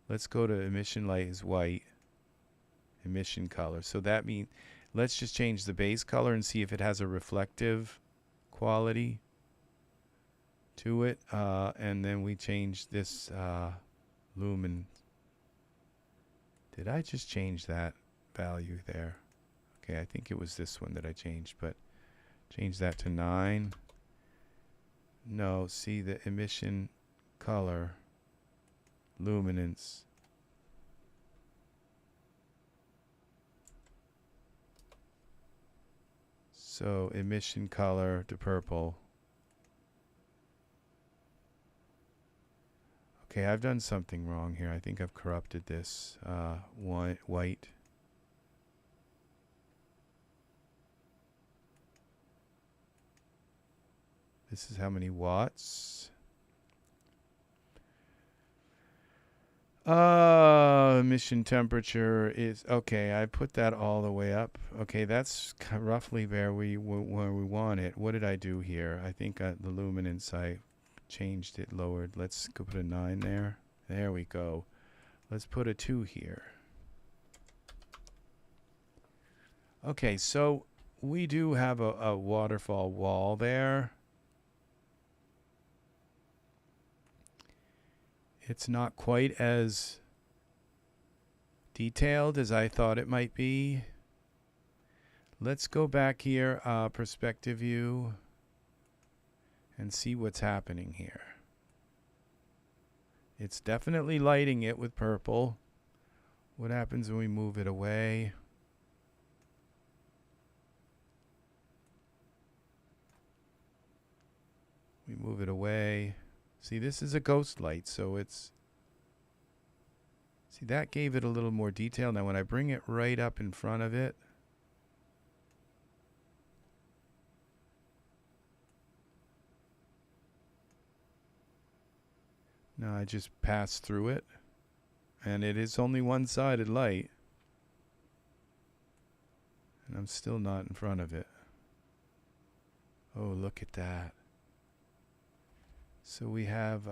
let's go to emission light is white. Emission color. So that means, let's just change the base color and see if it has a reflective quality to it. And then we change this lumen. Did I just change that value there? Okay, I think it was this one that I changed, but change that to 9. No, see the emission color, luminance. So emission color to purple. Okay, I've done something wrong here. I think I've corrupted this. White. This is how many watts. Emission temperature is okay. I put that all the way up. Okay, that's roughly where we want it. What did I do here? I think the luminance, I changed it, lowered. Let's go put a 9 there. There we go. Let's put a 2 here. Okay, so we do have a waterfall wall there. It's not quite as detailed as I thought it might be. Let's go back here, perspective view, and see what's happening here. It's definitely lighting it with purple. What happens when we move it away? We move it away. See, this is a ghost light, so it's... See, that gave it a little more detail. Now, when I bring it right up in front of it, Now I just pass through it, and it is only one-sided light, and I'm still not in front of it. Oh, look at that. So we have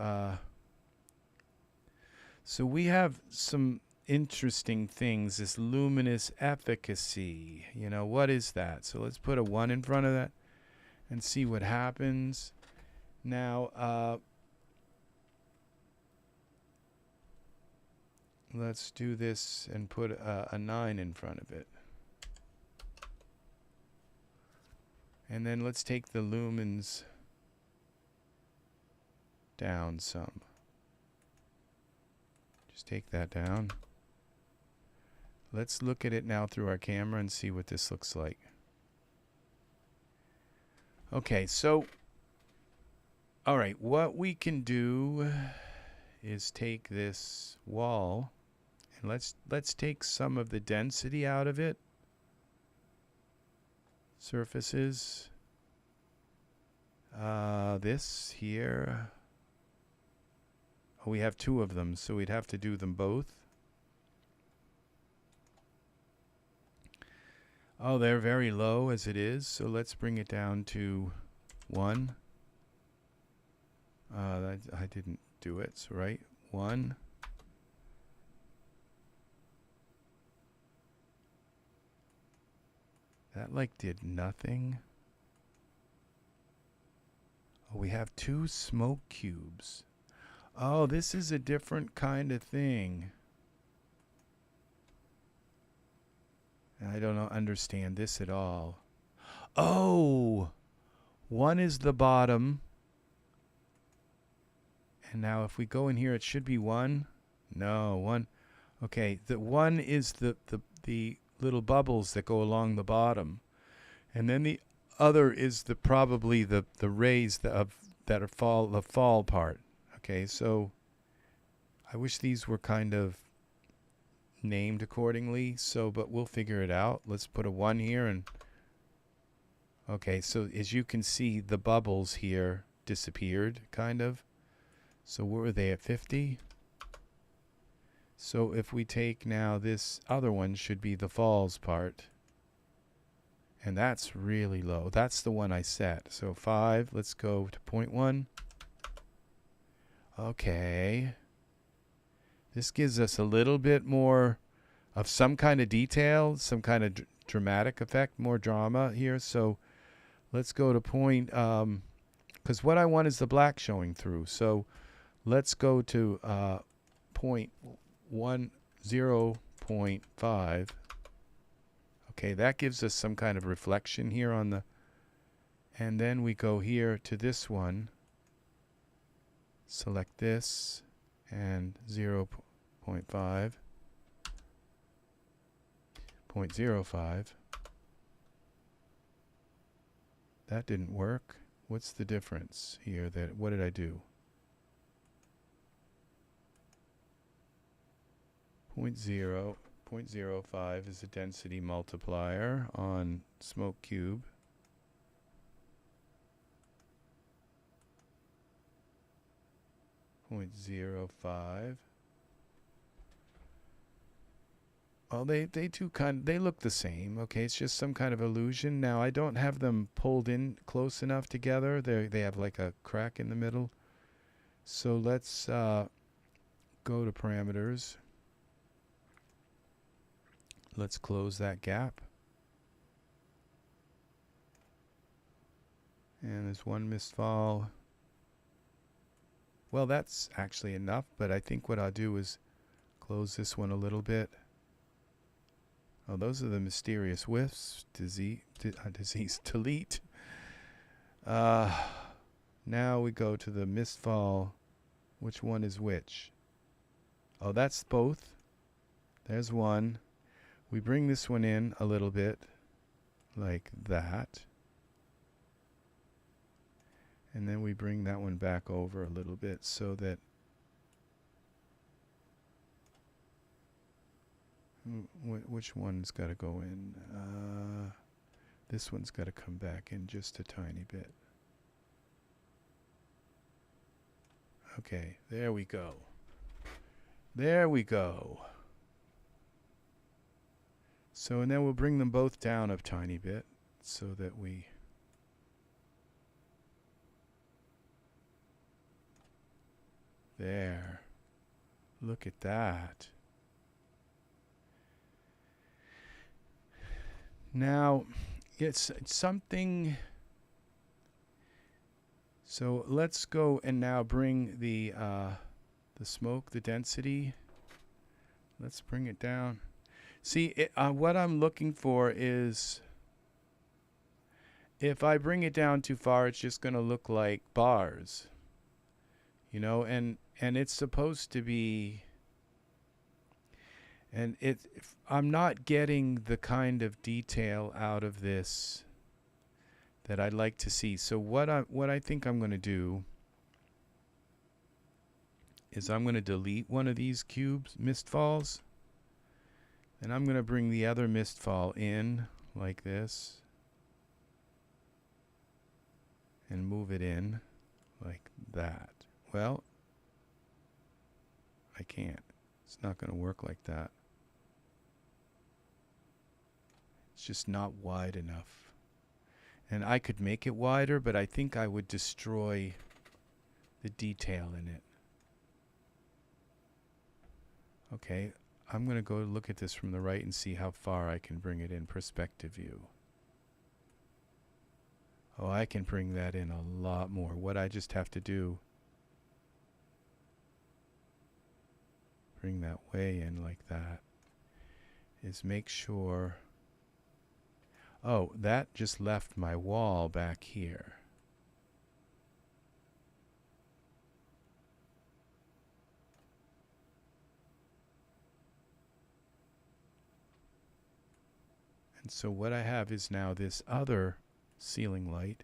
some interesting things. This luminous efficacy. You know, what is that? So let's put a 1 in front of that and see what happens. Now, let's do this and put a 9 in front of it. And then let's take the lumens down some. Just take that down. Let's look at it now through our camera and see what this looks like. Okay, so, all right, what we can do is take this wall and let's take some of the density out of it. Surfaces. This here. Oh, we have 2 of them, so we'd have to do them both. Oh, they're very low as it is, so let's bring it down to 1. I didn't do it, so right, 1. That like did nothing. Oh, we have 2 smoke cubes. Oh, this is a different kind of thing. I don't understand this at all. Oh, 1 is the bottom. And now if we go in here, it should be 1. No, 1. Okay, the 1 is the little bubbles that go along the bottom. And then the other is probably the rays that are the fall part. Okay, so I wish these were kind of named accordingly, but we'll figure it out. Let's put a 1 here, and okay, so as you can see, the bubbles here disappeared, kind of. So where were they, at 50? So if we take now this other one, should be the falls part, and that's really low. That's the one I set. So 5, let's go to 0.1. Okay. This gives us a little bit more of some kind of detail, some kind of dramatic effect, more drama here. So let's go to point, because what I want is the black showing through. So let's go to 0.5. Okay, that gives us some kind of reflection here on the, and then we go here to this one. Select this and 0.5, 0.05. That didn't work. What's the difference here? What did I do? 0.05 is a density multiplier on smoke cube. 0.05. Well, they look the same. Okay, it's just some kind of illusion. Now I don't have them pulled in close enough together. They have like a crack in the middle. So let's go to parameters. Let's close that gap. And there's one misfall. Well, that's actually enough, but I think what I'll do is close this one a little bit. Oh, those are the mysterious whiffs. Delete. Now we go to the misfall. Which one is which? Oh, that's both. There's one. We bring this one in a little bit, like that. And then we bring that one back over a little bit so that which one's got to go in? This one's got to come back in just a tiny bit. Okay, there we go. There we go. So, and then we'll bring them both down a tiny bit so that we... There. Look at that. Now, it's something... So let's go and now bring the smoke, the density. Let's bring it down. See, what I'm looking for is, if I bring it down too far, it's just going to look like bars, you know, and it's supposed to be, and I'm not getting the kind of detail out of this that I'd like to see. So what I think I'm going to do is I'm going to delete one of these cubes, mist falls, and I'm going to bring the other mist fall in like this and move it in like that. Well, I can't. It's not going to work like that. It's just not wide enough. And I could make it wider, but I think I would destroy the detail in it. Okay, I'm going to go look at this from the right and see how far I can bring it in perspective view. Oh, I can bring that in a lot more. What I just have to do, bring that way in like that, is make sure... Oh, that just left my wall back here. And so what I have is now this other ceiling light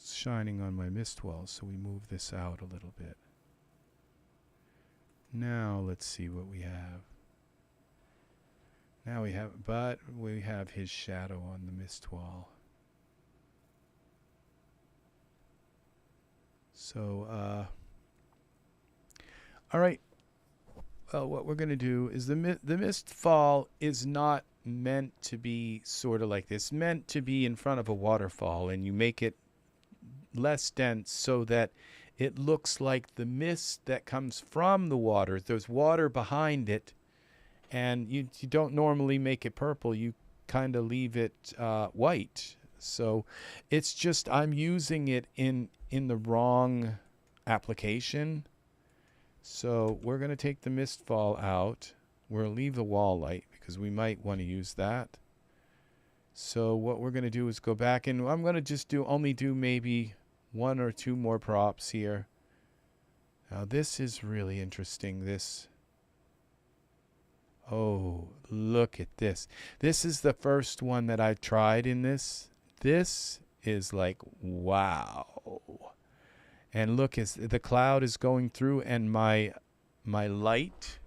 shining on my mist wall. So we move this out a little bit. Now let's see what we have. Now we have his shadow on the mist wall. So, all right. Well, what we're going to do is the mist fall is not meant to be sort of like this. Meant to be in front of a waterfall, and you make it less dense so that it looks like the mist that comes from the water. There's water behind it. And you don't normally make it purple. You kind of leave it white. So it's just I'm using it in the wrong application. So we're going to take the mist fall out. We'll leave the wall light because we might want to use that. So what we're going to do is go back, and I'm going to just only do maybe 1 or 2 more props here. Now this is really interesting. Oh, look at this. This is the first one that I've tried in this. This is like, wow. And look, as the cloud is going through, and my light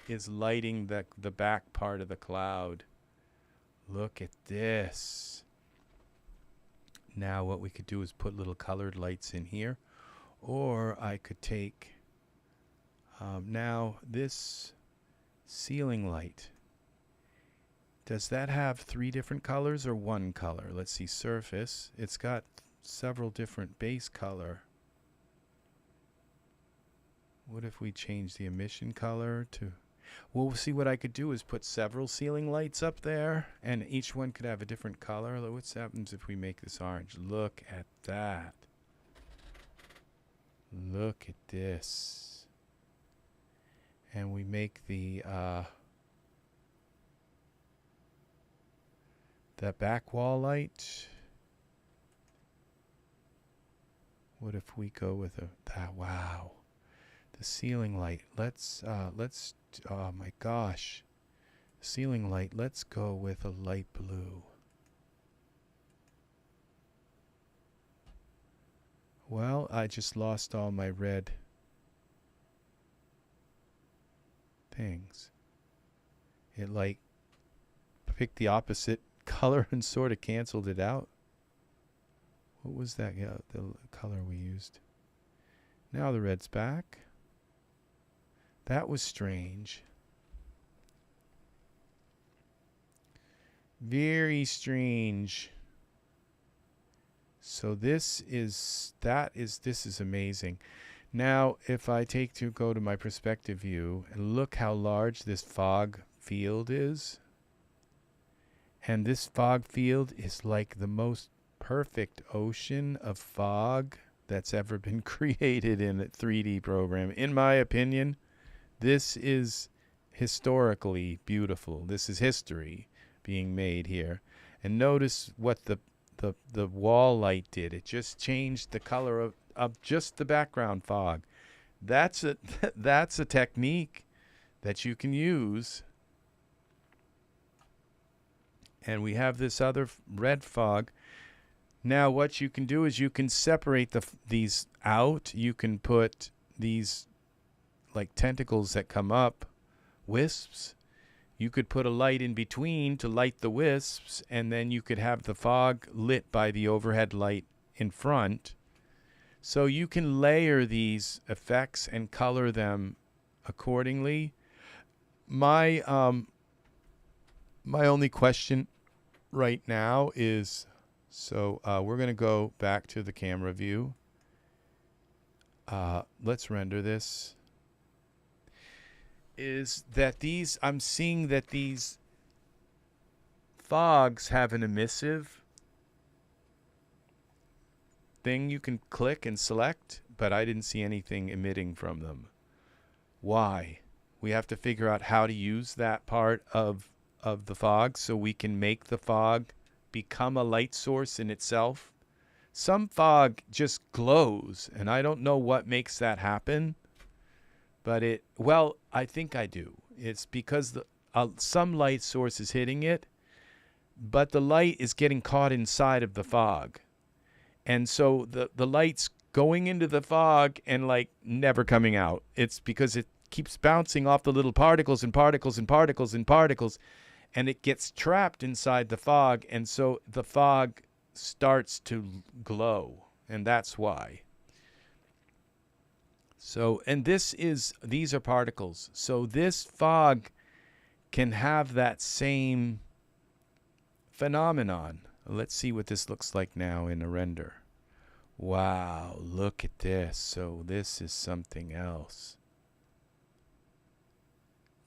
is lighting the back part of the cloud. Look at this. Now what we could do is put little colored lights in here. Or I could take, now this... ceiling light. Does that have 3 different colors or 1 color? Let's see, surface. It's got several different base color. What if we change the emission color to... Well, we'll see, what I could do is put several ceiling lights up there, and each one could have a different color. What happens if we make this orange? Look at that. Look at this. And we make that back wall light. What if we go with that? Wow, the ceiling light. Let's oh my gosh, ceiling light. Let's go with a light blue. Well, I just lost all my red things. It like picked the opposite color and sort of canceled it out. What was that? Yeah, the color we used. Now the red's back. That was strange. Very strange. So this is amazing. Now, if I go to my perspective view and look how large this fog field is. And this fog field is like the most perfect ocean of fog that's ever been created in a 3D program. In my opinion, this is historically beautiful. This is history being made here. And notice what the wall light did. It just changed the color of just the background fog. That's a technique that you can use. And we have this other red fog. Now what you can do is you can separate these out. You can put these like tentacles that come up, wisps. You could put a light in between to light the wisps, and then you could have the fog lit by the overhead light in front. So you can layer these effects and color them accordingly. My only question right now is, we're going to go back to the camera view. Let's render this. Is that I'm seeing that these fogs have an emissive thing you can click and select, but I didn't see anything emitting from them. Why? We have to figure out how to use that part of the fog so we can make the fog become a light source in itself. Some fog just glows, and I don't know what makes that happen. But I think I do. It's because some light source is hitting it, but the light is getting caught inside of the fog. And so the light's going into the fog and like never coming out. It's because it keeps bouncing off the little particles and particles and particles and particles, and it gets trapped inside the fog, and so the fog starts to glow, and that's why. So, and these are particles. So this fog can have that same phenomenon. Let's see what this looks like now in a render. Wow, look at this. So this is something else.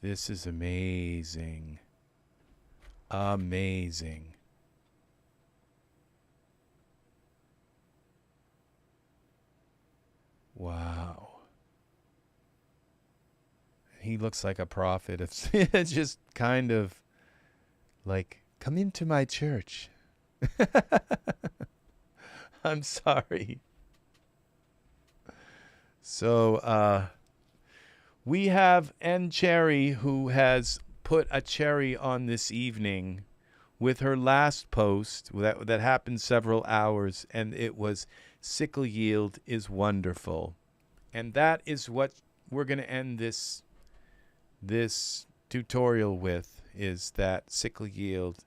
This is amazing. Amazing. Wow. He looks like a prophet. It's just kind of like, come into my church. I'm sorry. So we have N Cherry, who has put a cherry on this evening with her last post that happened several hours, and it was SickleYield is wonderful. And that is what we're going to end this tutorial with, is that SickleYield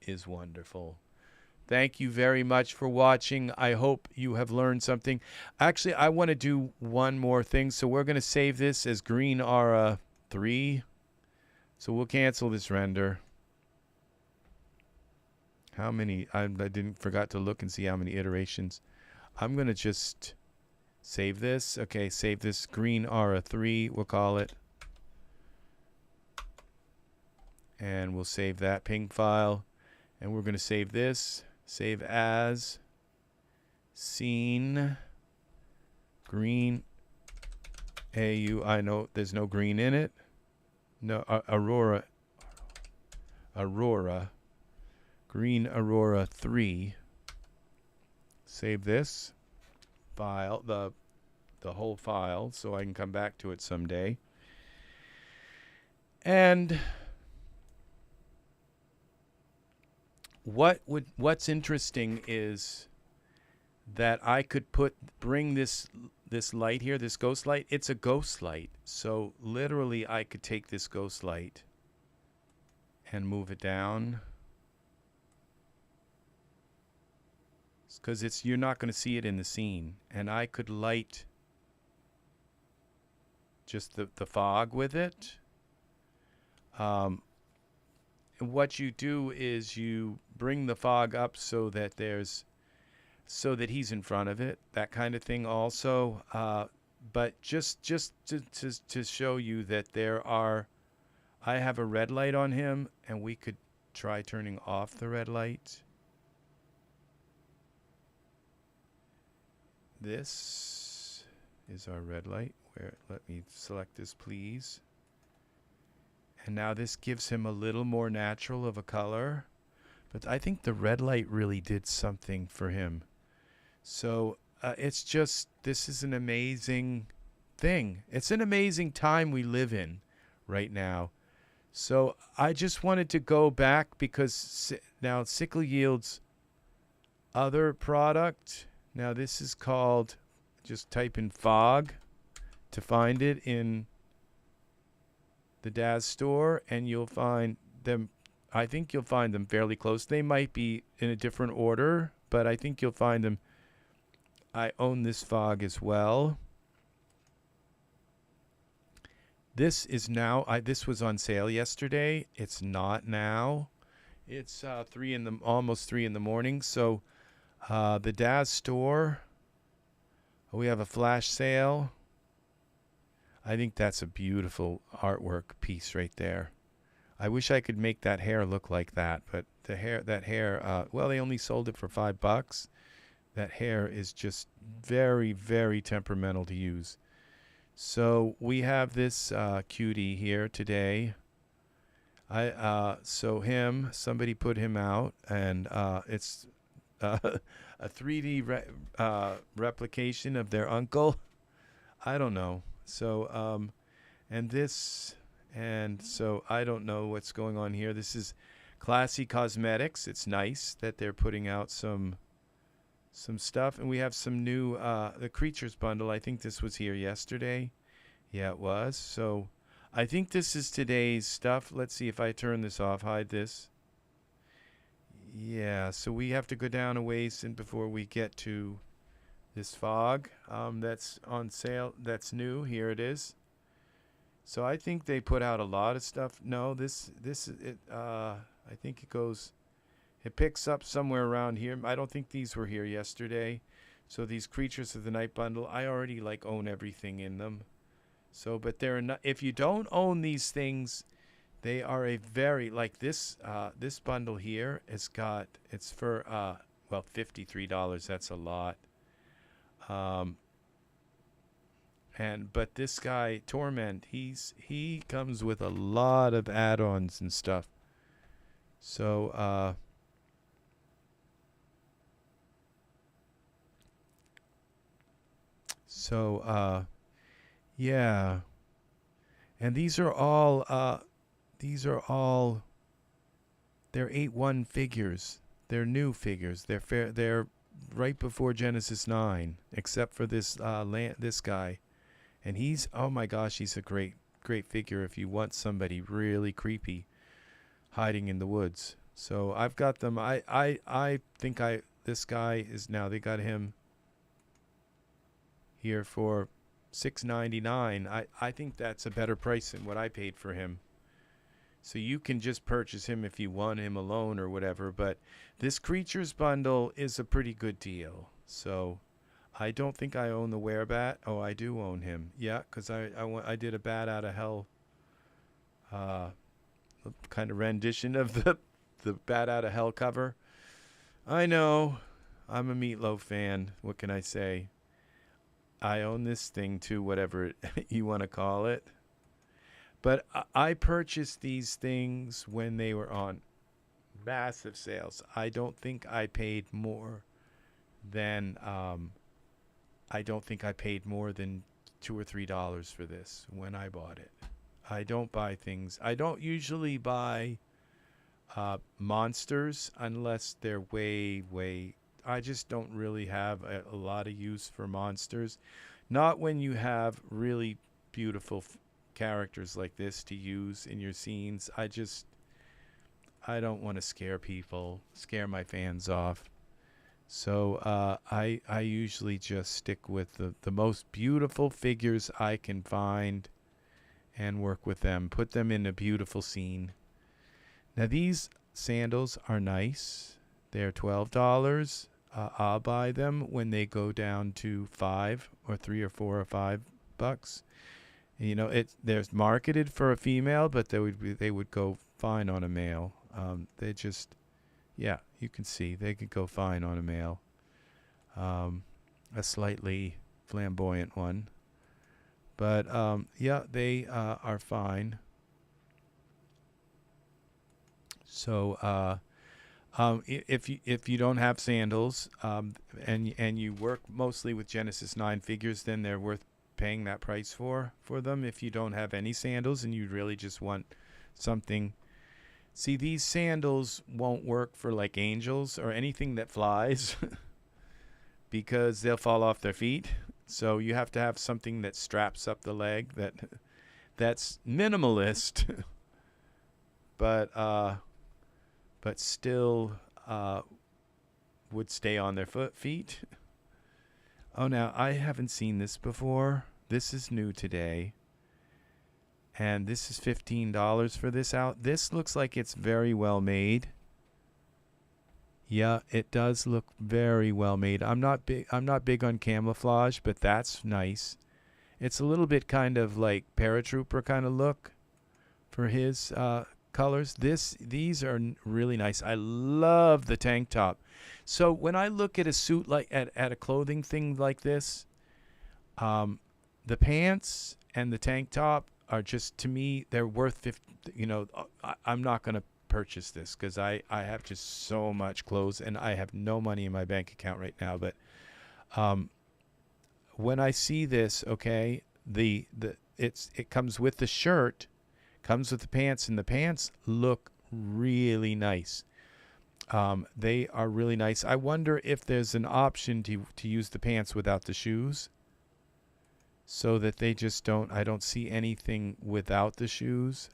is wonderful. Thank you very much for watching. I hope you have learned something. Actually, I want to do one more thing. So we're going to save this as Green Aura 3. So we'll cancel this render. How many? I forgot to look and see how many iterations. I'm going to just save this. Okay, save this Green Aura 3, we'll call it. And we'll save that ping file. And we're going to save this. Save as scene green AU. I know there's no green in it. No, Aurora. Green Aurora 3. Save this file, the whole file, so I can come back to it someday. And what's interesting is that I could bring this light here, this ghost light. It's a ghost light. So literally I could take this ghost light and move it down. because you're not going to see it in the scene. And I could light just the fog with it. And what you do is you bring the fog up so that he's in front of it, that kind of thing also. But just to show you that I have a red light on him, and we could try turning off the red light. This is our red light. Let me select this, please. And now this gives him a little more natural of a color. But I think the red light really did something for him. So this is an amazing thing. It's an amazing time we live in right now. So I just wanted to go back because now SickleYield's other product, now this is called, just type in fog to find it in the Daz store, and you'll find them. I think you'll find them fairly close. They might be in a different order, but I think you'll find them. I own this fog as well. This is now, this was on sale yesterday. It's not now. It's almost 3 in the morning. So the Daz store, we have a flash sale. I think that's a beautiful artwork piece right there. I wish I could make that hair look like that, but that hair, well, they only sold it for $5. That hair is just very, very temperamental to use. So we have this cutie here today. Somebody put him out, and it's a 3D replication of their uncle. I don't know. So, so I don't know what's going on here. This is Classy Cosmetics. It's nice that they're putting out some stuff, and we have some new the Creatures bundle. I think this was here yesterday. Yeah, it was. So I think this is today's stuff. Let's see if I turn this off, hide this. Yeah, so we have to go down a ways and before we get to this fog that's on sale. That's new. Here it is. So I think they put out a lot of stuff. No, this is it. I think it picks up somewhere around here. I don't think these were here yesterday. So these Creatures of the Night bundle, I already own everything in them. So, but they're not. If you don't own these things, they are a very this bundle here. It's for well, $53. That's a lot. But this guy Torment, he comes with a lot of add-ons and stuff. So yeah, and these are all they're 8-1 figures. They're new figures. They're right before Genesis 9, except for this this guy. And he's, oh my gosh, he's a great figure if you want somebody really creepy hiding in the woods. So I've got them. I think this guy is now, they got him here for $6.99. I think that's a better price than what I paid for him. So you can just purchase him if you want him alone or whatever. But this Creatures bundle is a pretty good deal. So I don't think I own the Werebat. Oh, I do own him. Yeah, because I did a Bat Out of Hell kind of rendition of the Bat Out of Hell cover. I know. I'm a Meatloaf fan. What can I say? I own this thing too, whatever you want to call it. But I purchased these things when they were on massive sales. I don't think I paid more than $2 or $3 for this when I bought it. I don't buy things. I don't usually buy monsters unless they're way. I just don't really have a lot of use for monsters. Not when you have really beautiful characters like this to use in your scenes. I don't want to scare my fans off. So I usually just stick with the most beautiful figures I can find and work with them. Put them in a beautiful scene. Now these sandals are nice. They're $12. I'll buy them when they go down to $5 or $3 or $4 or $5. You know, they're marketed for a female, but they would go fine on a male. They just, yeah, you can see they could go fine on a male. A slightly flamboyant one, but yeah, they are fine. So if you don't have sandals and you work mostly with Genesis 9 figures, then they're worth paying that price for them. If you don't have any sandals and you really just want something, see, these sandals won't work for like angels or anything that flies because they'll fall off their feet. So you have to have something that straps up the leg that's minimalist but still would stay on their feet. Oh, now I haven't seen this before. This is new today. And this is $15 for this out. This looks like it's very well made. Yeah, it does look very well made. I'm not big on camouflage, but that's nice. It's a little bit kind of like paratrooper kind of look for his colors. These are really nice. I love the tank top. So when I look at a suit like at a clothing thing like this, the pants and the tank top are just, to me, they're worth 50. You know, I'm not going to purchase this because I have just so much clothes and I have no money in my bank account right now. But when I see this, okay, it comes with the shirt, comes with the pants, and the pants look really nice. They are really nice. I wonder if there's an option to use the pants without the shoes, so that they just I don't see anything without the shoes.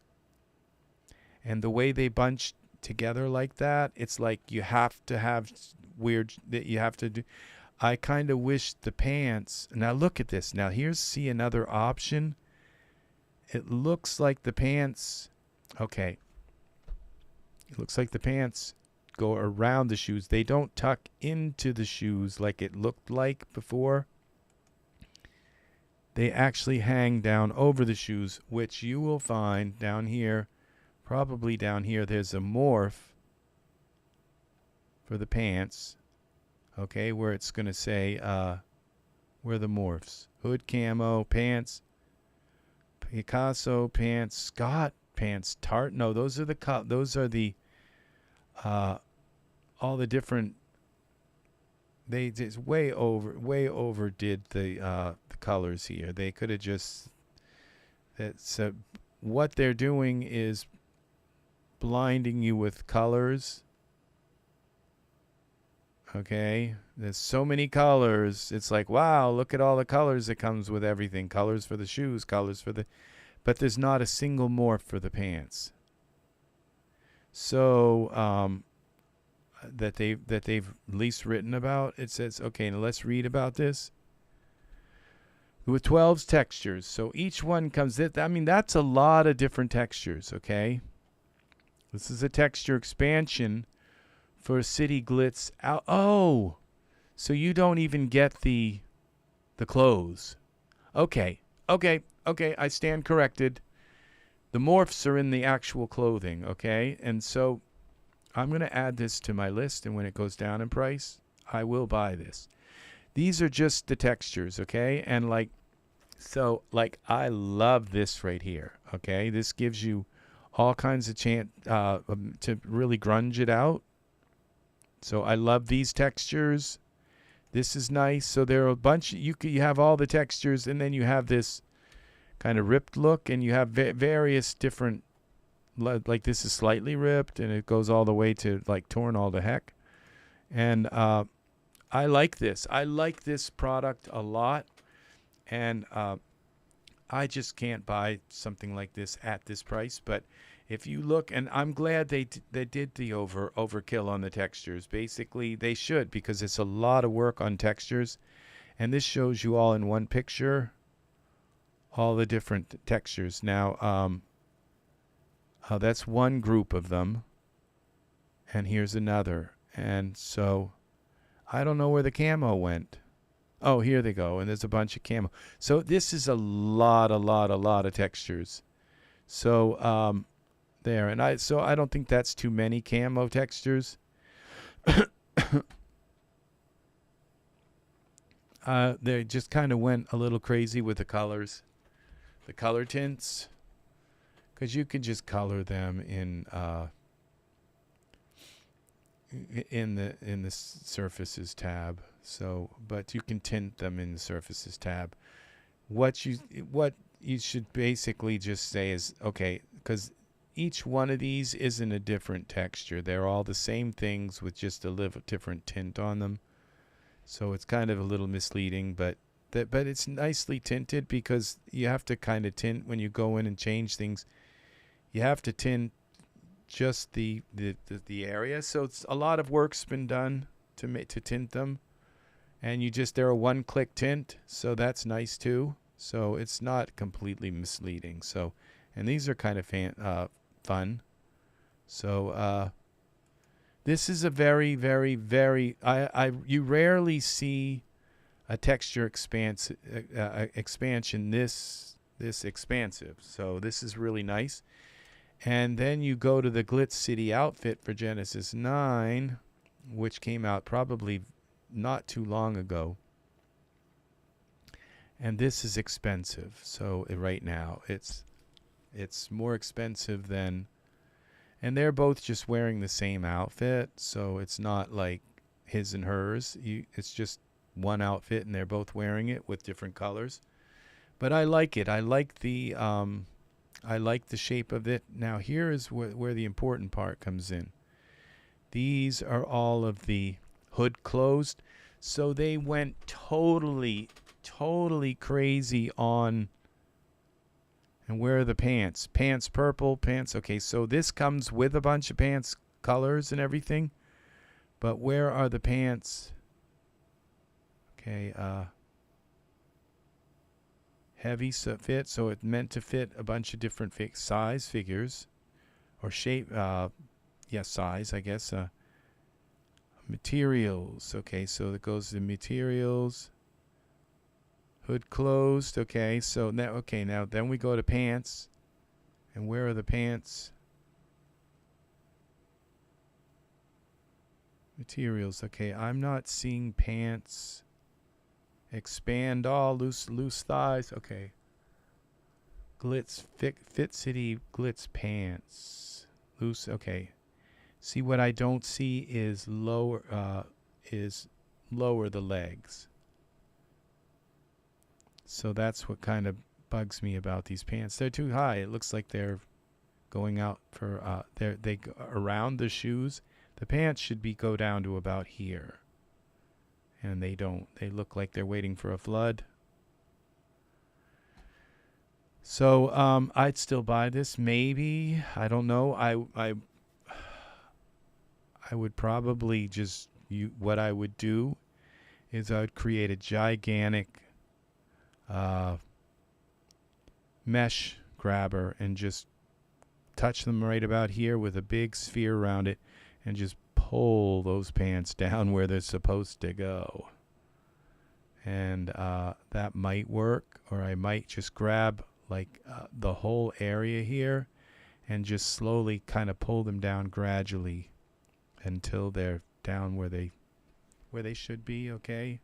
And the way they bunch together like that, it's like you have to have weird that you have to do. I kind of wish the pants. Now look at this. Now see another option. It looks like the pants. Okay. It looks like the pants go around the shoes. They don't tuck into the shoes like it looked like before. They actually hang down over the shoes, which you will find down here. Probably down here there's a morph for the pants. Okay, where it's going to say where the morphs. Hood camo, pants, Picasso pants, Scott pants, Tart. No, those are the all the different. They just way overdid the colors here. They could have just. So what they're doing is blinding you with colors. Okay, there's so many colors. It's like, wow, look at all the colors that comes with everything. Colors for the shoes, colors for the, but there's not a single morph for the pants. So that they've at least written about. It says, okay, now let's read about this. With 12 textures, so each one comes. I mean, that's a lot of different textures. Okay, this is a texture expansion for City Glitz out. Oh, so you don't even get the clothes. Okay. I stand corrected. The morphs are in the actual clothing. Okay, and so I'm going to add this to my list, and when it goes down in price, I will buy this. These are just the textures. Okay, and like I love this right here. Okay, this gives you all kinds of chance to really grunge it out. So I love these textures. This is nice. So there are a bunch. You have all the textures, and then you have this kind of ripped look, and you have various different. Like this is slightly ripped, and it goes all the way to like torn all the heck. And I like this. I like this product a lot, and I just can't buy something like this at this price. But If you look, and I'm glad they did the overkill on the textures. Basically, they should, because it's a lot of work on textures, and this shows you all in one picture, all the different textures. Now, that's one group of them, and here's another. And so, I don't know where the camo went. Oh, here they go, and there's a bunch of camo. So this is a lot of textures. So, there, and I don't think that's too many camo textures. They just kind of went a little crazy with the colors, the color tints, because you can just color them in the surfaces tab. So, but you can tint them in the surfaces tab. What you should basically just say is, okay, because each one of these isn't a different texture. They're all the same things with just a little different tint on them. So it's kind of a little misleading, but it's nicely tinted, because you have to kind of tint when you go in and change things. You have to tint just the area. So it's a lot of work's been done to tint them, and they're a one-click tint, so that's nice too. So it's not completely misleading. So, and these are kind of fun. So this is a very, very, very, you rarely see a texture expansion this expansive. So this is really nice. And then you go to the Glitz City Outfit for Genesis 9, which came out probably not too long ago. And this is expensive. So right now it's more expensive than, and they're both just wearing the same outfit, so it's not like his and hers. It's just one outfit, and they're both wearing it with different colors. But I like it. I like the shape of it. Now here is where the important part comes in. These are all of the hood closed, so they went totally crazy on. And where are the pants? Pants purple, pants. Okay, so this comes with a bunch of pants colors and everything. But where are the pants? Okay, heavy fit, so it meant to fit a bunch of different size figures or shape. Size, I guess. Materials. Okay, so it goes to materials. Hood closed. Okay, so now then we go to pants. And where are the pants? Materials. Okay, I'm not seeing pants. Expand all, loose thighs. Okay. Glitz Fit City Glitz pants. Loose. Okay. See, what I don't see is lower the legs. So that's what kind of bugs me about these pants. They're too high. It looks like they're going out for they go around the shoes. The pants should go down to about here. And they don't. They look like they're waiting for a flood. So I'd still buy this, maybe. I don't know. I would probably just what I would do is I would create a gigantic mesh grabber and just touch them right about here with a big sphere around it and just pull those pants down where they're supposed to go. And that might work, or I might just grab like the whole area here and just slowly kind of pull them down gradually until they're down where they should be. Okay,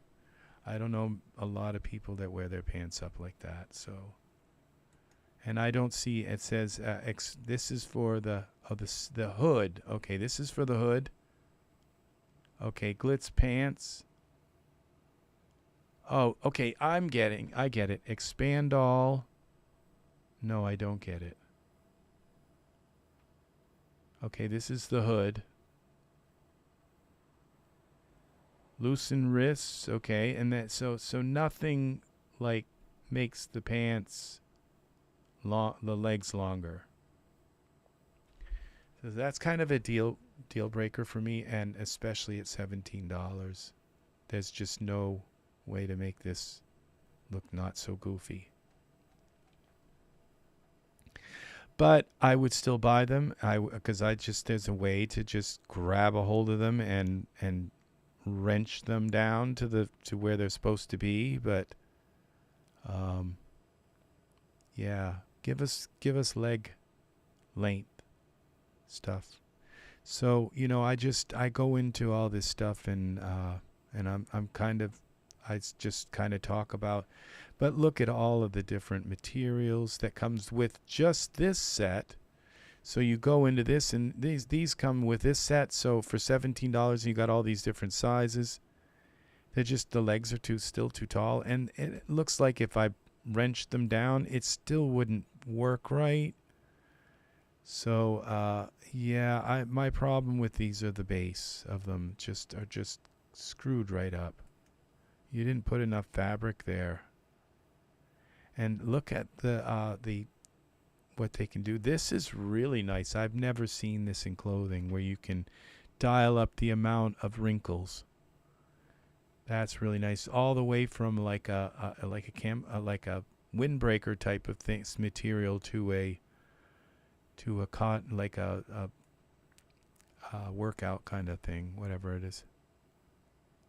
I don't know a lot of people that wear their pants up like that. So, and I don't see, it says this is for the hood. Okay, this is for the hood. Okay, Glitz pants. Oh, okay, I get it. Expand all. No, I don't get it. Okay, this is the hood. Loosen wrists, okay, and that so nothing like makes the pants the legs longer. So that's kind of a deal breaker for me, and especially at $17. There's just no way to make this look not so goofy. But I would still buy them, because there's a way to just grab a hold of them and wrench them down to where they're supposed to be. But yeah, give us leg length stuff. So I go into all this stuff, and I just kind of talk about, but look at all of the different materials that comes with just this set. So you go into this, and these come with this set. So for $17, you got all these different sizes. The legs are still too tall, and it looks like if I wrenched them down, it still wouldn't work right. So yeah, my problem with these are the base of them are just screwed right up. You didn't put enough fabric there. And look at what they can do. This is really nice. I've never seen this in clothing, where you can dial up the amount of wrinkles. That's really nice. All the way from like a windbreaker type of things material to a cotton, like a workout kind of thing, whatever it is.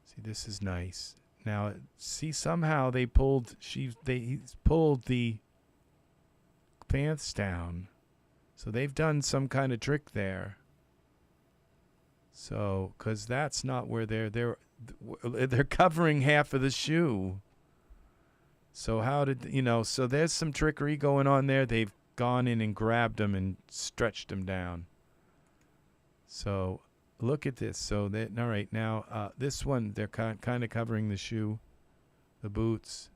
See, this is nice. Now, see, somehow he pulled the pants down. So they've done some kind of trick there. So, because that's not where they're covering half of the shoe. So so there's some trickery going on there. They've gone in and grabbed them and stretched them down. So look at this. So all right, now this one, they're kind of covering the shoe, the boots.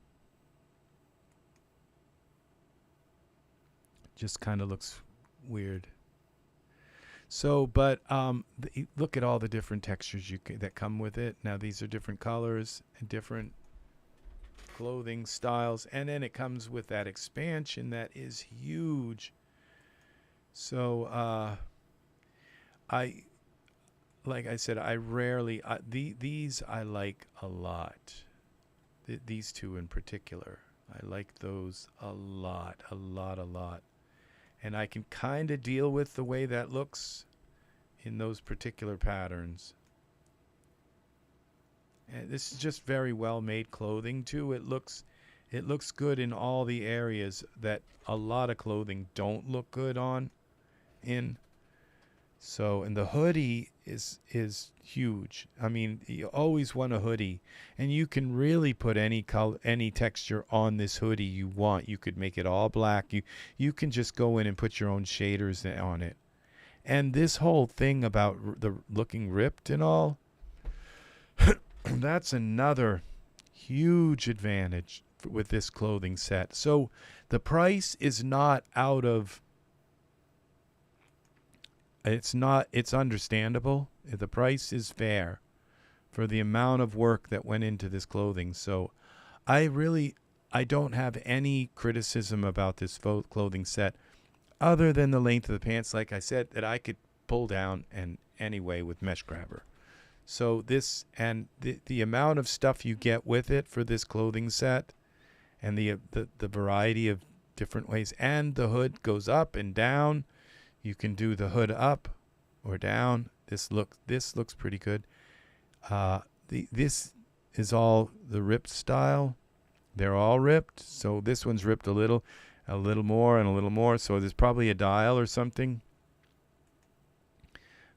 Just kind of looks weird. So, but look at all the different textures that come with it. Now these are different colors and different clothing styles, and then it comes with that expansion that is huge. So like I said, I rarely these I like a lot. These two in particular, I like those a lot. And I can kind of deal with the way that looks in those particular patterns. And this is just very well made clothing too. It looks good in all the areas that a lot of clothing don't look good in. So, and the hoodie is huge. I mean, you always want a hoodie, and you can really put any color, any texture on this hoodie you want. You could make it all black. You can just go in and put your own shaders on it. And this whole thing about the looking ripped and all, that's another huge advantage with this clothing set. So the price is not out of, it's understandable. The price is fair for the amount of work that went into this clothing. So I don't have any criticism about this clothing set other than the length of the pants, like I said, that I could pull down and anyway with mesh grabber. So this, and the amount of stuff you get with it for this clothing set, and the variety of different ways, and the hood goes up and down. You can do the hood up or down. This looks pretty good. This is all the ripped style. They're all ripped. So this one's ripped a little more, and a little more. So there's probably a dial or something.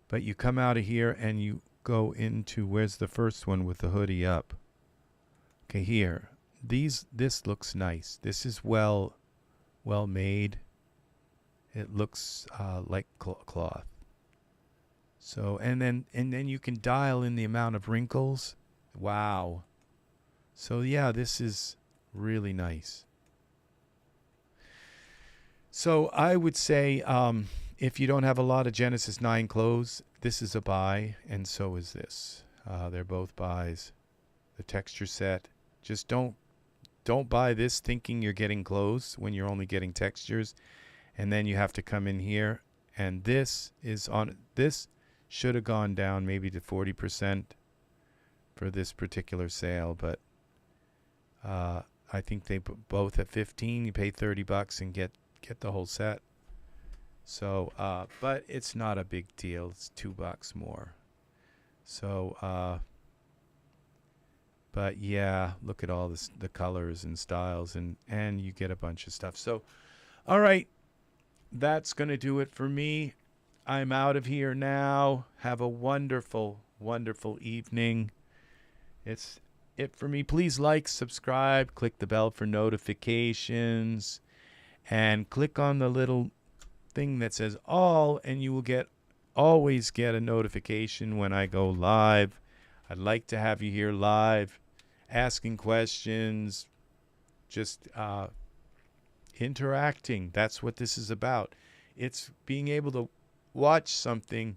But you come out of here and you go into, where's the first one with the hoodie up? Okay, here. This looks nice. This is well made. It looks like cloth. So and then you can dial in the amount of wrinkles. Wow. So yeah, this is really nice. So I would say if you don't have a lot of Genesis 9 clothes, this is a buy, and so is this. They're both buys. The texture set. Just don't buy this thinking you're getting clothes when you're only getting textures. And then you have to come in here And this should have gone down maybe to 40% for this particular sale, but I think they both at 15. You pay $30 and get the whole set. So, but it's not a big deal. It's $2 more. So, but yeah, look at all this, the colors and styles, and you get a bunch of stuff. So, all right, that's gonna do it for me. I'm out of here now. Have a wonderful, wonderful evening. It's it for me. Please like, subscribe, click the bell for notifications, and click on the little thing that says all, and you will always get a notification when I go live. I'd like to have you here live, asking questions, just interacting. That's what this is about. It's being able to watch something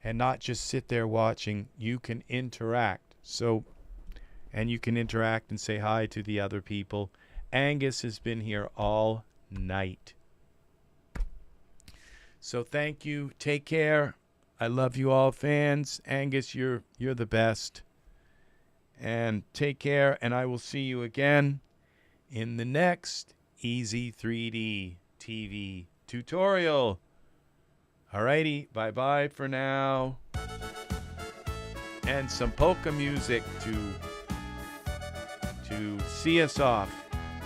and not just sit there watching. You can interact. And you can interact and say hi to the other people. Angus has been here all night. So thank you. Take care. I love you all, fans. Angus, you're the best. And take care, and I will see you again in the next EZ3DTV tutorial. Alrighty, bye-bye for now. And some polka music to see us off.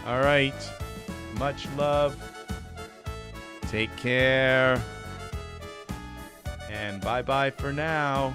All right. Much love. Take care. And bye-bye for now.